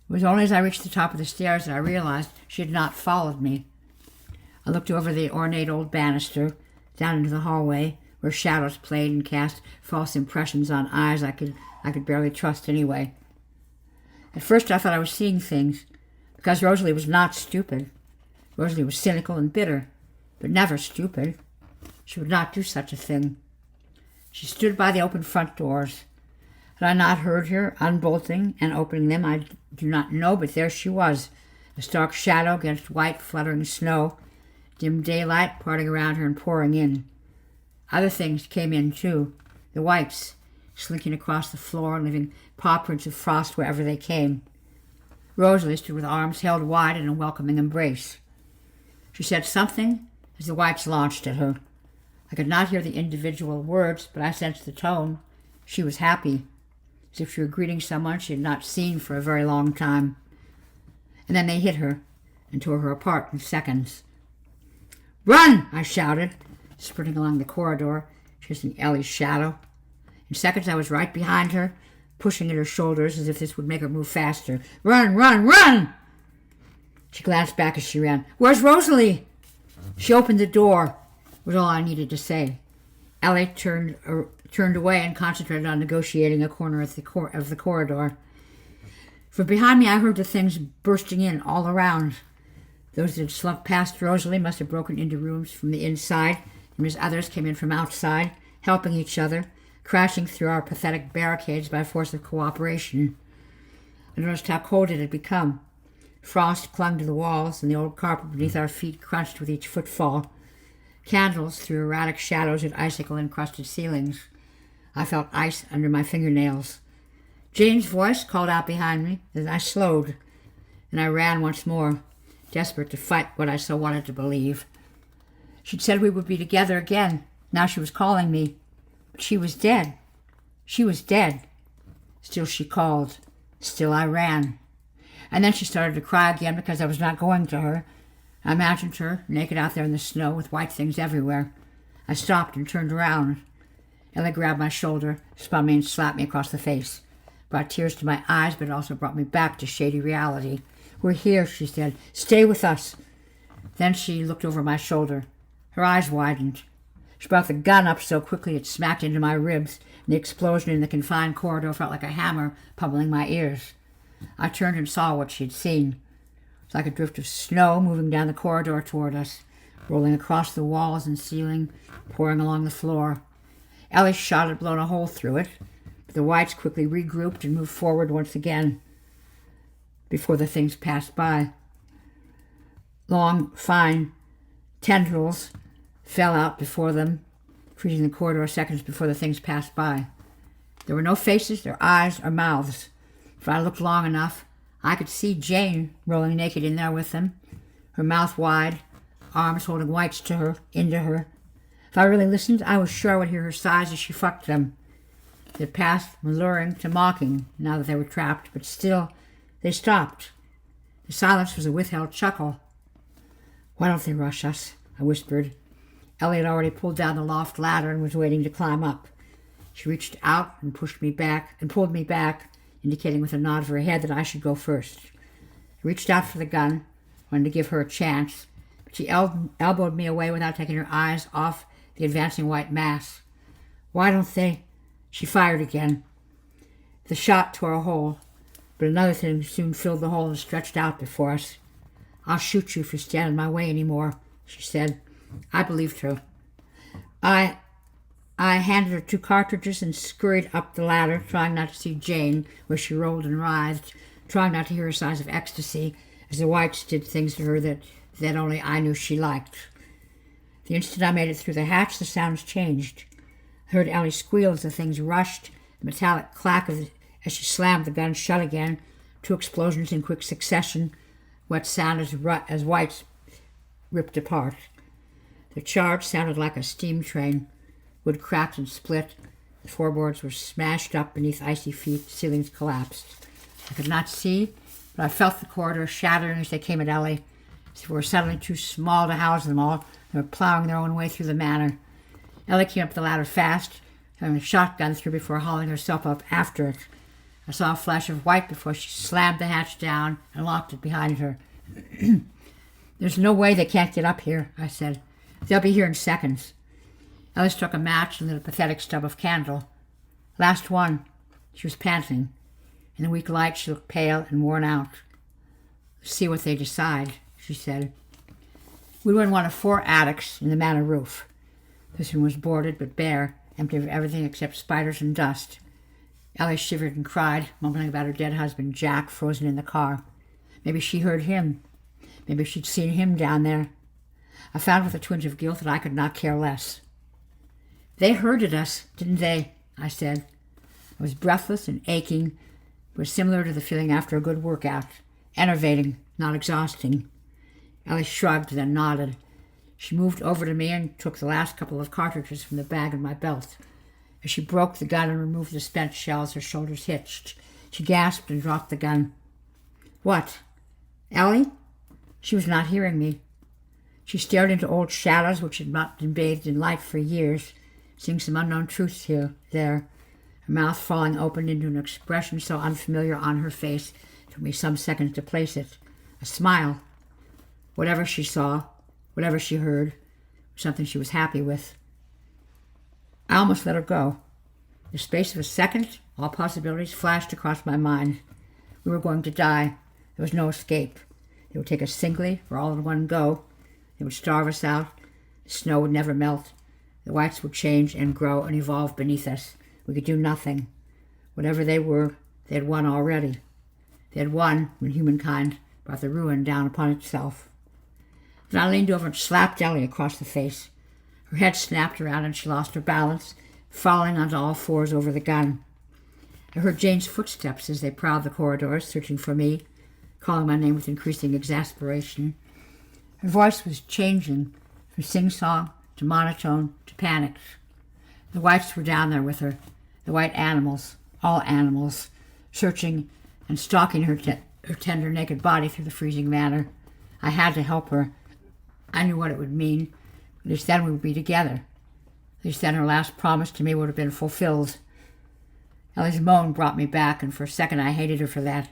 It was only as I reached the top of the stairs that I realized she had not followed me. I looked over the ornate old banister, down into the hallway, where shadows played and cast false impressions on eyes I could barely trust anyway. At first I thought I was seeing things, because Rosalie was not stupid. Rosalie was cynical and bitter, but never stupid. She would not do such a thing. She stood by the open front doors. Had I not heard her unbolting and opening them, I do not know, but there she was, a stark shadow against white, fluttering snow, dim daylight parting around her and pouring in. Other things came in, too, the whites, slinking across the floor and leaving paw prints of frost wherever they came. Rosalie stood with arms held wide in a welcoming embrace. She said something as the whites launched at her. I could not hear the individual words, but I sensed the tone. She was happy, as if she were greeting someone she had not seen for a very long time. And then they hit her and tore her apart in seconds. "Run!" I shouted, sprinting along the corridor, chasing Ellie's shadow. In seconds I was right behind her, pushing at her shoulders as if this would make her move faster. "Run, run, run!" She glanced back as she ran. "Where's Rosalie?" She opened the door, was all I needed to say. Ellie turned away and concentrated on negotiating a corner of the corridor. From behind me I heard the things bursting in all around. Those that had slunk past Rosalie must have broken into rooms from the inside, and as others came in from outside, helping each other, crashing through our pathetic barricades by force of cooperation. I noticed how cold it had become. Frost clung to the walls, and the old carpet beneath our feet crunched with each footfall. Candles threw erratic shadows at icicle-encrusted ceilings. I felt ice under my fingernails. Jane's voice called out behind me, and I slowed, and I ran once more, desperate to fight what I so wanted to believe. She'd said we would be together again. Now she was calling me. But she was dead. She was dead. Still she called. Still I ran. And then she started to cry again because I was not going to her. I imagined her, naked out there in the snow with white things everywhere. I stopped and turned around. Ellie grabbed my shoulder, spun me and slapped me across the face. Brought tears to my eyes, but it also brought me back to shady reality. "We're here," she said. "Stay with us." Then she looked over my shoulder. Her eyes widened. She brought the gun up so quickly it smacked into my ribs, and the explosion in the confined corridor felt like a hammer pummeling my ears. I turned and saw what she had seen. It was like a drift of snow moving down the corridor toward us, rolling across the walls and ceiling, pouring along the floor. Ellie's shot had blown a hole through it, but the whites quickly regrouped and moved forward once again before the things passed by. Long, fine tendrils fell out before them, freezing the corridor seconds before the things passed by. There were no faces, or eyes, or mouths. If I looked long enough, I could see Jane rolling naked in there with them, her mouth wide, arms holding whites to her, into her. If I really listened, I was sure I would hear her sighs as she fucked them. It passed from alluring to mocking now that they were trapped, but still they stopped. The silence was a withheld chuckle. "Why don't they rush us?" I whispered. Ellie had already pulled down the loft ladder and was waiting to climb up. She reached out and pulled me back, indicating with a nod of her head that I should go first. I reached out for the gun, wanted to give her a chance, but she elbowed me away without taking her eyes off the advancing white mass. "Why don't they—" She fired again. The shot tore a hole, but another thing soon filled the hole and stretched out before us. "I'll shoot you if you stand in my way any more," she said. I believed her. I handed her 2 cartridges and scurried up the ladder, trying not to see Jane where she rolled and writhed, trying not to hear her sighs of ecstasy as the whites did things to her that only I knew she liked. The instant I made it through the hatch, the sounds changed. I heard Ellie squeal as the things rushed, the metallic clack as she slammed the gun shut again, 2 explosions in quick succession, what sounded as whites ripped apart. The charge sounded like a steam train. Wood cracked and split. The floorboards were smashed up beneath icy feet. Ceilings collapsed. I could not see, but I felt the corridor shattering as they came at Ellie. As if we were suddenly too small to house them all, they were plowing their own way through the manor. Ellie came up the ladder fast, having a shotgun through before hauling herself up after it. I saw a flash of white before she slammed the hatch down and locked it behind her. "There's no way they can't get up here," I said. "They'll be here in seconds." Ellie struck a match and lit a pathetic stub of candle. "Last one." She was panting. In the weak light, she looked pale and worn out. "See what they decide," she said. We were in one of 4 attics in the manor roof. This one was boarded but bare, empty of everything except spiders and dust. Ellie shivered and cried, mumbling about her dead husband, Jack, frozen in the car. Maybe she heard him. Maybe she'd seen him down there. I found with a twinge of guilt that I could not care less. "They herded us, didn't they?" I said. I was breathless and aching. It was similar to the feeling after a good workout. Enervating, not exhausting. Ellie shrugged, then nodded. She moved over to me and took the last couple of cartridges from the bag in my belt. As she broke the gun and removed the spent shells, her shoulders hitched. She gasped and dropped the gun. "What? Ellie?" She was not hearing me. She stared into old shadows which had not been bathed in light for years, seeing some unknown truths there, her mouth falling open into an expression so unfamiliar on her face it took me some seconds to place it. A smile. Whatever she saw, whatever she heard, was something she was happy with. I almost let her go. In the space of a second, all possibilities flashed across my mind. We were going to die. There was no escape. They would take us singly or all in one go. They would starve us out. The snow would never melt. The whites would change and grow and evolve beneath us. We could do nothing. Whatever they were, they had won already. They had won when humankind brought the ruin down upon itself. Then I leaned over and slapped Ellie across the face. Her head snapped around and she lost her balance, falling onto all 4s over the gun. I heard Jane's footsteps as they prowled the corridors, searching for me, calling my name with increasing exasperation. Her voice was changing from sing-song to monotone to panic. The whites were down there with her, the white animals, all animals, searching and stalking her tender, naked body through the freezing manor. I had to help her. I knew what it would mean. At least then we would be together. At least then her last promise to me would have been fulfilled. Ellie's moan brought me back, and for a second I hated her for that.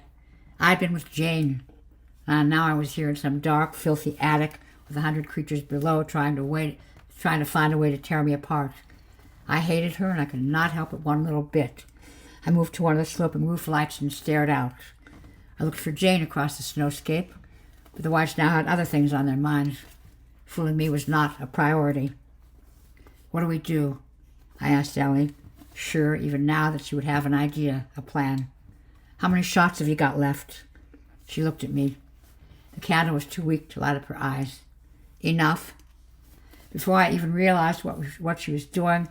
I'd been with Jane, and now I was here in some dark, filthy attic with 100 creatures below trying to find a way to tear me apart. I hated her, and I could not help it one little bit. I moved to one of the sloping roof lights and stared out. I looked for Jane across the snowscape, but the whites now had other things on their minds. Fooling me was not a priority. "What do we do?" I asked Ellie, sure even now that she would have an idea, a plan. "How many shots have you got left?" She looked at me. The candle was too weak to light up her eyes. "Enough." Before I even realized what she was doing,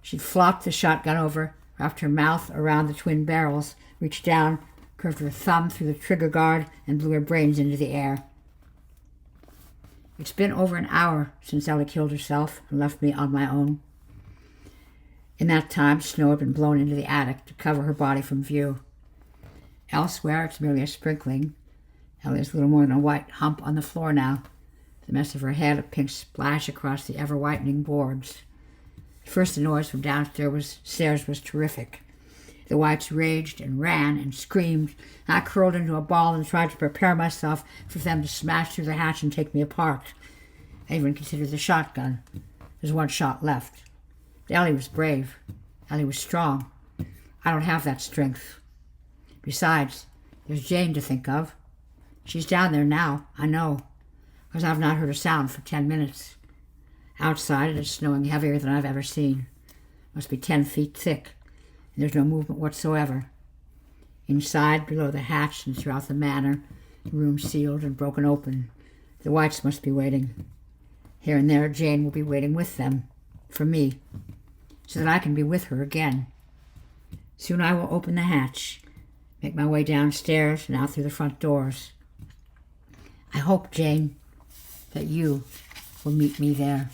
she'd flopped the shotgun over, wrapped her mouth around the twin barrels, reached down, curved her thumb through the trigger guard, and blew her brains into the air. It's been over an hour since Ellie killed herself and left me on my own. In that time, snow had been blown into the attic to cover her body from view. Elsewhere, it's merely a sprinkling. Ellie is little more than a white hump on the floor now, the mess of her head a pink splash across the ever-whitening boards. At first the noise from downstairs was terrific. The whites raged and ran and screamed. I curled into a ball and tried to prepare myself for them to smash through the hatch and take me apart. I even considered the shotgun. There's one shot left. But Ellie was brave. Ellie was strong. I don't have that strength. Besides, there's Jane to think of. She's down there now, I know, because I've not heard a sound for 10 minutes. Outside it is snowing heavier than I've ever seen. Must be 10 feet thick, and there's no movement whatsoever. Inside, below the hatch and throughout the manor, the room sealed and broken open. The whites must be waiting. Here and there, Jane will be waiting with them, for me, so that I can be with her again. Soon I will open the hatch, make my way downstairs and out through the front doors. I hope, Jane, that you will meet me there.